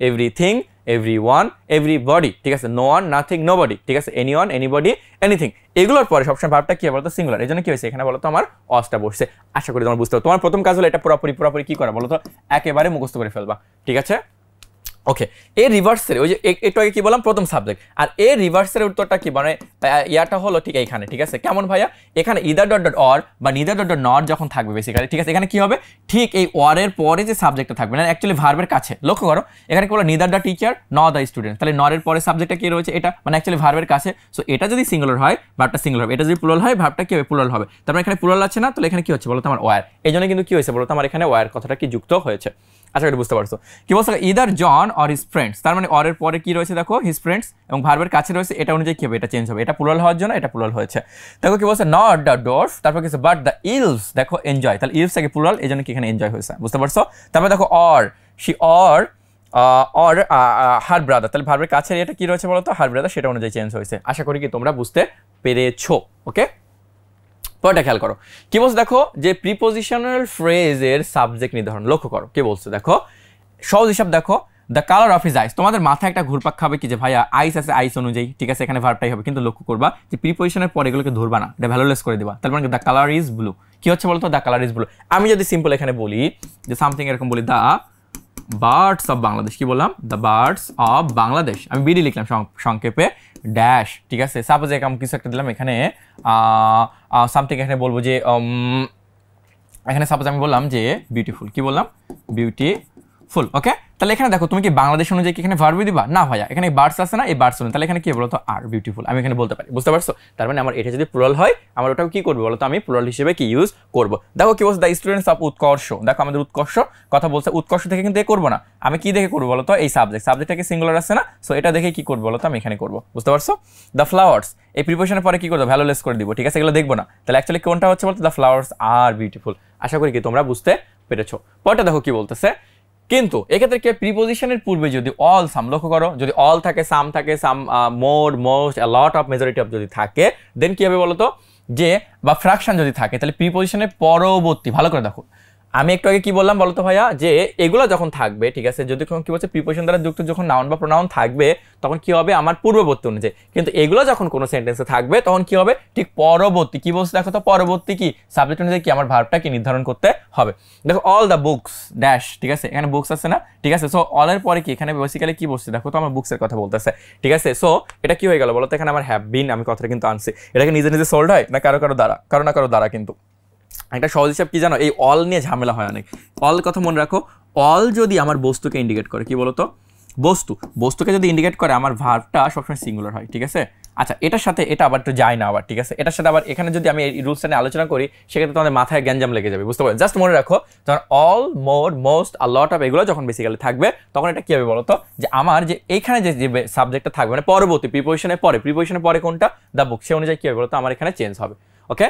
এভরিথিং এভরিওয়ান এভরিবডি, ঠিক আছে, নো ওয়ান নাথিং নোবডি, ঠিক আছে, এনিওয়ান এনিবডি এনিথিং, এগুলোর পরে সবসময় ভার্বটা কি বলতো, সিঙ্গুলার। এই জন্য কি হয়েছে এখানে বলতো আমার অসটা বসছে, আশা করি তোমার বুঝতে হবে। তোমার প্রথম কাজ হলো এটা পুরোপুরি কি করা বলতো, একেবারে মুখস্থ করে ফেলবা, ঠিক আছে, ওকে। এর রিভার্সের ওই যে একটু আগে কি বললাম প্রথম সাবজেক্ট, আর এর রিভার্সের উত্তরটা কি মানে ইয়াটা হলো ঠিক এইখানে, ঠিক আছে, কেমন ভাইয়া, এখানে ইদার ডট ডট অর বা নিদার ডট ডট নট যখন থাকবে বেসিক্যালি, ঠিক আছে, এখানে কি হবে, ঠিক এই ওয়ারের পরে যে সাবজেক্টটা থাকবে না অ্যাকচুয়ালি ভার্বের কাছে, লক্ষ্য করো এখানে কি বলো, নিদার দ্য টিচার ন দ্য স্টুডেন্ট, তাহলে নরের পরে সাবজেক্টটা কি রয়েছে এটা, মানে অ্যাকচুয়ালি ভার্বের কাছে, সো এটা যদি সিঙ্গুলার হয় ভার্বটা সিঙ্গুলার হবে, এটা যদি প্লুরাল হয় ভার্বটা কি হবে, প্লুরাল হবে। তারপরে এখানে প্লুরাল আছে না, তাহলে এখানে কি হচ্ছে বলো তো, আমার ওয়ার, এই জন্য কিন্তু কি হয়েছে বলো তো, আমার এখানে ওয়ার কথাটা কি যুক্ত হয়েছে, আশা করি বুঝতে পারছো। কি বলছো, either John or his friends, তার মানে অরের পরে কি রয়েছে দেখো হিজ ফ্রেন্ডস, এবং ভার্বের কাছে রয়েছে, এটা অনুযায়ী কি হবে, এটা চেঞ্জ হবে, এটা প্লুরাল হওয়ার জন্য এটা প্লুরাল হয়েছে। দেখো কি বলছে, নট দ্য ডোরস, তারপর কি বাট দ্য ইলস, দেখো এনজয়, তাহলে ইলস থেকে প্লুরাল, এই জন্য কি এখানে এনজয় হয়েছে, বুঝতে পারছো। তারপর দেখো or she or her brother, তাহলে ভার্বের কাছে এটা কি রয়েছে বলতো, হার ব্রাদার, সেটা অনুযায়ী চেঞ্জ হয়েছে, আশা করি কি তোমরা বুঝতে পেরেছো, ওকে। পরেরটা খেয়াল করো কি বলছে, দেখো যে প্রিপোজিশনাল ফ্রেজের সাবজেক্ট নির্ধারণ, লক্ষ্য করো কি বলছে, দেখো সহজ হিসাব দেখো, the colour of his eyes, তোমাদের মাথায় একটা ঘুরপাক খাবে কি যে ভাইয়া আইস আছে আইস অনুযায়ী, ঠিক আছে, এখানে ভার্বটাই হবে, কিন্তু লক্ষ্য করবা যে প্রিপোজিশনের পরে এগুলোকে ধরবা না, এটা ভ্যালুলেস করে দিবা, তার মানে দ্য কালার ইজ ব্লু, কি হচ্ছে বলতো, দ্য কালার ইজ ব্লু। আমি যদি সিম্পল এখানে বলি যে সামথিং এরকম বলি, দ্য বার্ডস অফ বাংলাদেশ, কি বললাম, দ্য বার্ডস অফ বাংলাদেশ, আমি বিডি লিখলাম সংক্ষেপে ড্যাশ, ঠিক আছে, সাপোজ এরকম কিছু একটা দিলাম এখানে সামথিং, এখানে বলবো যে এখানে সাপোজ আমি বললাম যে বিউটিফুল, কি বললাম, বিউটিফুল, ওকে। তাহলে এখানে দেখো তুমি কি বাংলাদেশ অনুযায়ী এখানে ভার্বই দিবা না ভাইয়া, এখানে বার্ডস আছে না, এই বার্ডস অনুযায়ী, তাহলে এখানে কি বলতো, আর বিউটিফুল, আমি এখানে বলতে পারি, বুঝতে পারছো। তার মানে আমার এটা যদি প্লুরাল হয় আমার ওটাও কি করবো বলতো, আমি প্লুরাল হিসেবে কি ইউজ করবো। দেখো কি বলছে, দ্য স্টুডেন্টস অফ উৎকর্ষ, দেখো আমাদের উৎকর্ষ কথা বলছে, উৎকর্ষ থেকে কিন্তু এ করবো না, আমি কি দেখে করবো বলতো, এই সাবজেক্টটাকে সিঙ্গুলার আছে না, সো এটা দেখে কি করবো বলতো, আমি এখানে করবো, বুঝতে পারছো। দ্য ফ্লাওয়ার্স, এই প্রিপোজিশনের পরে কি করবো, ভ্যালুলেস করে দিব, ঠিক আছে, এগুলো দেখবো না, তাহলে অ্যাকচুয়ালি কোনটা হচ্ছে বলতো, দ্য ফ্লাওয়ার্স আর বিউটিফুল, আশা করি কি তোমরা বুঝতে পেরেছো। পরটা দেখো কি বলতেছে, কিন্তু এক্ষেত্রে কি প্রিপোজিশনের পূর্বে যদি অল সাম, লক্ষ্য করো যদি অল থাকে, সাম থাকে, some more most a lot of majority of যদি থাকে, দেন কি হবে বলতো, যে বা ফ্র্যাকশন যদি থাকে, তাহলে প্রিপোজিশনের পরবর্তী, ভালো করে দেখো আমি একটু আগে কি বললাম বলতো ভাইয়া, যে এগুলো যখন থাকবে, ঠিক আছে, যদি কি বলছে প্রিপোজিশন দ্বারা যুক্ত যখন নাউন বা প্রোনাউন থাকবে তখন কি হবে, আমার পূর্ববর্তী অনুযায়ী, কিন্তু এগুলো যখন কোনো সেন্টেন্সে থাকবে তখন কি হবে, ঠিক পরবর্তী, কি বলছে দেখো তো, পরবর্তী কি সাবজেক্ট অনুযায়ী কি আমার ভার্বটা কি নির্ধারণ করতে হবে। দেখো অল দ্য বুকস ড্যাশ, ঠিক আছে, এখানে বুকস আছে না, ঠিক আছে, সো অলের পরে কি এখানে বেসিক্যালি কি বলছে দেখো তো, আমার বুকসের কথা বলতেছে, ঠিক আছে, সো এটা কি হয়ে গেল বলতো, এখানে আমার হ্যাভ বিন, আমি কথাটা কিন্তু আনছি, এটাকে নিজে নিজে সোল্ড হয় না কারো দ্বারা, কিন্তু একটা সহজ হিসাব কি জানো, এই অল নিয়ে ঝামেলা হয় অনেক, অল কথা মনে রাখো, অল যদি আমার বস্তুকে ইন্ডিকেট করে, কি বলতো বস্তুকে যদি ইন্ডিকেট করে আমার ভার্বটা সবসময় সিঙ্গুলার হয়, ঠিক আছে। আচ্ছা, এটার সাথে এটা আবার একটু যায় না আবার, ঠিক আছে। এটার সাথে আবার এখানে যদি আমি এই রুলসটা নিয়ে আলোচনা করি সেক্ষেত্রে তোমাদের মাথায় গ্যাঞ্জাম লেগে যাবে, বুঝতে পারো। জাস্ট মনে রাখো, যখন all, more, most, a lot of এগুলো যখন বেসিক্যালি থাকবে তখন এটা কি হবে বলতো, যে আমার যে এইখানে যে সাবজেক্টটা থাকবে মানে পরবর্তী প্রিপোজিশনের পরে কোনটা, দ্য বুক, সে অনুযায়ী কি হবে বলতো আমার এখানে চেঞ্জ হবে। ওকে,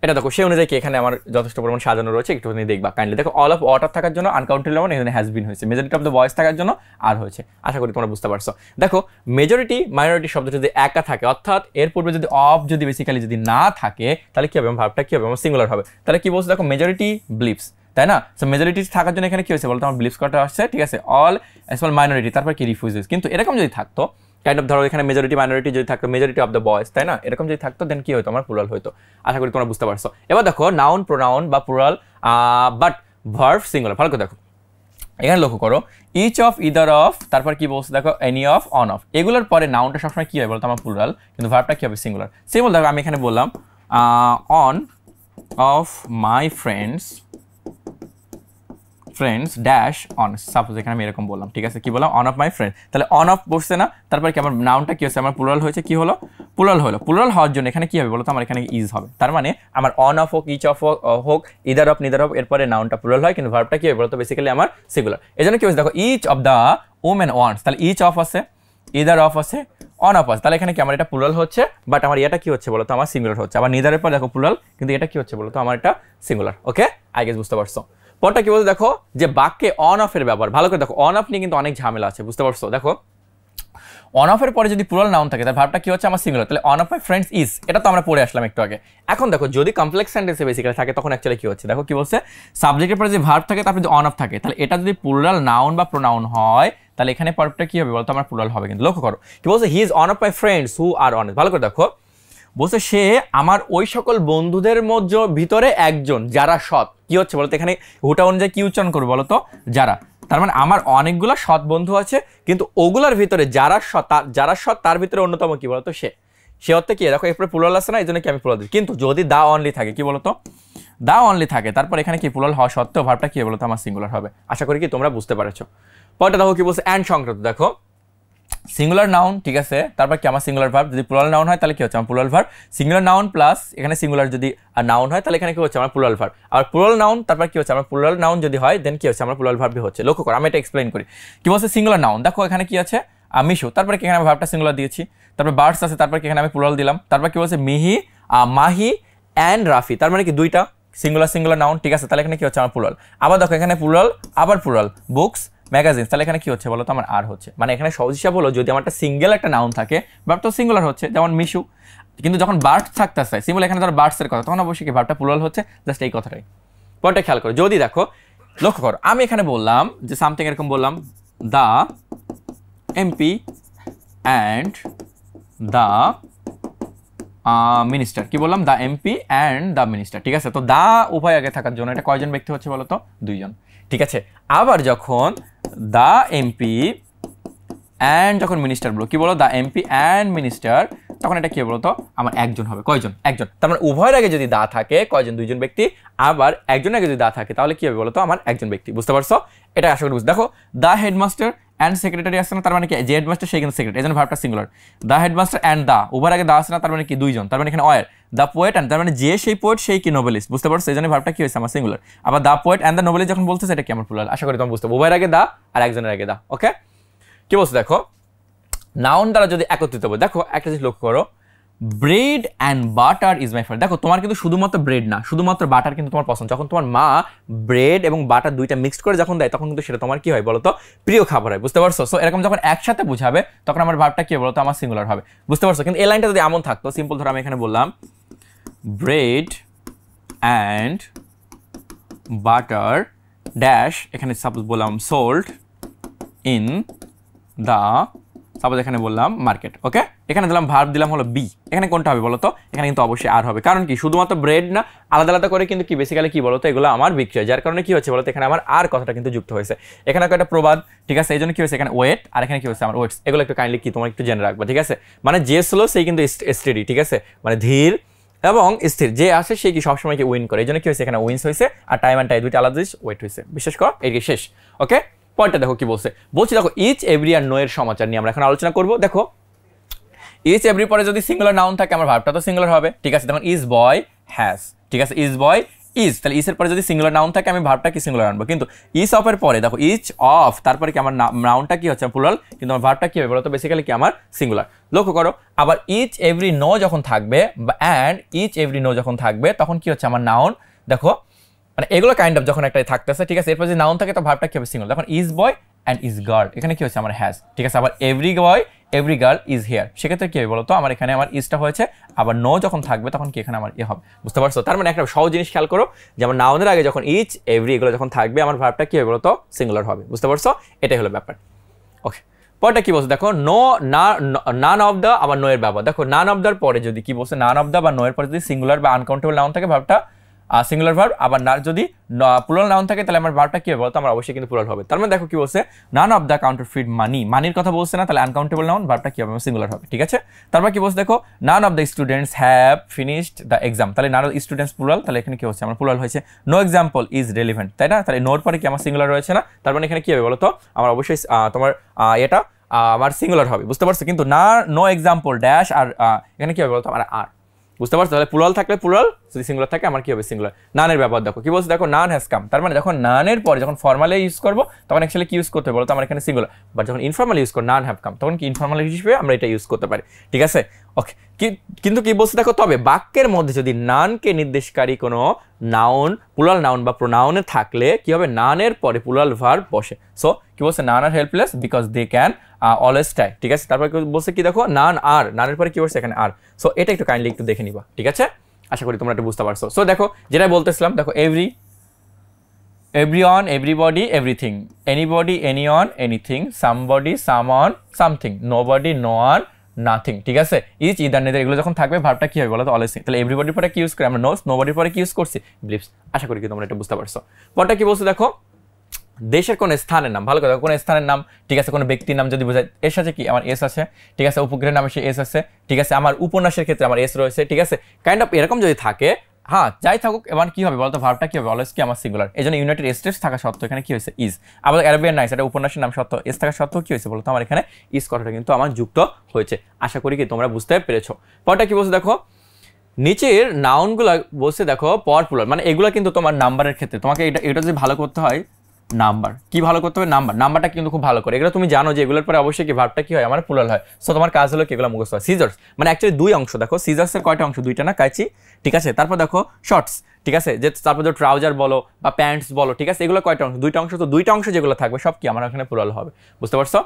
এটা দেখো সে অনুযায়ী কি এখানে আমার যথেষ্ট পরিমাণ সাজানো রয়েছে, একটুখানি দেখবা কাইন্ডলি। দেখো অল অফ ওয়াটার থাকার জন্য আনকাউন্টেবল এখানে হ্যাজ বিন হয়েছে, মেজরিটি অফ দ্য ভয়েস থাকার জন্য আর হয়েছে। আশা করি তোমরা বুঝতে পারছো। দেখো মেজরিটি মাইনরিটি শব্দটা যদি একা থাকে, অর্থাৎ এর পূর্বে যদি অফ যদি বেসিক্যালি যদি না থাকে তাহলে কি হবে, ভার্বটা কি হবে আমার সিঙ্গুলার হবে। তাহলে কি বলছো, দেখো মেজরিটি বিলিভস, তাই না। সো মেজরিটি থাকার জন্য এখানে কি হয়েছে বলতো আমার বিলিভস করাটা আসছে, ঠিক আছে। অল এজ ওয়েল মাইনরিটি, তারপর কি রিফিউজেস। কিন্তু এরকম যদি থাকতো কাইন্ড অফ ধরো এখানে মেজরিটি মাইনরিটি যদি থাকতো, মেজরিটি অফ দ্য বয়েজ, তাই না, এরকম যদি থাকতো দেন কি হতো আমার প্লুরাল হতো। আশা করি তোমরা বুঝতে পারছো। এবার দেখো নাউন, প্রোনাউন বা প্লুরাল বাট ভার্ব সিঙ্গুলার। ভালো করে দেখো এখানে লক্ষ্য করো, ইচ অফ, ইদার অফ, তারপর কি বলছে দেখো এনি অফ, অন অফ, এগুলোর পরে নাউনটা সবসময় কি হয় বলতো আমার প্লুরাল, কিন্তু ভার্বটা কি হবে সিঙ্গুলার। সিম্পল দেখো আমি এখানে বললাম on of my friends dash on, suppose এখানে আমি এরকম বললাম, ঠিক আছে। কি বললাম, অন অফ মাই ফ্রেন্ড, তাহলে অন অফ বসছে না, তারপর কি আমার নাউনটা কি হচ্ছে আমার প্লুরাল হয়েছে, কি হলো প্লুরাল হলো। প্লুরাল হওয়ার জন্য এখানে কি হবে বলতো আমার এখানে ইজ হবে। তার মানে আমার অন অফ হোক, ইচ অফ হোক, ইদার অফ, নিদার অফ, এরপরে নাউনটা প্লুরাল হয়, কিন্তু ভার্বটা কি হবে বলতো বেসিক্যালি আমার সিঙ্গুলার। এই জন্য কি হচ্ছে দেখো, each of the women wants, তাহলে ইচ অফ আছে, ইদার অফ আছে, অন অফ আছে, তাহলে এখানে কি আমার এটা প্লুরাল হচ্ছে, বাট আমার এটা কি হচ্ছে বলতো আমার সিঙ্গুলার হচ্ছে। আবার নিদারের পর দেখো প্লুরাল, কিন্তু এটা কি হচ্ছে বলতো আমার এটা সিঙ্গুলার। ওকে, আই গেস বুঝতে পারছো। পরটা কি বলতে দেখো, যে বাক্যে অন অফের ব্যবহার, ভালো করে দেখো অন অফ নিয়ে কিন্তু অনেক ঝামেলা আছে, বুঝতে পারছো। দেখো অন অফের পরে যদি প্লুরাল নাউন থাকে তার ভার্বটা কি হচ্ছে আমার সিঙ্গুলার, তাহলে on of my friends is, এটা তো আমরা পড়ে আসলাম একটু আগে। এখন দেখো যদি কমপ্লেক্স সেন্টেন্সে বেসিক্যালি থাকে তখন অ্যাকচুয়ালি কি হচ্ছে, দেখো কি বলছে, সাবজেক্টের পরে যে ভার্ব থাকে তারপরে যদি অন অফ থাকে, তাহলে এটা যদি প্লুরাল নাউন বা প্রোনাউন হয় তাহলে এখানে ভার্বটা কি হবে বলতো আমার প্লুরাল হবে। কিন্তু লক্ষ্য করো কি বলছে, he is on of my friends who R honest, ভালো করে দেখো বলছে সে আমার ওই সকল বন্ধুদের মধ্যে ভিতরে একজন যারা সৎ। কি হচ্ছে বলতো এখানে হুটা অনুযায়ী কি উচ্চারণ করবো বলতো, যারা। তার মানে আমার অনেকগুলো সৎ বন্ধু আছে, কিন্তু ওগুলার ভিতরে যারা সৎ তার ভিতরে অন্যতম কি বলতো সে অর্থে কি দেখো এরপরে প্লুরাল আছে না, এই জন্য কি আমি প্লুরাল দিই। কিন্তু যদি দা অনলি থাকে, কি বলতো দা অনলি থাকে, তারপর এখানে কি প্লুরাল হওয়া সত্ত্বেও ভার্বটা কি বলতো আমার সিঙ্গুলার হবে। আশা করি কি তোমরা বুঝতে পারছো। পরটা দেখো কি বলছে, অ্যান্ড সংক্রান্ত, দেখো সিঙ্গুলার নাউন, ঠিক আছে, তারপর কি আমার সিঙ্গুলার ভার্ব, যদি প্লুরাল নাউন হয় তাহলে কি হচ্ছে আমার plural verb, singular noun plus এখানে সিঙ্গুলার যদি নাউন হয় তাহলে এখানে কি হচ্ছে আমার প্লুরাল ভার্ব। আর প্লুরাল নাউন তারপর কি হচ্ছে আমার প্লুরাল নাউন যদি হয় দেন কি হচ্ছে আমার প্লুরাল ভার্বই হচ্ছে। লক্ষ্য করো আমি এটা এক্সপ্লেইন করি। কি বলছে সিঙ্গুলার নাউন, দেখো এখানে কি আছে মিশু, তারপরে এখানে আমি ভার্বটা সিঙ্গুলার দিয়েছি, তারপর বার্ডস আছে, তারপর এখানে আমি প্লুরাল দিলাম, তারপর কি বলছে মিহি, মাহি অ্যান্ড রাফি, তার মানে কি দুইটা সিঙ্গুলার নাউন, ঠিক আছে। তাহলে এখানে কি হচ্ছে আমার প্লুরাল। আবার দেখো এখানে প্লুরাল, আবার প্লুরাল, বুকস, ম্যাগাজিন, তাহলে এখানে কি হচ্ছে বলো তো আমার আর হচ্ছে। মানে এখানে সহজ হিসাব হলো যদি আমার একটা সিঙ্গেল একটা নাউন থাকে ভার্ব তো সিঙ্গুলার হচ্ছে, যেমন মিশু, কিন্তু যখন বার্ডস থাকতেছে সিম্পল এখানে ধরো বার্ডসের কথা, তখন অবশ্যই কি ভার্বটা প্লুরাল হচ্ছে, জাস্ট এই কথাটাই। পরটা খেয়াল করো, যদি দেখো লক্ষ্য করো আমি এখানে বললাম যে সামথিং এরকম বললাম, দা এমপি অ্যান্ড দা মিনিস্টার, কি বললাম দা এমপি অ্যান্ড দা মিনিস্টার, ঠিক আছে। তো দা উভয় আগে থাকার জন্য এটা কয়জন ব্যক্তি হচ্ছে বলো তো, দুইজন, ঠিক আছে। আবার যখন দা এমপি অ্যান্ড যখন মিনিস্টার বলো, কি বলো দা এমপি অ্যান্ড মিনিস্টার, তখন এটা কি বলো তো আমার একজন হবে। কয়জন, একজন। তার মানে উভয়ের আগে যদি দা থাকে কয়জন, দুইজন ব্যক্তি, আবার একজনের আগে যদি দা থাকে তাহলে কি হবে বলো তো আমার একজন ব্যক্তি, বুঝতে পারছো। এটা আশা করি বুঝতে। দেখো দা হেডমাস্টার অ্যান্ড সেক্রেটারি আসছে না, তার মানে কি যে হেডমাস্টার সেই কিন্তু সেক্রেটারি, এই জন্য ভার্বটা singular. The headmaster and the উভয়ের আগে দা আসছে না, তার মানে কি দুইজন, তার মানে এখানে ওয়ার। দা পোয়েট অ্যান্ড, তার মানে যে সেই পোয়েট সেই কি নোবেলিস্ট, বুঝতে পারছো, এই জন্য ভার্বটা কি হয়েছে আমার সিঙ্গুলার। আবার দা পোয়েট অ্যান্ড দা নোবেলিস্ট যখন বলতেছে এটা কি আমার প্লুরাল। আশা করি তোমরা বুঝতে, উভয়ের আগে দা আর একজনের আগে দা। ওকে, কি বলছো দেখো নাউন দ্বারা যদি একত্রিত হবে, দেখো একটা জিনিস লক্ষ্য করো, bread and butter is my favourite. দেখো তোমার কিন্তু শুধুমাত্র ব্রেড না, শুধুমাত্র বাটার কিন্তু তোমার পছন্দ। যখন তোমার মা ব্রেড এবং বাটার দুইটা মিক্সড করে যখন দেয় তখন কিন্তু সেটা তোমার কি হয় বলতো প্রিয় খাবার হয়, বুঝতে পারছো। সো এরকম যখন একসাথে বুঝাবে তখন আমার ভার্বটা কি বলতো আমার সিঙ্গুলার হবে, বুঝতে পারছো। কিন্তু এই লাইনটা যদি এমন থাকতো সিম্পল, ধরো আমি এখানে বললাম ব্রেড অ্যান্ড বাটার ড্যাশ, এখানে সাপোজ বললাম সোল্ড ইন দা, সাপোজ এখানে বললাম মার্কেট। ওকে, এখানে দিলাম ভার্ব দিলাম হলো বি, এখানে কোনটা হবে বলতো, এখানে কিন্তু অবশ্যই আর হবে। কারণ কি শুধুমাত্র ব্রেড না, আলাদা আলাদা করে কিন্তু কি বেসিক্যালি কি বলতো এগুলো আমার বিক্রি হয়, যার কারণে কি হচ্ছে বলতো এখানে আমার আর কথাটা কিন্তু যুক্ত হয়েছে। এখানে একটা প্রবাদ, ঠিক আছে, এই জন্য কি হয়েছে এখানে ওয়েট, আর এখানে কি হচ্ছে আমার ওয়েটস। এগুলো একটু কাইন্ডলি কি তোমার একটু জেনে রাখবা, ঠিক আছে। মানে যে স্লো সেই কিন্তু স্টেডি, ঠিক আছে, মানে ধীর এবং স্থির, যে আসে সে কি সবসময় কি উইন করে, এই জন্য কি হয়েছে এখানে উইন্স হয়েছে, আর টাইম অ্যান্ড টাই দুইটা আলাদা জিনিস, ওয়েট হয়েছে। বিশ্বাস কর এর শেষ। ওকে, পয়েন্টটা দেখো কি বলছে, দেখো ইচ এভরি আর নো এর সমাচার নিয়ে আমরা এখন আলোচনা করব। দেখো ইচ এভরি পরে যদি সিঙ্গুলার নাউন থাকে আমার ভার্বটা তো সিঙ্গুলার হবে, ঠিক আছে। তখন ইজ বয় হ্যাজ, ঠিক আছে, ইজ বয় ইজ, তাহলে ইসের পরে যদি সিঙ্গুলার নাউন থাকে আমি ভার্বটা কি সিঙ্গুলার আনবো। কিন্তু ইজ অফ এর পরে দেখো ইচ অফ, তারপরে কি আমার নাউনটা কি হচ্ছে প্লুরাল, কিন্তু আমার ভার্বটা কি হবে বলো তো, বেসিক্যালি কি আমার সিঙ্গুলার। লক্ষ্য করো, আবার ইচ এভরি নো যখন থাকবে অ্যান্ড ইচ এভরি নো যখন থাকবে তখন কি হচ্ছে আমার নাউন, দেখো মানে এগুলো কাইন্ড অফ যখন একটাই থাকতেছে, ঠিক আছে, এরপর যদি নাউন থাকে তো ভার্বটা কি হবে সিঙ্গুলার। তখন is boy and is girl, এখানে কি হচ্ছে আমার হ্যাজ, ঠিক আছে। আবার every boy every girl is here, সেক্ষেত্রে কি হবে বলতো, আমার এখানে আমার ইজটা হয়েছে, আবার নো যখন থাকবে তখন কি এখানে আমার হবে, বুঝতে পারছো। তার মানে একটা সহজ জিনিস খেয়াল করো, যেমন নাউনের আগে যখন ইচ এভরি এগুলো যখন থাকবে আমার ভার্বটা কি হবে বলতো, সিঙ্গুলার হবে, বুঝতে পারছো, এটাই হলো ব্যাপার। ওকে, পরটা কি বলছে দেখো, নো নান অফ দ্য, আবার নো এর ব্যবহার। দেখো নান অফ দ্যার পরে যদি কি বলছে, নান অফ দ্য বা নো এর পরে যদি সিঙ্গুলার বা আনকাউন্টেবল নাউন থাকে ভার্বটা সিঙ্গুলার ভার্ব, আবার না যদি প্লুরাল নাউন থাকে তাহলে আমার ভার্বটা কি হবে বলতো, আমার অবশ্যই কিন্তু প্লুরাল হবে। তার মানে দেখো কি বলছে, নান অফ দ্য কাউন্টারফিট মানি, মানির কথা বলছে না, তাহলে আনকাউন্টেবল নাউন ভার্বটা কি হবে সিঙ্গুলার হবে, ঠিক আছে। তারপর কি বলছে দেখো, none of the students have finished the exam, তাহলে নান অফ স্টুডেন্টস প্লুরাল, তাহলে এখানে কি হচ্ছে আমার প্লুরাল হয়েছে। নো এক্সাম্পল ইজ রেলিভেন্ট, তাই না, তাহলে নোর পরে কি আমার সিঙ্গুলার রয়েছে না, তার মানে এখানে কি হবে বলতো, আমার অবশ্যই তোমার এটা আমার সিঙ্গুলার হবে, বুঝতে পারছো। কিন্তু না নো এক্সাম্পল ড্যাশ আর এখানে কি হবে বলতো আমার আর, বুঝতে পারছো। তাহলে প্লুরাল থাকলে প্লুরাল, যদি সিঙ্গুলার থাকে আমার কি হবে সিঙ্গুলার। নানের ব্যবহার দেখো কি বলছে, দেখো নান হ্যাজ কাম, তার মানে যখন নানের পরে যখন ফর্মালে ইউজ করবো তখন অ্যাকচুয়ালি কি ইউজ করতে বলো তো, আমার এখানে সিঙ্গুলার। বাট যখন ইনফর্মালি ইউজ করো নান হ্যাভ কাম, তখন কি ইনফর্মাল হিসেবে আমরা এটা ইউজ করতে পারি, ঠিক আছে। ওকে, কিন্তু কি বলছে দেখো, তবে বাক্যের মধ্যে যদি নানকে নির্দেশকারী কোনো নাউন, প্লুরাল নাউন বা প্রোনাউনে থাকলে কি হবে, নানের পরে প্লুরাল ভার্ব বসে। সো কি বলছে, none are helpless because they can always try, ঠিক আছে। তারপর বলছে কি দেখো, নান আর, নানের পরে কি বলছে এখানে আর। সো এটা একটু কাইন্ডলি একটু দেখে নিবা, ঠিক আছে, আশা করি তোমরা একটু বুঝতে পারছো। সো দেখো যেটা বলতেছিলাম, দেখো everyone everybody everything, anybody anyone anything, somebody someone something, nobody no one nothing, ঠিক আছে। ইচ ইদার নেদার এগুলো যখন থাকবে ভার্বটা কি হবে বলো তো, অলওয়েজ। তাহলে এভরিবডির পরে কি ইউজ করি আমরা, নোস, নোবডির পরে কি ইউজ করছি, বিলিভস। আশা করি কি তোমরা এটা বুঝতে পারছো। পরটা কি বলছে দেখো, দেশের কোন স্থানের নাম, ভালো কথা, কোন স্থানের নাম, ঠিক আছে, কোন ব্যক্তির নাম যদি বোঝায়, এর সাথে কি আমার এস আছে, ঠিক আছে, উপগ্রহের নামে সে এস আছে, ঠিক আছে, আমার উপন্যাসের ক্ষেত্রে আমার এস রয়েছে, ঠিক আছে, কাইন্ড অফ এরকম যদি থাকে, হ্যাঁ যাই থাকুক, এবার কি হবে বলতো, ভার্বটা কি হবে অলওয়েজ কি আমার সিঙ্গুলার। এই জন্য ইউনাইটেড স্টেটস থাকা সত্ত্বেও এখানে কি হয়েছে ইজ। আবার অ্যারাবিয়ান নাইটস, এটা উপন্যাসের নাম সত্ত্বেও এস থাকা সত্ত্বেও কি হয়েছে বলতো, আমার এখানে ইজ কথাটা কিন্তু আমার যুক্ত হয়েছে। আশা করি কি তোমরা বুঝতে পেরেছো। পরটা কি বলছে দেখো, নিচের নাউনগুলো বলছে দেখো পর প্লুরাল, মানে এগুলো কিন্তু তোমার নাম্বারের ক্ষেত্রে তোমাকে এটা যদি ভালো করতে হয়, নাম্বার কি ভালো করতে হবে, নাম্বারটা কিন্তু খুব ভালো করে, এগুলো তুমি জানো যে এগুলোর পরে অবশ্যই কি ভার্বটা কি হয় আমার প্লুরাল হয়। সো তোমার কাজ হলো কি এগুলো মুখস্থ হয়। সিজার্স মানে অ্যাকচুয়ালি দুই অংশ, দেখো সিজার্সের কয়টা অংশ, দুইটা না, কাঁচি, ঠিক আছে। তারপর দেখো শর্টস, ঠিক আছে, যে তারপর ধরো ট্রাউজার বলো বা প্যান্টস বলো, ঠিক আছে, এগুলো কয়টা অংশ, দুইটা অংশ, তো দুইটা অংশ যেগুলো থাকবে সব কি আমার এখানে প্লুরাল হবে, বুঝতে পারছো।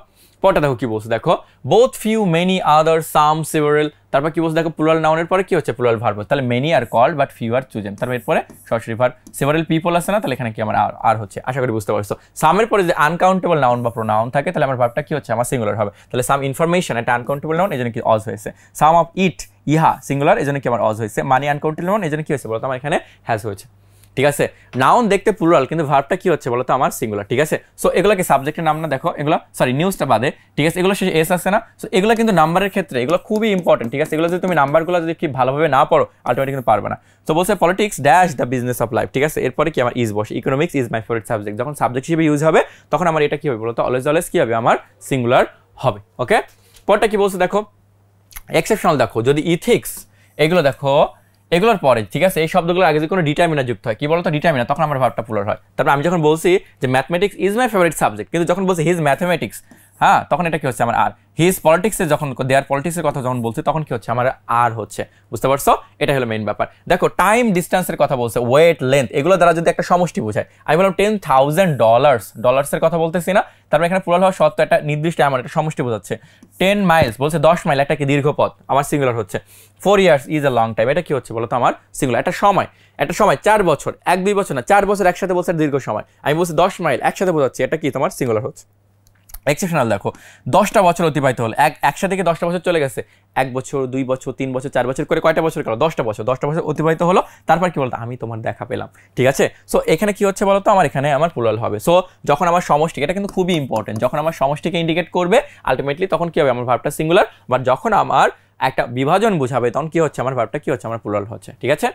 পরটা দেখো কি বলছে দেখো, both few many other some several, তারপর কি বলছে দেখো, প্লুরাল নাউনের পরে কি হচ্ছে প্লুরাল ভার্ব, তাহলে many are called but few are chosen, তারপর এরপরে সরাসরি ভার্ব, সেভারেল পিপল আছে না, তাহলে এখানে কি আমার আর হচ্ছে। আশা করি বুঝতে পারছো। সামের পরে যে আনকাউন্টেবল নাউন বা প্রোনাউন থাকে তাহলে আমার ভার্বটা কি হচ্ছে আমার সিঙ্গুলার হবে, তাহলে সাম ইনফরমেশন এটা আনকাউন্টেবল নাউন, এজন্য কি অজ হয়েছে। সাম অফ ইট ইহা সিঙ্গুলার, এজন্য কি আমার অজ হয়েছে। মানি আনকাউন্টেবল নাউন, এজন্য কি হয়েছে বলতো আমার এখানে হ্যাজ হয়েছে, ঠিক আছে। নাউন দেখতে প্লুরাল কিন্তু ভার্বটা কি হচ্ছে বলতো আমার সিঙ্গুলার, ঠিক আছে। সো এগুলো কি সাবজেক্টের নাম না, দেখো এগুলো সরি নিউজটা বাদে, ঠিক আছে, এগুলো শেষে এস আছে না। সো এগুলো কিন্তু নাম্বারের ক্ষেত্রে এগুলো খুবই ইম্পর্টেন্ট, ঠিক আছে। এগুলো যদি তুমি নাম্বারগুলো যদি কি ভালোভাবে না পড়ো আলটিমেটলি কিন্তু পারবে না। তো বলছে politics dash the business of life, ঠিক আছে, এরপরে কি আমার ইজ বসে। Economics is my favourite subject, যখন সাবজেক্ট হিসেবে ইউজ হবে তখন আমার এটা কি হবে বলতো, অলওয়েজ কি হবে আমার সিঙ্গুলার হবে। ওকে, পরটা কি বলছে দেখো, এক্সেপশনাল দেখো যদি ইথিক্স এগুলো দেখো, এগুলোর পরে ঠিক আছে, এই শব্দগুলোর আগে যদি কোনো ডিটারমিনার যুক্ত হয়, কি বলতো ডিটারমিনার, তখন আমার ভার্বটা প্লুরাল হয়। তারপর আমি যখন বলছি যে mathematics is my favourite subject, কিন্তু যখন বলছি হিজ ম্যাথমেটিক্স, হ্যাঁ, তখন এটা কি হচ্ছে আমার আর। হিজ পলিটিক্সে যখন দেয়ার পলিটিক্সের কথা যখন বলছি তখন কি হচ্ছে আমার আর হচ্ছে, বুঝতে পারছো। এটা হলো মেইন ব্যাপার। দেখো টাইম ডিস্টেন্সের কথা বলছে, ওয়েট লেন্থ, এগুলো দ্বারা যদি একটা সমষ্টি বোঝায়, আমি বললাম $10,000 কথা বলতেছি না, তারপর এখানে প্লুরাল হওয়া সত্ত্বেও একটা নির্দিষ্ট আমার একটা সমষ্টি বোঝাচ্ছে। 10 মাইলস বলছে 10 মাইল, একটা কি দীর্ঘ পথ, আমার সিঙ্গুলার হচ্ছে। 4 years is a long time, এটা কি হচ্ছে বলতো আমার সিঙ্গুলার। একটা সময় 4 বছর, 1-2 বছর না, 4 বছর একসাথে বলছে দীর্ঘ সময়, আমি বলছি 10 মাইল একসাথে বোঝাচ্ছি, এটা কি তোমার সিঙ্গুলার হচ্ছে। এক্সেপশনাল দেখো 10টা বছর অতিবাহিত হল, একসাথে কি 10টা বছর চলে গেছে, 1 বছর 2 বছর 3 বছর 4 বছর করে কয়টা বছর গেল, 10টা বছর অতিবাহিত হলো। তারপর কি বলতো আমি তোমার দেখা পেলাম, ঠিক আছে। সো এখানে কি হচ্ছে বলতো আমার এখানে আমার প্লুরাল হবে। সো যখন আমার সমষ্টি, এটা কিন্তু খুবই ইম্পর্টেন্ট, যখন আমার সমষ্টিকে ইন্ডিকেট করবে আলটিমেটলি তখন কি হবে আমার ভার্বটা সিঙ্গুলার। বাট যখন আমার একটা বিভাজন বোঝাবে তখন কি হচ্ছে আমার ভার্বটা কি হচ্ছে আমার প্লুরাল হচ্ছে, ঠিক আছে।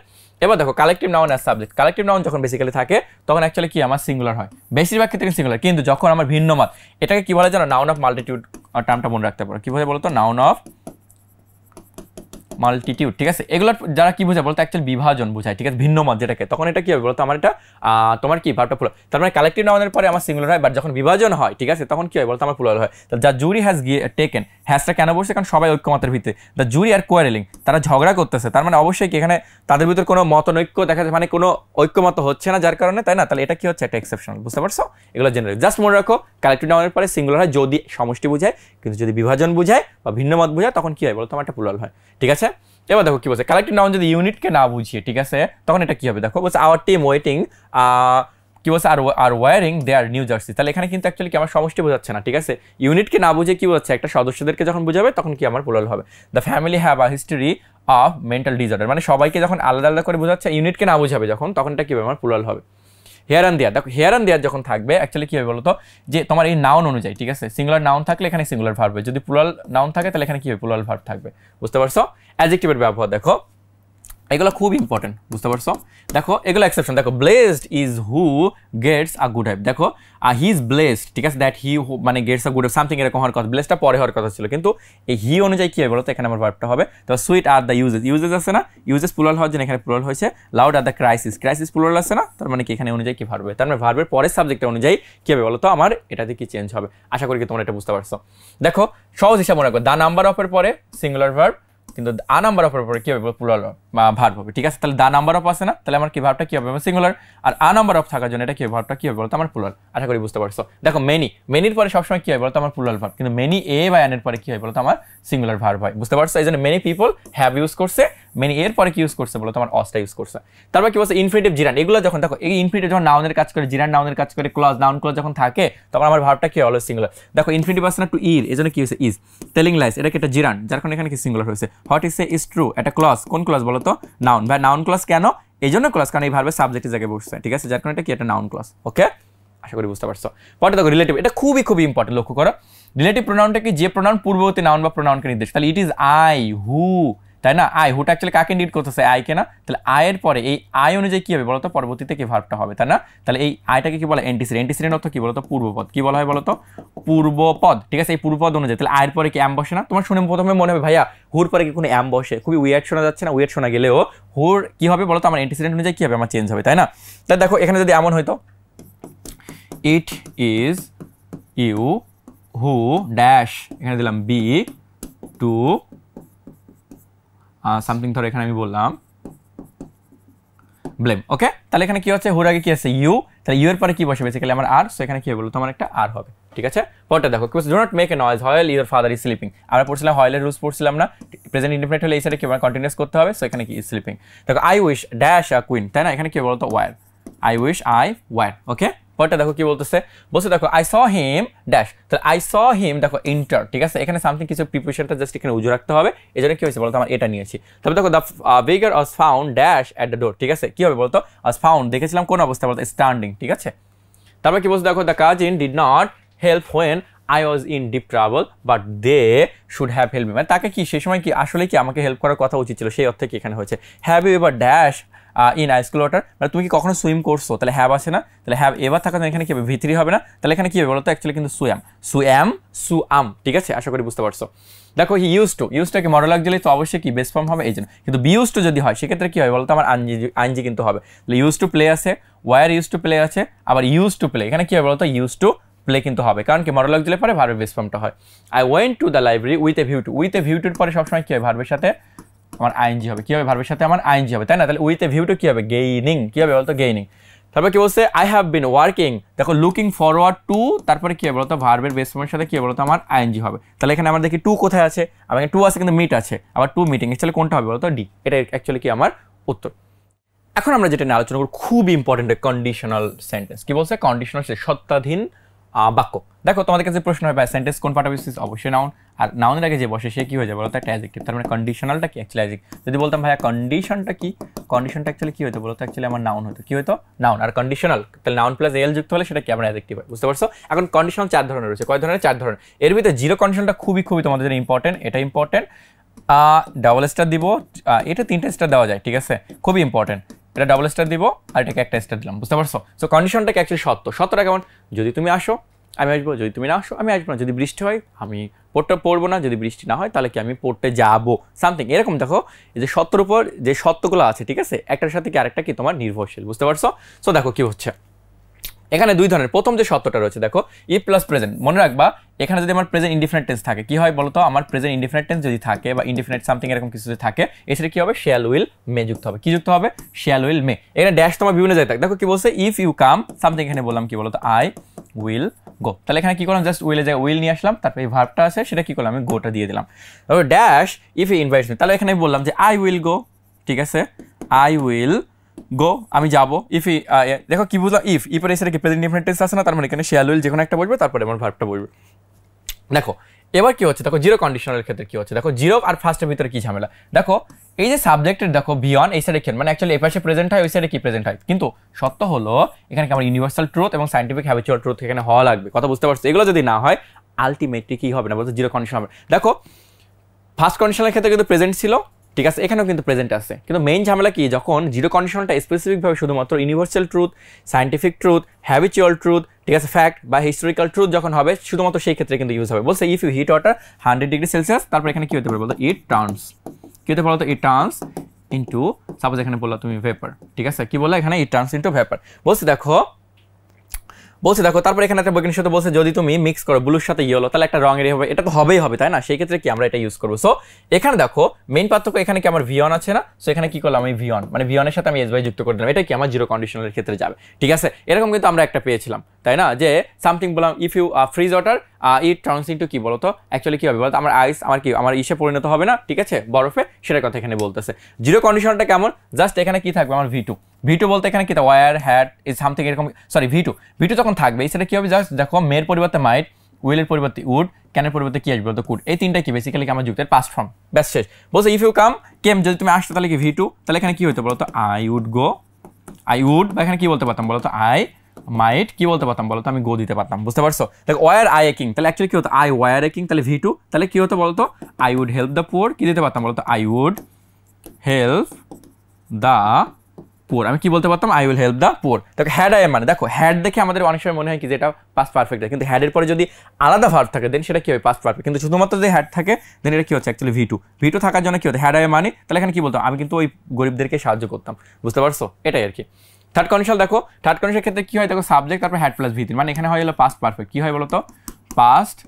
এবার দেখো collective noun as subject, collective noun যখন বেসিক্যালি থাকে তখন অ্যাকচুয়ালি কি আমার সিঙ্গুলার হয়, বেশিরভাগ ক্ষেত্রে সিঙ্গুলার, কিন্তু যখন আমার ভিন্ন মত এটাকে কি বলে জানো, নাউন অফ মাল্টিটিউড টার্মটা মনে রাখতে পারো, কি বলে বলতো, নাউন অফ মাল্টিটিউড, ঠিক আছে। এগুলো যারা কি বোঝায় বলতো অ্যাকচুয়ালি বিভাজন বোঝায়, ঠিক আছে, ভিন্ন মত যেটাকে, তখন এটা কি হবে বলতো আমার এটা তোমার কি ভার্বটা প্লুরাল, তার মানে কালেকটিভ নাউনের পরে আমার সিঙ্গুলার হয়, বাট যখন বিভাজন হয়, ঠিক আছে, তখন কি হয় বলতো আমার প্লুরাল হয়। তো দ্য জুরি হ্যাজ টেকেন, হ্যাজটা কেন বসছে, কারণ সবাই ঐক্যমতের ভিত্তিতে, দ্য জুরি আর কোয়ারেলিং, তারা ঝগড়া করতেছে, তার মানে অবশ্যই কি এখানে তাদের ভিতরে কোনো মতনৈক্য দেখা যায়, মানে কোনো ঐক্যমত হচ্ছে না যার কারণে, তাই না, তাহলে এটা কি হচ্ছে একটা এক্সেপশনাল, বুঝতে পারছো। এগুলো জেনারেল জাস্ট মনে রাখো, কালেকটিভ নাউনের পরে সিঙ্গুলার হয় যদি সমষ্টি বোঝায়, কিন্তু যদি বিভাজন বোঝায় বা ভিন্ন মত বোঝায় তখন কি হয় বলতো আমার একটা প্লুরাল হয়, ঠিক আছে। এবার দেখো কি বলছে, কালেকটিভ নাউন যদি ইউনিটকে না বুঝিয়ে, ঠিক আছে, তখন এটা কি হবে দেখো, বলছে আওয়ার টিম ওয়েটিং, কি বলছে are wearing their new jersey, তাহলে এখানে কিন্তু অ্যাকচুয়ালি কি আমার সমষ্টি বোঝাচ্ছে না, ঠিক আছে, ইউনিটকে না বুঝে কি বলছে একটা সদস্যদেরকে যখন বুঝাবে তখন কি আমার প্লুরাল হবে। The family have a history of mental disorder, মানে সবাইকে যখন আলাদা আলাদা করে বোঝাচ্ছে, ইউনিটকে না বুঝাবে যখন, তখন এটা কি হবে আমার প্লুরাল হবে। হেয়ার অ্যান্ড দেয়ার, দেখো হেয়ার অ্যান্ড দেয়ার যখন থাকবে অ্যাকচুয়ালি কি হবে বলতো, যে তোমার এই নাউন অনুযায়ী, ঠিক আছে, সিঙ্গুলার নাউন থাকলে এখানে সিঙ্গুলার ভার্ব, যদি প্লুরাল নাউন থাকে তাহলে এখানে কি হবে প্লুরাল ভার্ব থাকবে, বুঝতে পারছো। অ্যাডজেক্টিভের ব্যবহার দেখো, এগুলো খুব ইম্পর্টেন্ট, বুঝতে পারছো। দেখো এগুলো এক্সেপশন, দেখো blessed is who gets a good hype, দেখো হি ইজ ব্লেসড, ঠিক আছে, দ্যাট হি মানে gets a good hype something এরকম হওয়ার কথা, ব্লেসটা পরে হওয়ার কথা ছিল, কিন্তু এই হি অনুযায়ী কি হবে বলতো এখানে আমার ভার্বটা হবে। তো সুইট আর দ্য ইউজেস আছে না, ইউজেস প্লুরাল হওয়ার জন্য এখানে প্লুরাল হয়েছে। Loud are the crisis plural আছে না, তার মানে কি এখানে অনুযায়ী কি ভার্ব হবে, তার মানে ভার্বের পরের সাবজেক্টের অনুযায়ী কি হবে বলতো আমার এটাতে কি চেঞ্জ হবে। আশা করি কি তোমরা এটা বুঝতে পারছো। দেখো সহজ হিসাব মনে রাখবো, দা নাম্বার অফের পরে সিঙ্গুলার ভার্ব, কিন্তু আ নাম্বার অফের পরে কি হবে প্লুরাল ভার্ব হবে, ঠিক আছে। তাহলে দা নাম্বার অফ আছে না, তাহলে আমার কি ভার্বটা কি হবে সিঙ্গুলার, আর আ নাম্বার অফ থাকার জন্য এটা কি হবে ভার্বটা কি হবে বলতো আমার প্লুরাল। আশা করি বুঝতে পারছো। দেখো মেনির পরে সবসময় কি হয় বলতো আমার প্লুরাল ভার্ব, কিন্তু মেনি এ বা এন এর পরে কি হয় বলতো আমার সিঙ্গুলার ভার্ব হয়, বুঝতে পারছো। এই জন্য মেনি পিপল হ্যাভ ইউজ করছে, মেনি এর পরে কি ইউজ করছে বলতো আমার অসটা ইউজ করছে। তারপর কি বলছে ইনফিনিটিভ জিরান, এগুলো যখন দেখো এই ইনফিনিটিভ যখন নাউনের কাজ করে, জিরান নাউনের কাজ করে, ক্লজ নাউন ক্লজ যখন থাকে তখন আমার ভার্বটা কি অলওয়েজ সিঙ্গুলার। দেখো ইনফিনিটিভ আছে না টু ইর, এজন্য কি হয়েছে ইজ। টেলিং লাইস, এটা কি একটা জিরান, যার কারণে এখানে কি সিঙ্গুলার হয়েছে। What is say is true, এটা ক্লজ, কোন ক্লজ বলতো নাউন, বা নাউন ক্লজ কেন এই জন্য ক্লজ, কারণ এই ভার্বের সাবজেক্টের জায়গায় বসছে, ঠিক আছে, যার কারণে এটা কি একটা নাউন ক্লজ। ওকে, আশা করি বুঝতে পারছো। পরে দেখো রিলেটিভ, এটা খুবই ইম্পর্টেন্ট, লক্ষ্য করো রিলেটিভ প্রোনাউনটা কি, যে প্রোনাউন পূর্ববর্তী নাউন বা প্রোনাউনকে নির্দেশ, তাহলে ইট ইজ আই হু, তাই না, আই হুটা অ্যাকচুয়ালি কাকে ইন্ডিকেট করতেছে, আইকে না, তাহলে আয়ের পরে এই আই অনুযায়ী কি হবে বলতো পরবর্তীতে কি ভার্বটা হবে, তাই না। তাহলে এই আইটাকে কি বলে এন্টিসিডেন্ট অর্থ কি বলতো পূর্বপদ, কি বলা হয় বলতো পূর্বপদ, ঠিক আছে। এই পূর্বপদ অনুযায়ী তাহলে আয়ের পরে কি অ্যাম বসে না, তোমার শুনে প্রথমে মনে হবে ভাইয়া হুর পরে কি কোনো অ্যাম বসে, খুবই উইয়ার্ড শোনা যাচ্ছে না, উইয়ার্ড শোনা গেলেও হুর কি হবে বলতো আমার এন্টিসিডেন্ট অনুযায়ী কি হবে আমার চেঞ্জ হবে, তাই না। তাই দেখো এখানে যদি এমন হয়তো it is you who dash, এখানে দিলাম বি টু সামথিং, ধরো এখানে আমি বললাম ব্লেম, ওকে। তাহলে এখানে কি হচ্ছে হুর আগে কি আছে ইউ, তাহলে ইউ এর পরে কি বসে বেসিক্যালি আমার আর, সো এখানে কি হবে বলতো আমার একটা আর হবে, ঠিক আছে। পরটা দেখো do not make a noise while your father is sleeping, আমরা পড়ছিলাম হোয়াইলের রুলস পড়ছিলাম না, প্রেজেন্ট ইনডিফিনিট হলে এই সাইডে কি কন্টিনিউয়াস করতে হবে, সো এখানে কি ইজ স্লিপিং। দেখো I wish dash a queen, তাই না, এখানে কি বলতো were, I wish I were, okay. পরটা দেখো কি বলতেছে, বলছে দেখো আই স হিম ড্যাশ, তাহলে আই স হিম দেখো ইন্টার, ঠিক আছে, এখানে সামথিং কিছু প্রিপারেশনটা জাস্ট এখানে উজু রাখতে হবে, এই জন্য কি হয়েছে বলতো আমার এটা নিয়েছি। তবে দেখো the বেগার was found dash at the door, ঠিক আছে, কি হবে বলতো ওয়াজ ফাউন্ড দেখেছিলাম কোন অবস্থা বলতো স্ট্যান্ডিং, ঠিক আছে। তারপর কি বলছে দেখো the cousin did not help when I was in deep trouble but they should have help me, মানে তাকে কি সেই সময় কি আসলে কি আমাকে হেল্প করার কথা উচিত ছিল, সেই অর্থে কি এখানে হয়েছে। Have you ever dash in ice cool water, মানে তুমি কি কখনো সুইম করছো, তাহলে হ্যাভ আছে না, তাহলে হ্যাভ এবার থাকা এখানে কি হবে ভিতরি হবে না, তাহলে এখানে কি হবে বলতো অ্যাকচুয়ালি কিন্তু সুয়াম, ঠিক আছে, আশা করি বুঝতে পারছো। দেখো হি ইউজটা কি মডেল দিলে তো অবশ্যই কি বেস ফর্ম হবে এই জন্য, কিন্তু বি ইউজ টু যদি হয় সেক্ষেত্রে কি হয় বলতো আমার আইনজি কিন্তু হবে, তাহলে ইউজ টু প্লে আছে, ওয়ার ইউজ টু প্লে আছে, আবার ইউজ টু প্লে, এখানে কি হবে বলতো ইউজ টু প্লে কিন্তু হবে, কারণ কি মডেল দিলে পরে ভার্বের বেস ফর্মটা হয়। I went to the library with a view টুর পরে সবসময় কি হয় ভার্বের সাথে আমার আইএনজি হবে, কি হবে ভার্বের সাথে আমার আইএনজি হবে, তাই না। তাহলে উইথ এ ভিউ টু কি হবে গেইনিং, কি হবে বলতো গেইনিং। তারপর কি বলছে আই হ্যাভ বিন ওয়ার্কিং, দেখো লুকিং ফরওয়ার্ড টু, তারপরে কি হবে বলতো ভার্বের বেস ফর্মের সাথে কি হবে বলতো আমার আইএনজি হবে। তাহলে এখানে আমরা দেখি টু কোথায় আছে, আমার টু আছে কিন্তু মিট আছে, আবার টু মিটিং, অ্যাকচুয়ালি কোনটা হবে বলতো ডি, এটা অ্যাকচুয়ালি কি আমার উত্তর। এখন আমরা যেটা নিয়ে আলোচনা করব খুব ইম্পর্টেন্ট কন্ডিশনাল সেন্টেন্স, কি বলছে কন্ডিশনাল সত্তাধীন বাক্য। দেখো তোমাদের কাছে প্রশ্ন হয় সেন্টেন্স কোন পার্ট অফ স্পিচ, অবশ্যই নাউন, আর নাউনের আগে যে বসে সে কি হয়ে যাবে বলতো একটা অ্যাডজেক্টিভ, তার মানে কন্ডিশনালটা কি অ্যাকচুয়ালি অ্যাডজেক্টিভ। যদি বলতাম ভাইয়া কন্ডিশনটা কি, কন্ডিশনটা অ্যাকচুয়ালি কি হতো বলতো অ্যাকচুয়ালি আমার নাউন হতো, কি হতো নাউন, আর কন্ডিশনাল তাহলে নাউন প্লাস এল যুক্ত হলে সেটা কি আমার অ্যাডজেক্টিভ হয়, বুঝতে পারছো। এখন কন্ডিশনাল চার ধরনের রয়েছে, কয় ধরনের, চার ধরনের। এর ভিতরে জিরো কন্ডিশনটা খুবই তোমাদের জন্য ইম্পর্টেন্ট, এটা ইম্পর্টেন্ট। ডাবল স্টার দিব, এটা 3টা স্টার দেওয়া যায়, ঠিক আছে, খুবই ইম্পর্টেন্ট। এটা ডাবল স্টার দিব আর এটাকে একটা স্টার দিলাম, বুঝতে পারছো? সো কন্ডিশনটাকে অ্যাকচুয়ালি সত্যটা কেমন, যদি তুমি আসো আমি আসবো, যদি তুমি না আসো আমি আসবো না, যদি বৃষ্টি হয় আমি পড়তে পড়বো না, যদি বৃষ্টি না হয় তাহলে কি আমি পড়তে যাবো, সামথিং এরকম। দেখো এই যে সত্যর উপর যে সত্যগুলো আছে, ঠিক আছে, একটার সাথে কি আরেকটা কি তোমার নির্ভরশীল, বুঝতে পারছো? সো দেখো কি হচ্ছে এখানে দুই ধরনের। প্রথম যে সত্যটা রয়েছে দেখো ইফ প্লাস প্রেজেন্ট, মনে রাখবা এখানে যদি আমার প্রেজেন্ট ইনডিফিনিট টেন্স থাকে, কি হয় বলতো, আমার প্রেজেন্ট ইনডিফিনিট টেন্স যদি থাকে বা ইনডিফিনিট সামথিং এরকম কিছু যদি থাকে, এছাড়া কি হবে, শ্যাল উইল মে যুক্ত হবে। কি যুক্ত হবে? শ্যাল উইল মে। এখানে ড্যাশ তোমার বিভিন্ন জায়গায় থাকে। দেখো কি বলছে, ইফ ইউ কাম সামথিং, এখানে বললাম কি বলতো, আই উইল গো। তাহলে এখানে কি করলাম, জাস্ট উইলে যায় উইল নিয়ে আসলাম, তারপরে এই ভার্বটা আছে সেটা কি করলাম, আমি গোটা দিয়ে দিলাম। তারপর dash if you invites me, তাহলে এখানে বললাম যে আই উইল গো, ঠিক আছে, আই উইল গো, আমি যাবো। ইফ দেখো কি বুঝলাম, ইফ এর এসে কি প্রেজেন্ট ইনডিফিনিট টেন্স আছে না, তার মানে এখানে শ্যাল উইল যে কোনো একটা বলবে, তারপরে আমার ভার্বটা বলবে। দেখো এবার কি হচ্ছে, দেখো জিরো কন্ডিশনালের ক্ষেত্রে কি হচ্ছে, দেখো জিরো আর ফার্স্টের ভিতরে কি ঝামেলা। দেখো এই যে সাবজেক্টের দেখো বিয়ন এই সাইডে খেন, মানে অ্যাকচুয়ালি এই পাশে প্রেজেন্ট হয়, ওই সাইডে কি প্রেজেন্ট হয়, কিন্তু সত্য হলো এখানে কি আমার ইউনিভার্সাল ট্রুথ এবং সাইন্টিফিক হ্যাবিচুয়াল ট্রুথ এখানে হওয়া লাগবে। কথা বুঝতে পারছো? এগুলো যদি না হয় আলটিমেটলি কি হবে না বলতো, জিরো কন্ডিশন হবে। দেখো ফার্স্ট কন্ডিশনের ক্ষেত্রে কিন্তু প্রেজেন্ট ছিল, ঠিক আছে, এখানেও কিন্তু প্রেজেন্ট আছে, কিন্তু মেইন ঝামেলা কি, যখন জিরো কন্ডিশনটা স্পেসিফিকভাবে শুধুমাত্র universal truth, scientific truth, habitual truth, ঠিক আছে, ফ্যাক্ট বা হিস্টোরিক্যাল ট্রুথ যখন হবে, শুধুমাত্র সেই ক্ষেত্রে কিন্তু ইউজ হবে। বলছে if you heat water 100 degree Celsius, তারপর এখানে কি হতে পারে বলতো, ইট টার্নস, কি হতে পারে বলতো, ইট টার্নস ইন্টু, সাপোজ এখানে বললো তুমি ভেপার, ঠিক আছে, কি বললো এখানে, ইট টার্নস ইন্টু ভেপার। বলছি দেখো তারপর এখানে একটা বৈজ্ঞানিক সূত্র বলছে যদি তুমি মিক্স করো ব্লুর সাথে ইয়েলো, তাহলে একটা রঙেরই হবে, এটা তো হবেই হবে, তাই না? সেই ক্ষেত্রে কি আমরা এটা ইউজ করবো। সো এখানে দেখো মেইন পার্থক্য, এখানে কি আমার ভিয়ন আছে না, সো এখানে কি করলাম, আমি ভিয়ন মানে ভিয়নের সাথে আমি এস বাই যুক্ত করে দিলাম, এটা কি আমার জিরো কন্ডিশনালের ক্ষেত্রে যাবে, ঠিক আছে। এরকম কিন্তু আমরা একটা পেয়েছিলাম, তাই না, যে সামথিং বললাম if you freeze water it turns into কি বলতো, অ্যাকচুয়ালি কি হবে বলতো, আমার আইস আমার কি আমার ইসে পরিণত হবে না, ঠিক আছে, বরফে, সেটার কথা এখানে বলতেছে। জিরো কন্ডিশনটা কেমন, জাস্ট এখানে কি থাকবে আমার ভি টু বলতে এখানে কি ওয়ার হ্যাড ইজ সামথিং এরকম, সরি ভি টু যখন থাকবে সেটা কি হবে, জাস্ট দেখো মেয়ের পরিবর্তে মাইট, উইলের পরিবর্তে উড, ক্যানের পরিবর্তে কি আসবে বলতো, কুড, এই তিনটা কি বেসিক্যালি আমার যুক্তের পাস্ট ফর্ম, ব্যাস শেষ। বলছে ইফ ইউ কাম কেম, যদি তুমি আসতো তাহলে কি ভি টু, তাহলে এখানে কি হতো বলতো, I would go, I would, বা এখানে কি বলতে পারতাম বলতো, আই মাইট, কি বলতে পারতাম বলতো, আমি গো দিতে পারতাম, বুঝতে পারছো? দেখো ওয়ার আই একিং, তাহলে অ্যাকচুয়ালি কি হতো, আই ওয়ার একিং, তাহলে ভি টু, তাহলে কি হতো বলতো, I would help the poor, কি দিতে পারতাম বলতো, I would help the poor, আমি কি বলতে পারতাম, I will help the poor. দেখো হ্যাড আই এম, মানে দেখো হ্যাড দেখে আমাদের অনেক সময় মনে হয় কি যে এটা পাস্ট পারফেক্ট, কিন্তু হ্যাডের পরে যদি আলাদা ভার্ব থাকে দেন সেটা কি হবে, পাস্ট পারফেক্ট, কিন্তু শুধুমাত্র যদি হ্যাড থাকে দেন এটা কি হচ্ছে অ্যাকচুয়ালি ভি টু থাকার জন্য কি হতো, হ্যাড আই এম মানে, তাহলে এখানে কি বলতাম, আমি কিন্তু ওই গরিবদেরকে সাহায্য করতাম, বুঝতে পারছো? এটাই আর কি। থার্ড কন্ডিশন দেখো, থার্ড কন্ডিশনের ক্ষেত্রে কি হয়, দেখো সাবজেক্ট তারপর হ্যাড প্লাস ভি3, মানে এখানে হয় হলো পাস্ট পারফেক্ট, কি হয় বলতো, পাস্ট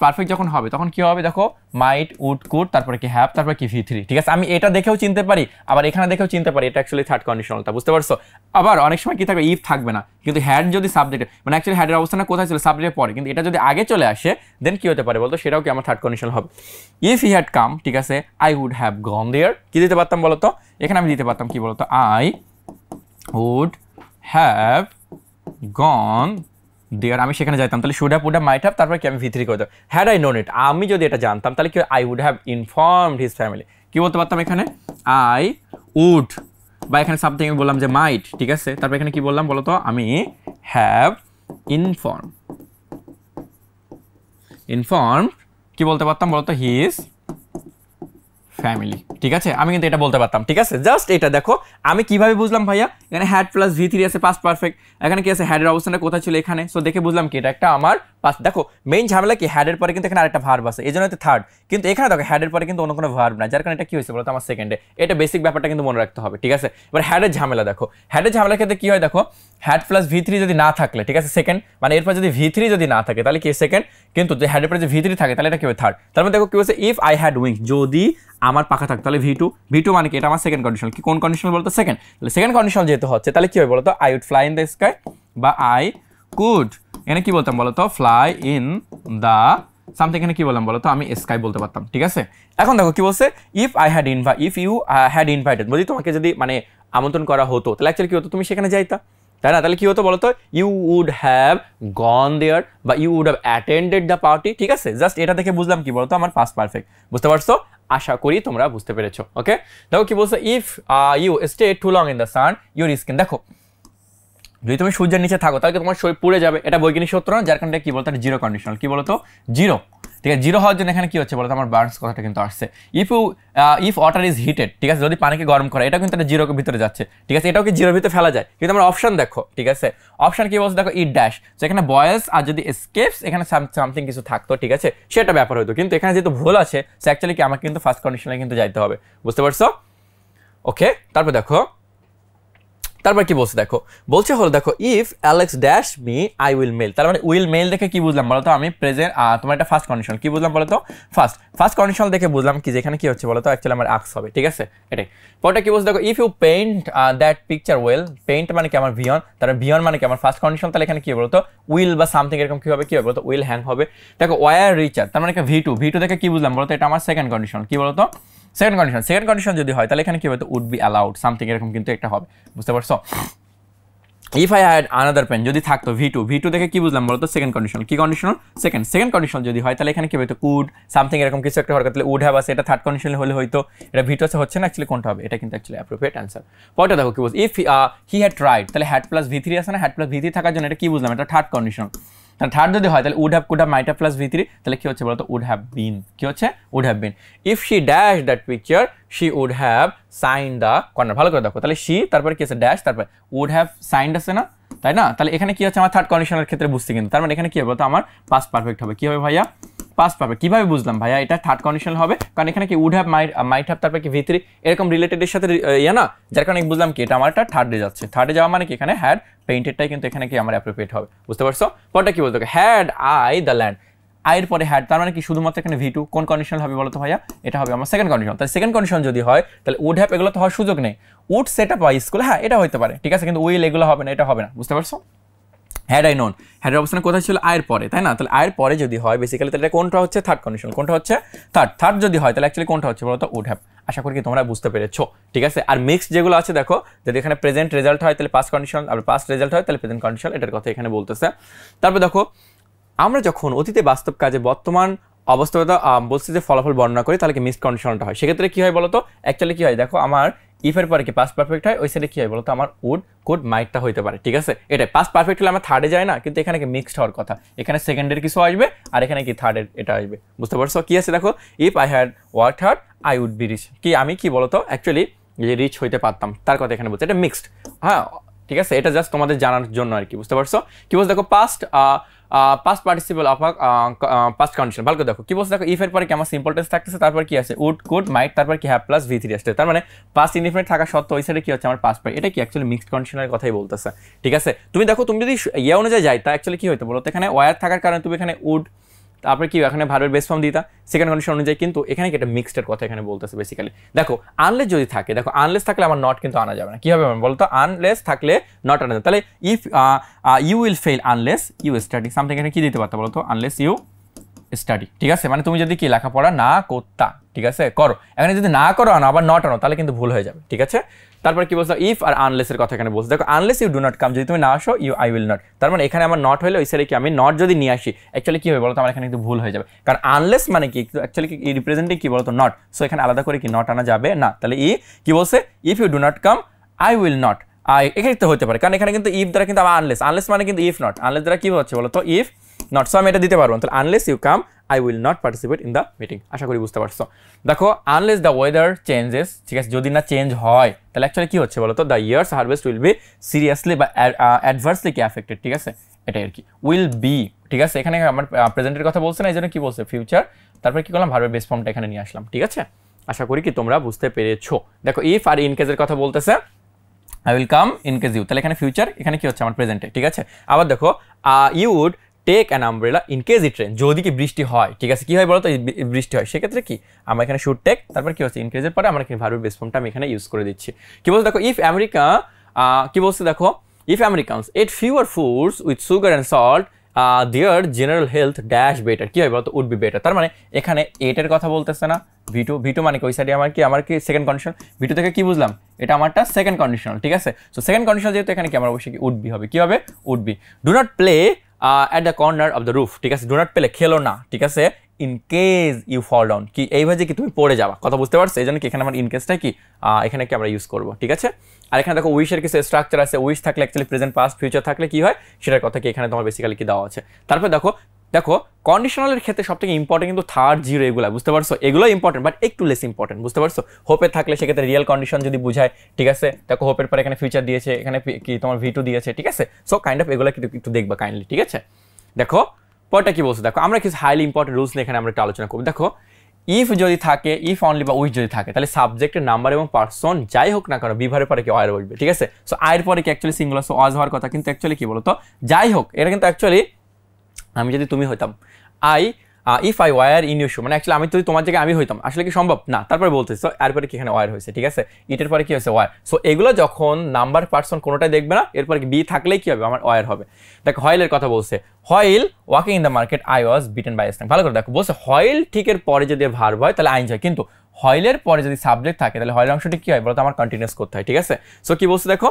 পারফেক্ট যখন হবে তখন কি হবে, দেখো মাইট উড কুড, তারপরে কি হ্যাভ, তারপরে কি ভি3, ঠিক আছে, আমি এটা দেখেও চিনতে পারি আবার এখানে দেখেও চিনতে পারি, এটা অ্যাকচুয়ালি থার্ড কন্ডিশনালটা, বুঝতে পারছো? আবার অনেক সময় কি থাকবে, ইফ থাকবে না, কিন্তু হ্যাড যদি সাবজেক্টে, মানে অ্যাকচুয়ালি হ্যাডের অবস্থানটা কোথায় ছিল, সাবজেক্টের পরে, কিন্তু এটা যদি আগে চলে আসে দেন কি হতে পারে বলতো, সেটাও কি আমার থার্ড কন্ডিশনাল হবে। ইফ হি হ্যাড কাম, ঠিক আছে, আই উড হ্যাভ গন দেয়ার, কি দিতে পারতাম বলতো, এখানে আমি দিতে পারতাম কি বলতো, I would have gone there, আমি সেখানে যাইতাম, তাহলে should have, would have, might have, তারপর কি আমি ভি3 করে দেবো। হ্যাড আই নোন ইট, আমি যদি এটা জানতাম তাহলে কি I would have informed his family, কি বলতে পারতাম এখানে, আই উড, বা এখানে সামথিং আমি বললাম যে মাইট, ঠিক আছে, তারপর এখানে কি বললাম বলতো, আমি হ্যাভ ইনফর্ম কি বলতে পারতাম বলতো, হিজ ফ্যামিলি, ঠিক আছে, আমি কিন্তু এটা বলতে পারতাম, ঠিক আছে। জাস্ট এটা দেখো আমি কিভাবে বুঝলাম ভাইয়া, এখানে হ্যাড প্লাস ভি3 আছে পাস্ট পারফেক্ট, এখানে কি আছে হ্যাডের অবস্থানটা কোথায় ছিল এখানে, সো দেখে বুঝলাম কি এটা একটা আমার পাস্ট। দেখো মেইন ঝামেলা কি, হ্যাডের পরে কিন্তু এখানে আরেকটা ভার্ব আছে, এই জন্য থার্ড, কিন্তু এখানে দেখো হ্যাডের পরে কিন্তু অন্য কোনো ভার্ব না, যার কারণে এটা কি হয়েছে বলতো আমার সেকেন্ডে, এটা বেসিক ব্যাপারটা কিন্তু মনে রাখতে হবে, ঠিক আছে। এবার হ্যাডের ঝামেলা দেখো, হ্যাডের ঝামেলার ক্ষেত্রে কি হয়, দেখো হ্যাড প্লাস ভি3 যদি না থাকলে, ঠিক আছে, সেকেন্ড, মানে এরপর যদি ভি3 যদি না থাকে তাহলে কি সেকেন্ড, কিন্তু যে হ্যাডের পরে যে ভি3 থাকে তাহলে এটা কি হবে থার্ড। তার মানে দেখো কি বলছে, ইফ আই হ্যাড উইংস, যদি আমার পাখা থাকতো তাহলে ভি2 মানে কি, এটা আমার সেকেন্ড কন্ডিশন, কি কোন কন্ডিশন বলতো, সেকেন্ড, তাহলে সেকেন্ড কন্ডিশন যেহেতু হচ্ছে তাহলে কি হবে বলতো, I would fly in the sky, বা আই কুড, এখানে কি বলতাম বলতো, ফ্লাই ইন দ্য সামথিং, এখানে কি বললাম বলতো, আমি স্কাই বলতে পারতাম, ঠিক আছে। এখন দেখো কি বলছে, ইফ ইউ হ্যাড ইনভাইটেড, যদি তোমাকে যদি মানে আমন্ত্রণ করা হতো তাহলে অ্যাকচুয়ালি কি হতো, তুমি সেখানে যাইতা, তাই না, তাহলে কি হতো বলতো, you would have gone there, বা you would have attended the party, ঠিক আছে। জাস্ট এটা দেখে বুঝলাম কি বলতো, আমার পাস্ট পারফেক্ট, বুঝতে পারছো? আশা করি তোমরা বুঝতে পেরেছো। ওকে, দেখো কি বলছে, if you stay too long in the sun your skin, দেখো যদি তুমি সূর্যের নিচে থাকো তাহলে তোমার শরীর পুড়ে যাবে, এটা বৈজ্ঞানিক সত্য না, যার কারণে কি বলতো জিরো কন্ডিশনাল। কি বলতো জিরো, ঠিক আছে। জিরো হওয়ার জন্য এখানে কি হচ্ছে বলতো আমার বার্নস কথাটা কিন্তু আসছে। ইফ ওয়াটার ইজ হিটেড, ঠিক আছে, যদি পানিকে গরম করে, এটা কিন্তু একটা জিরোর ভিতরে যাচ্ছে, ঠিক আছে, এটাও কি জিরোর ভিতরে ফেলা যায়। কিন্তু আমরা অপশন দেখো, ঠিক আছে, অপশন কি বলছে দেখো ইট ড্যাশ, এখানে বয়েলস আর যদি এসকেপস এখানে সামথিং কিছু থাকতো, ঠিক আছে, সেটা ব্যাপার হতো। কিন্তু এখানে যেহেতু ভুল আছে সে অ্যাকচুয়ালি কি আমাকে কিন্তু ফার্স্ট কন্ডিশনে কিন্তু যাইতে হবে, বুঝতে পারছো? ওকে, তারপর দেখো তারপর কি বলছে দেখো, বলছে হলো দেখো if Alex dash me I will mail, তার মানে উইল মেল দেখে কি বুঝলাম বলতো আমি প্রেজেন্ট, তোমার এটা ফার্স্ট কন্ডিশন কি বুঝলাম বলতো ফার্স্ট কন্ডিশন দেখে বুঝলাম কি যেখানে কি হচ্ছে বলতো অ্যাকচুয়ালি আমার আক্স হবে, ঠিক আছে, এটাই। পরটা কি বলছে দেখো if you paint that picture well, paint মানে কি আমার ভিয়ন, তার ভিয়ন মানে কি আমার ফার্স্ট কন্ডিশন, তাহলে এখানে কি বলতো উইল বা সামথিং এরকম কি হবে বলতো উইল হ্যাং হবে। দেখো ওয়ার রিচার, তার মানে ভি টু দেখে কি বুঝলাম বলতো এটা আমার সেকেন্ড কন্ডিশন, কি বলতো সেকেন্ড কন্ডিশন যদি হয় তাহলে এখানে কি বলতো উড বি অ্যালাউড সামথিং এরকম কিন্তু একটা হবে, বুঝতে পারছো? If I had another pen, যদি থাকতো ভি টু দেখে কি বুঝলাম বলতো সেকেন্ড কন্ডিশন, কি কন্ডিশন সেকেন্ড কন্ডিশন যদি হয় তাহলে এখানে কি হতো কুড সামথিং এরকম কিছু একটা হওয়ার, তাহলে উড হ্যাভ আছে, এটা থার্ড কন্ডিশন হলে হয়তো এটা ভি টু আছে হচ্ছে না, অ্যাকচুয়ালি কোনটা হবে, এটা কিন্তু অ্যাকচুয়ালি অ্যাপ্রোপ্রিয়েট অ্যান্সার। পরটা দেখো কি বলছে ইফ হি হ্যাড ট্রাইড, তাহলে হ্যাড প্লাস ভি থ্রি আছে না, হ্যাড প্লাস ভি থ্রি থাকার জন্য এটা কি বুঝলাম এটা থার্ড কন্ডিশন। তাহলে থার্ড যদি হয় তাহলে would have could have might have plus V three, তাহলে কি হচ্ছে বলতো উড হ্যাভ বিন, কি হচ্ছে would have been. If she dash that picture she would have sign the corner, ভালো করে দেখো, তাহলে শি তারপরে কি আছে ড্যাশ তারপরে উড হ্যাভ সাইন্ড আছে না, তাই না? তাহলে এখানে কি হচ্ছে আমার থার্ড কন্ডিশনের ক্ষেত্রে বুঝতে, কিন্তু তার মানে এখানে কি হবে বলতো আমার পাস্ট পারফেক্ট হবে। কি হবে ভাইয়া? Past perfect. কিভাবে বুঝলাম ভাইয়া এটা থার্ড কন্ডিশন হবে? কারণ এখানে কি উড হ্যাভ মাইট হ্যাভ তারপরে কি ভি থ্রি এরকম রিলেটেডের সাথে না, যার কারণে বুঝলাম কি এটা আমারটা থার্ডে যাচ্ছে। থার্ডে যাওয়া মানে কি এখানে হ্যাড পেইন্টেডটাই কিন্তু এখানে কি আমার অ্যাপ্রোপ্রিয়েট হবে, বুঝতে পারছো? পরটা কি বলতো হ্যাড আই দ্য ল্যান্ড, আয়ের পরে হ্যাড, তার মানে কি শুধুমাত্র এখানে ভি টু কোন কন্ডিশন হবে বলতো ভাইয়া? এটা হবে আমার সেকেন্ড কন্ডিশন। তাহলে সেকেন্ড কন্ডিশন যদি হয় তাহলে উড হ্যাভ এগুলো তো হওয়ার সুযোগ নেই, would set up by school, হ্যাঁ এটা হতে পারে, ঠিক আছে, কিন্তু উইল এগুলো হবে না, এটা হবে না, বুঝতে পারছো? হ্যাড আই নোন, হ্যাডের অবস্থান কোথায় ছিল আয়ের পরে, তাই না? তাহলে আয়ের পরে যদি হয় বেসিক্যালি তাহলে কোনটা হচ্ছে থার্ড কন্ডিশন, কোনটা হচ্ছে থার্ড যদি হয় তাহলে অ্যাকচুয়ালি কোনটা হচ্ছে বলতো উড হ্যাভ। আশা করি কি তোমরা বুঝতে পেরেছো, ঠিক আছে। আর মিক্সড যেগুলো আছে দেখো, যদি এখানে প্রেজেন্ট রেজাল্ট হয় তাহলে পাস্ট কন্ডিশন, আর পাস্ট রেজাল্ট হয় তাহলে প্রেজেন্ট কন্ডিশন, এটার কথা এখানে বলতেছে। তারপর দেখো আমরা যখন অতীতে বাস্তব কাজে বর্তমান অবস্থাটা বলছি যে ফলাফল বর্ণনা করি তাহলে কি মিক্সড কন্ডিশনটা হয়, সেক্ষেত্রে কি হয় বলতো অ্যাকচুয়ালি কি হয় দেখো আমার ইফের পরে কি পাস্ট পারফেক্ট হয়, ওই সাইডে কি হয় বলতো আমার উড কুড মাইটটা হইতে পারে, ঠিক আছে। এটাই পাস্ট পারফেক্ট হলে আমার থার্ডে যায় না, কিন্তু এখানে কি মিক্সড হওয়ার কথা, এখানে সেকেন্ডের কিছু আসবে আর এখানে কি থার্ডের এটা আসবে, বুঝতে পারছো? কি আছে দেখো if I had work hard I would be rich, কি আমি কি বলতো অ্যাকচুয়ালি যে রিচ হইতে পারতাম তার কথা এখানে বলছে, এটা মিক্সড, হ্যাঁ ঠিক আছে, এটা জাস্ট তোমাদের জানার জন্য আর কি, বুঝতে পারছো? কি বলছে দেখো past participle of past condition, ভালো করে দেখো কি বলছে দেখো ইফের পরে কি আমার সিম্পল টেন্স থাকতেছে, তারপর কি আছে উড কুড মাইট, তারপর কি হ্যাভ প্লাস ভি থ্রি আসছে, তার মানে পাস্ট ইনডিফিনিট থাকা সত্ত্বেও ওই সাইডে কি হচ্ছে আমার পাস্ট পাই, এটা কি অ্যাকচুয়ালি মিক্সড কন্ডিশনের কথাই বলতেছে, ঠিক আছে। তুমি দেখো তুমি যদি ইয়ে অনুযায়ী যাই তা অ্যাকচুয়ালি কি হইতো বলো তো এখানে ওয়ার থাকার কারণে তুমি এখানে উড তারপরে কি এখানে ভার্বের বেস ফর্ম দিতা সেকেন্ড কন্ডিশন অনুযায়ী, কিন্তু এখানে কি একটা মিক্সডের কথা এখানে বলতেছে বেসিক্যালি। দেখো আনলেস যদি থাকে, দেখো আনলেস থাকলে আমার নট কিন্তু আনা যাবে না, কি হবে বলতো আনলেস থাকলে নট আনা যাবে, তাহলে if you will fail unless you study something, এখানে কি দিতে পারতো বলতো আনলেস ইউ স্টাডি, ঠিক আছে, মানে তুমি যদি কি লেখাপড়া না করতা, ঠিক আছে, করো, এখানে যদি না করো আনো আবার নট আনো তাহলে কিন্তু ভুল হয়ে যাবে, ঠিক আছে। তারপর কি বলছো ইফ আর আনলেসের কথা এখানে বলছো, দেখো unless you do not come, যদি তুমি না আসো ইউ আই উইল নট, তার মানে এখানে আমার নট হলে ওই সাইডে কি আমি নট যদি নিয়ে আসি অ্যাকচুয়ালি কি হবে বলতো আমার এখানে কিন্তু ভুল হয়ে যাবে, কারণ আনলেস মানে কি অ্যাকচুয়ালি কি রিপ্রেজেন্টিং কি বলতো নট, সো এখানে আলাদা করে কি নট আনা যাবে না, তাহলে কি বলছে if you do not come I will not, এখানে তো হতে পারে কারণ এখানে কিন্তু ইফ দ্বারা কিন্তু আমার আনলেস মানে কিন্তু ইফ নট, আনলেস দ্বারা কি হচ্ছে বলতো ইফ নট, সো আমি এটা দিতে পারবো, তাহলে unless you come I will not participate in the meeting, আশা করি বুঝতে পারছো। দেখো আনলেস দ্য ওয়েদার চেঞ্জেস, ঠিক আছে, যদি না চেঞ্জ হয় তাহলে অ্যাকচুয়ালি কি হচ্ছে বলতো the years harvest will be seriously বা অ্যাডভার্সলি কি অ্যাফেক্টেড, ঠিক আছে, এটাই আর কি উইল বি, ঠিক আছে, এখানে আমার প্রেজেন্টের কথা বলছে না, এই জন্য কি বলছে ফিউচার, তারপরে কি করলাম ভার্বের বেস ফর্মটা এখানে নিয়ে আসলাম, ঠিক আছে, আশা করি কি তোমরা বুঝতে পেরেছো। দেখো ইফ আর ইন কেসের কথা বলতেছে I will come in case you, তাহলে এখানে ফিউচার, এখানে কি হচ্ছে আমার প্রেজেন্টে, ঠিক আছে। আবার দেখো you would take an umbrella in case it rain, যদি কি বৃষ্টি হয়, ঠিক আছে, কি হয় বলো তো বৃষ্টি হয়, সেক্ষেত্রে কি আমরা এখানে শুড টেক, তারপর কি হচ্ছে ইন কেসের পরে আমরা এখানে ভার্বের বেস ফর্মটা আমি এখানে ইউজ করে দিচ্ছি। কি বলছে দেখো ইফ আমেরিকা, কি বলছে দেখো if Americans ate fewer foods with sugar and salt their general health dash better, কি হয় বলতো উড বি বেটার, তার মানে এখানে এটের কথা বলতেছে না, ভি টু মানে কি ওই সাইডে আমার কি সেকেন্ড কন্ডিশন, ভি টু থেকে কি বুঝলাম এটা আমারটা সেকেন্ড কন্ডিশনাল, ঠিক আছে, সো সেকেন্ড কন্ডিশনাল যেহেতু এখানে কি আমার অবশ্যই কি উড বি হবে, কি হবে would be. Do not play at the corner of the roof, ঠিক আছে, ডু নট প্লে খেলো না, ঠিক আছে, in case you fall down, কি এইভাবে যে কি তুমি পড়ে যাবা, কথা বুঝতে পারছো? এই জন্য কি এখানে আমার ইন কেসটা কি এখানে কি আমরা ইউজ করবো, ঠিক আছে? আর এখানে দেখো উইশের কিছু স্ট্রাকচার আছে, উইশ থাকলে অ্যাকচুয়ালি প্রেজেন্ট পাস্ট ফিউচার থাকলে কি হয় সেটার কথা কি এখানে তোমার বেসিক্যালি কি দেওয়া আছে। তারপর দেখো কন্ডিশনালের ক্ষেত্রে সবথেকে ইম্পর্টেন্ট কিন্তু থার্ড জিরো, এগুলো বুঝতে পারছো? এগুলো ইম্পর্টেন্ট বাট একটু লেস ইম্পর্টেন্ট, বুঝতে পারছো? হোপে থাকলে সেক্ষেত্রে রিয়েল কন্ডিশন যদি বুঝায়, ঠিক আছে? দেখো হোপের পরে এখানে ফিউচার দিয়েছে, এখানে কি তোমার V2 দিয়েছে, ঠিক আছে? সো কাইন্ড অফ এগুলো একটু দেখবা কাইন্ডলি, ঠিক আছে? দেখো পরটা কি বলছে, দেখো আমরা কিছু হাইলি ইম্পর্টেন্ট রুলস নিয়ে এখানে আমরা একটু আলোচনা করবো। দেখো ইফ যদি থাকে, ইফ অনলি বা উইচ যদি থাকে, তাহলে সাবজেক্টের নাম্বার এবং পার্সন যাই হোক না কেন বিভারের পরে কি অয়ের বসবে, ঠিক আছে? সো আয়ের পরে কি অ্যাকচুয়ালি সিঙ্গুলার, সো অজ হওয়ার কথা, কিন্তু অ্যাকচুয়ালি কি বলতো যাই হোক, এটা কিন্তু অ্যাকচুয়ালি আমি যদি তুমি হইতাম if I were in your shoe, মানে অ্যাকচুয়ালি আমি যদি তোমার জায়গায় আমি হইতাম, আসলে কি সম্ভব না? তারপরে বলতেছি সো এরপরে কি এখানে ওয়ার হয়েছে, ঠিক আছে? ইটের পরে কি হয়েছে ওয়ার। সো এগুলো যখন নাম্বার পার্সন কোনোটাই দেখবে না, এরপরে বি থাকলেই কি হবে আমার ওয়ার হবে। দেখো হয়েলের কথা বলছে, while walking in the market I was bitten by স্ট্যাং। ভালো করে দেখো বলছে হয়েল ঠিকের পরে যদি ভার্ব হয় তাহলে আইন হয়, কিন্তু হয়েলের পরে যদি সাবজেক্ট থাকে তাহলে হয়েল অংশটি কি হয় বলতো আমার কন্টিনিউয়াস করতে হয়, ঠিক আছে? সো কি বলছে দেখো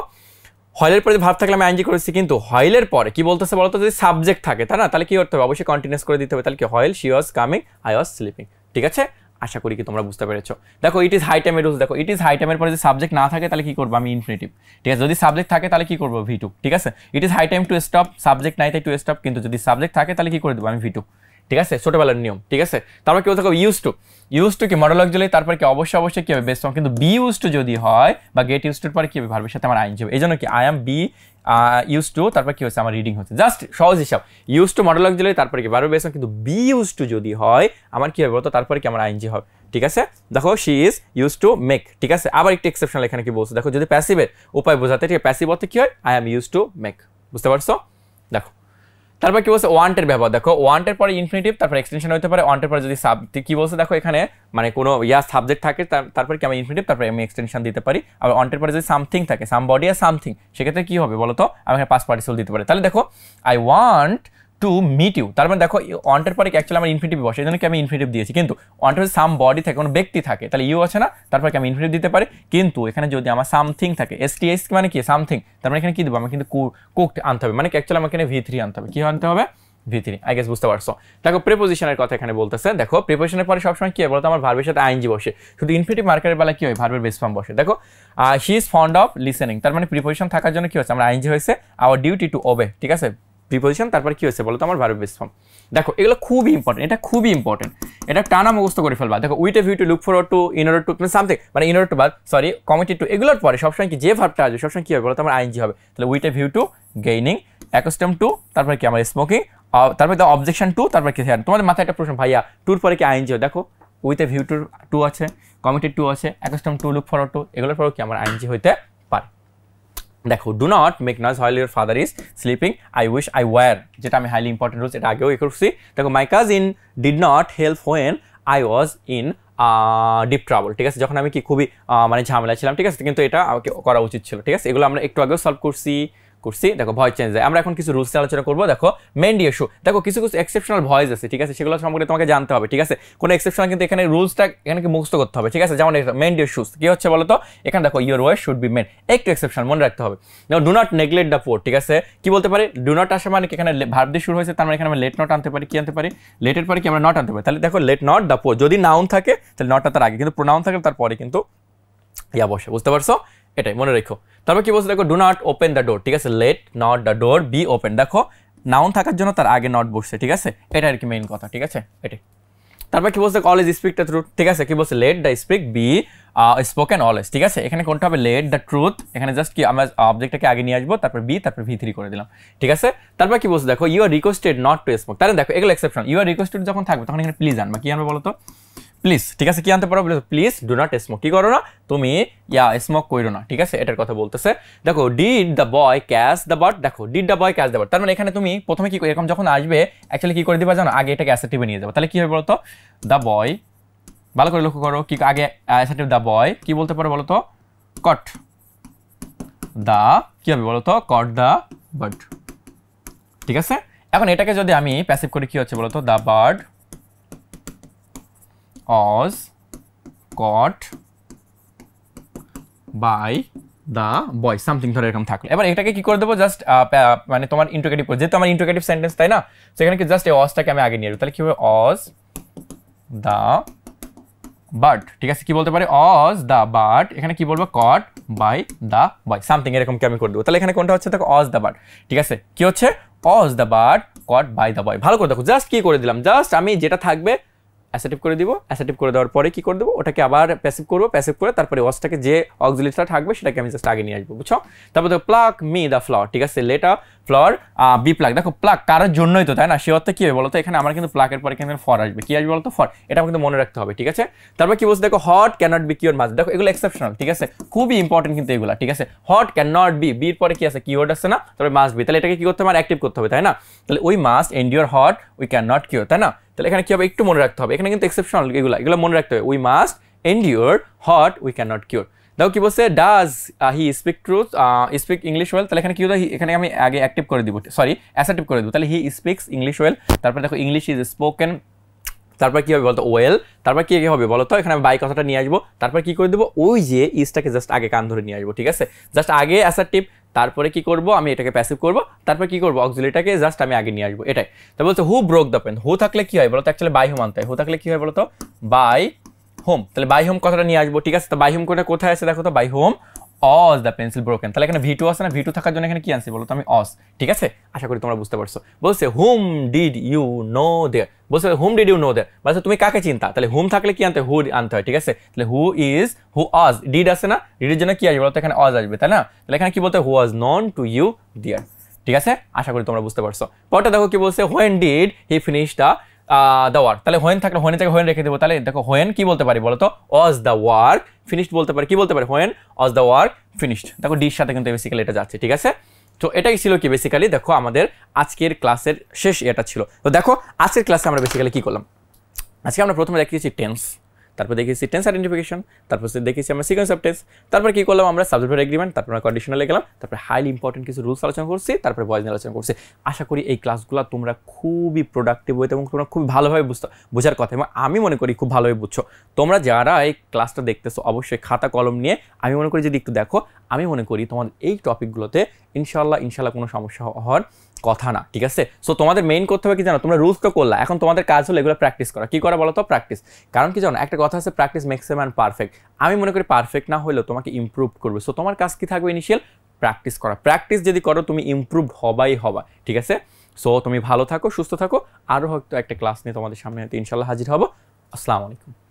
হয়েলের পরে ভার্ব থাকলে আমি আইনজি করেছি, কিন্তু হয়েলের পরে কি বলতেছে বলতো যদি সাবজেক্ট থাকে তাই না, তাহলে কি করতে হবে অবশ্যই কন্টিনিউয়াস করে দিতে হবে। তাহলে কি while she was coming I was sleeping, ঠিক আছে? আশা করি কি তোমরা বুঝতে পেরেছো। দেখো ইট ইজ হাই টাইমের রুলস, দেখো ইট ইজ হাই টাইমের পরে যদি সাবজেক্ট না থাকে তাহলে কি করবো আমি ইনফিনিটিভ, ঠিক আছে? যদি সাবজেক্ট থাকে তাহলে কি করবো V2, ঠিক আছে? It is high time to stop, subject নাই তাই টু স্টপ, কিন্তু যদি সাবজেক্ট থাকে তাহলে কি করে দেবো আমি V2, ঠিক আছে? ছোটবেলার নিয়ম, ঠিক আছে? তারপর কি বলতে ইউজ টু কি মডেল অক্সিলারি, তারপর কি অবশ্যই কি হবে বেস্ট ফর্ম, কিন্তু বি ইউজ টু যদি হয় বা গেট ইউজ টুর পরে কি হবে ভার্বের সাথে আমার আইন যাবে। এই জন্য কি I am be use to, তারপর কি হচ্ছে আমার রিডিং হচ্ছে, জাস্ট সহজ হিসাব। ইউজ টু মডেল অক্সিলারি, তারপরে কি ভার্বের বেস্ট ফর্ম, কিন্তু বি ইউজ টু যদি হয় আমার কি হবে বলতো তারপরে কি আমার আইনজি হবে, ঠিক আছে? দেখো she is use to make, ঠিক আছে? আবার একটি এক্সেপশনাল এখানে কি বলছে, দেখো যদি প্যাসিভের উপায় বোঝাতে, ঠিক আছে? প্যাসিভ অর্থে কি হয় I am use to make, বুঝতে পারছো? দেখো তারপর কি বলছে ওয়ান্টের ব্যবহার, দেখো ওয়ান্টের পরে ইনফিনিটিভ, তারপর এক্সটেনশন হতে পারে, ওয়ান্টের পরে যদি কি বলছে দেখো এখানে মানে কোনো সাবজেক্ট থাকে তারপর কি আমি ইনফিনিটিভ তারপরে আমি এক্সটেনশন দিতে পারি। আবার ওয়ান্টের পরে যদি সামথিং থাকে, সামবডি আর সামথিং, সেক্ষেত্রে কি হবে বলো তো আমি এখানে পাস্ট পার্টিসিপল দিতে পারি। তাহলে দেখো I want to meet you, তার মানে দেখো ওয়ান্টের পরে অ্যাকচুয়ালি আমার ইনফিনিটিভ বসে, এই জন্য কি আমি ইনফিনিটিভ দিয়েছি, কিন্তু ওয়ান্টের সাম বডি থাকে কোনো ব্যক্তি থাকে তাহলে ইউ আছে না, তারপর কি আমি ইনফিনিটিভ দিতে পারি। কিন্তু এখানে যদি আমার সামথিং থাকে এস মানে কি সামথিং, তার মানে এখানে কি দেবো আমি কিন্তু কুকড আনতে হবে, মানে অ্যাকচুয়ালি আমাকে এখানে V3 আনতে হবে, কি আনতে হবে V3, আই গেস বুঝতে পারছো। দেখো প্রিপোজিশনের কথা এখানে বলতেছে, দেখো প্রিপোজিশনের পরে সবসময় কি হয় বলতো আমার ভার্বের সাথে আইএনজি বসে, শুধু ইনফিনিটিভ মার্কারের বেলা কি হয় ভার্বের বেস ফর্ম বসে। দেখো she is fond of listening, তার মানে প্রিপোজিশন থাকার জন্য কি হচ্ছে আমার আইএনজি হয়েছে, আওয়ার ডিউটি টু ওবে, ঠিক আছে? প্রিপোজিশন তারপরে কি হয়েছে বলতো আমার ভার্বের বেস ফর্ম। দেখো এগুলো খুবই ইম্পর্টেন্ট, এটা খুবই ইম্পর্টেন্ট, এটা টানা মুখস্থ করে ফেলবা। দেখো with a view to look forward to, in order to something, মানে in order to committed to, এগুলোর পরে সবসময় কি যে ভার্বটা আসবে সবসময় কি হবে বলতো আমার আইএনজি হবে। তাহলে with a view two gaining, accustom two, তারপরে কি আমার স্মোকিং, তারপরে দ্য অবজেকশন টু, তারপরে কি তোমাদের মাথায় একটা প্রশ্ন ভাইয়া টুর পরে কি আইএনজি, দেখো উইথ এ ভিউ টু আছে, কমিটেড টু আছে, accustom to, look forward to, এগুলোর পরেও কি আমার আইএনজি হইতে পারে। দেখো do not make noise while your father is sleeping, I wish I were, যেটা আমি হাইলি ইম্পর্টেন্ট রুলস, এটা আগেও করছি। দেখো my cousin did not help when I was in deep trouble, ঠিক আছে? যখন আমি কি খুবই মানে ঝামেলা ছিলাম, ঠিক আছে? কিন্তু এটা আমাকে করা উচিত ছিল, ঠিক আছে? এগুলো আমরা একটু আগেও সলভ করছি। দেখো ভয়েস চেঞ্জ হয়, আমরা এখন কিছু রুলস আলোচনা করবো। দেখো মেন্ড ইস্যু, দেখো কিছু এক্সেপশনাল ভয়েস আছে, ঠিক আছে? সেগুলো সম্পর্কে তোমাকে জানতে হবে, ঠিক আছে? কোনো এক্সেপশনাল কিন্তু এখানে রুলসটা এখানে কি মুখস্থ করতে হবে, ঠিক আছে? যেমন মেন্ড ইস্যুস কি হচ্ছে বলো তো, এখানে দেখো your word should be mend, একটু এক্সেপশনাল মনে রাখতে হবে। দেখো do not neglect the poor, ঠিক আছে? কি বলতে পারি ডু নট আসা মানে এখানে ভার্ব দিয়ে শুরু হয়েছে, তার মানে এখানে আমরা লেট নট আনতে পারি, কি আনতে পারি লেটের পরে কি আমরা নট আনতে পারি। তাহলে দেখো লেট নট দ্য পোর, যদি নাউন থাকে তাহলে নটটা তার আগে, কিন্তু প্রোনাউন থাকে তারপরে কিন্তু বসে, বুঝতে পারছো? এটাই মনে রেখো। তারপর কি বলছে দেখো do not open the door, ঠিক আছে? Let not the door be open, দেখো নাউন থাকার জন্য তার আগে নট বসছে, ঠিক আছে? এটা আর কি মেইন কথা, ঠিক আছে? এটাই। তারপর কি বলছে অলওয়েজ স্পিক দ্য ট্রুথ, ঠিক আছে? কি বলছে let the speak B spoken always, ঠিক আছে? এখানে কোনটা হবে লেট দ্য ট্রুথ, এখানে জাস্ট কি আমরা অবজেক্টটাকে আগে নিয়ে আসবো, তারপর বি, তারপর V3 করে দিলাম, ঠিক আছে? তারপর কি বলছে দেখো you are requested not to smoke, তাহলে দেখো এগুলো এক্সেপশন, ইউ আর রিকোয়েস্টেড যখন থাকবে তখন এখানে প্লিজ আনবা, কি আনবে বলো তো প্লিজ, ঠিক আছে? কি আনতে পারো প্লিজ ডু নট স্মোক, কি করো না তুমি স্মোক করো না, ঠিক আছে? এটার কথা বলতেছে। দেখো did the boy catch the bird, দেখো did the boy catch the bird, তার মানে এখানে তুমি প্রথমে কি এরকম যখন আসবে অ্যাকচুয়ালি কি করে দিবা জানো, আগে এটাকে অ্যাসেটিভে নিয়ে যাবো, তাহলে কি হবে বলো তো দ্য বয়, ভালো করে লক্ষ্য করো কি আগে অ্যাসেটিভ দ্য বয়, কি বলতে পারো বলো তো কট দ্য, কি হবে বলো তো কট দ্য বার্ড, ঠিক আছে? এখন এটাকে যদি আমি প্যাসিভ করি কি হচ্ছে বলো তো the bird was caught by the boy, something ধরে এরকম থাকলে এবার এটাকে কি করে দেবো জাস্ট মানে তোমার ইন্টারোগেটিভ, যেহেতু আমার ইন্টারোগেটিভ সেন্টেন্স তাই না, সেখানে কি জাস্ট এই অসটাকে আমি আগে নিয়ে যাবো, তাহলে কি হবে অস দ্য বার্ড, ঠিক আছে, কি বলতে পারি অজ দ্য বার্ড, এখানে কি বলবো কট বাই দ্য বয়, সামথিং এরকম কি আমি করে দেবো। তাহলে এখানে কোনটা হচ্ছে দেখো অজ দ্য বার্ড, ঠিক আছে, কি হচ্ছে was the bird caught by the boy. ভালো করে দেখো, জাস্ট কি করে দিলাম, জাস্ট আমি যেটা থাকবে অ্যাসেটিভ করে দিব, অ্যাসেটিভ করে দেওয়ার পরে কি করে দেবো, ওটাকে আবার প্যাসিভ করবো, প্যাসিভ করে তারপরে ওয়াজটাকে যে অক্সিলিয়ারিটা থাকবে সেটাকে আমি জাস্ট আগে নিয়ে আসবো, বুঝছো। তারপর দেখো প্লাক মি দ্য ফ্লাওয়ার, ঠিক আছে, let a flower be pluck, দেখো প্লাক কারোর জন্যই তো, তাই না, সে অর্থে কি হবে বলতো, এখানে আমার কিন্তু প্লাকের পরে কিন্তু ফর আসবে, কি আসবে বলতো ফর, এটা কিন্তু মনে রাখতে হবে, ঠিক আছে। তারপর কি বলছে দেখো what can not be cure must, দেখো এগুলো এক্সেপশনাল, ঠিক আছে, খুবই ইম্পর্টেন্ট কিন্তু এগুলো, ঠিক আছে। হট ক্যান নট বি, বির পরে কি আছে কিওয়ার্ড আছে না, তবে মাস্ট বি, তাহলে এটাকে কি করতে হবে অ্যাক্টিভ করতে হবে, তাই না। তাহলে we must endure what we can not cure, তাই না। তাহলে এখানে কি হবে একটু মনে রাখতে হবে, এখানে কিন্তু এক্সেপশনাল এগুলো মনে রাখতে হবে, we must endure what we can not cure. দেখো কি বলছে does he speak truth speak English well, তাহলে এখানে কি হলো, এখানে আমি আগে অ্যাক্টিভ করে দিব, সরি অ্যাসার্টিভ করে দিব, তাহলে হি স্পিক্স ইংলিশ ওয়েল, তারপর দেখো ইংলিশ ইজ স্পোকেন, তারপর কি হবে বলতো ওয়েল, তারপর কি হবে বলতো, এখানে আমি বাই কথাটা নিয়ে আসবো, তারপর কি করে দেবো ওই যে ইজটাকে জাস্ট আগে কান ধরে নিয়ে আসবো, ঠিক আছে, জাস্ট আগে অ্যাসার্টিভ, তারপরে কি করব আমি এটাকে প্যাসিভ করব, তারপর কি করব অক্সিলিয়ারিটাকে জাস্ট আমি আগে নিয়ে আসবো, এটাই। তো বলছে হু ব্রোক দ্য পেন, হু থাকলে কি হয় বলতো, অ্যাকচুয়ালি বাই হোম আনতে হয়, হু থাকলে কি হয় বলতো বাই হোম, তাহলে বাই হোম কথাটা নিয়ে আসবো, ঠিক আছে। তো বাই হোম কোথায় আছে দেখো তো, by whom was the pencil broken, তাহলে এখানে ভি2 আছে না, ভি2 থাকার জন্য এখানে কি আনছি বলো তো আমি অজ, ঠিক আছে, আশা করি তোমরা বুঝতে পারছো। বলছে হুম ডিড ইউ নো দেয়ার, বলছে হুম ডিড ইউ নো দেয়ার, বলছে তুমি কাকে চিন্তা, তাহলে হুম থাকলে কি আনতে হয় হু আনতে হয়, ঠিক আছে। তাহলে who is who Aja, did আছে না, ডিডের জন্য কি আসবে বলতো এখানে অজ আসবে, তাই না। তাহলে এখানে কি বলতে হু ওয়াজ নন টু ইউ দেয়ার, ঠিক আছে, আশা করি তোমরা বুঝতে পারছো। পরটা দেখো কি বলছে when did he finish the work, তাহলে হোয়েন থাকলে হোয়েন থেকে হোয়েন রেখে দেবো, তাহলে দেখো হোয়েন কি বলতে পারি বলতো ওয়াজ দ্য ওয়ার্ক ফিনিশড বলতে পারি, কি বলতে পারি when was the work finished, দেখো ডির সাথে কিন্তু বেসিক্যালি এটা যাচ্ছে, ঠিক আছে। তো এটাই ছিল কি বেসিক্যালি দেখো আমাদের আজকের ক্লাসের শেষ এটা ছিল। তো দেখো আজকের ক্লাসে আমরা বেসিক্যালি কি করলাম, আজকে আমরা প্রথমে দেখিয়েছি টেন্স, তারপর দেখেছি টেন্স আইডেন্টিফিকেশন, তারপর দেখেছি আমরা সিকোয়েন্স অফ টেন্স, তারপর কি করলাম আমরা সাবজেক্ট ভার্ব এগ্রিমেন্ট, তারপর আমরা কন্ডিশনালে গেলাম, তারপর হাইলি ইম্পর্টেন্ট কিছু রুলস আলোচনা করছি, তারপর ভয়েস নিয়ে আলোচনা করছি। আশা করি এই ক্লাসগুলো তোমরা খুবই প্রোডাক্টিভ হইতে এবং তোমরা খুব ভালোভাবে বোঝার কথা, এবং আমি মনে করি খুব ভালোভাবে বুঝছো। তোমরা যারা এই ক্লাসটা দেখতেছো অবশ্যই খাতা কলম নিয়ে আমি মনে করি যদি একটু দেখো, আমি মনে করি তোমাদের এই টপিকগুলোতে ইনশাল্লাহ কোনো সমস্যা হওয়ার কথা না, ঠিক আছে। সো তোমাদের মেইন করতে হবে কি জানো, তোমরা রুলস তো করলা, এখন তোমাদের কাজ হলো এগুলো প্র্যাকটিস করা। কি করা বলো তো প্র্যাকটিস, কারণ কি জানো একটা কথা আছে practice makes a man perfect, আমি মনে করি পারফেক্ট না হলেও তোমাকে ইমপ্রুভ করবে। সো তোমার কাজ কি থাকবে ইনিশিয়াল প্র্যাকটিস করা, প্র্যাকটিস যদি করো তুমি ইমপ্রুভড হবা, ঠিক আছে। সো তুমি ভালো থাকো, সুস্থ থাকো, আরও হয়তো একটা ক্লাস নিয়ে তোমাদের সামনে ইনশাল্লাহ হাজির হবো। আসসালামু আলাইকুম।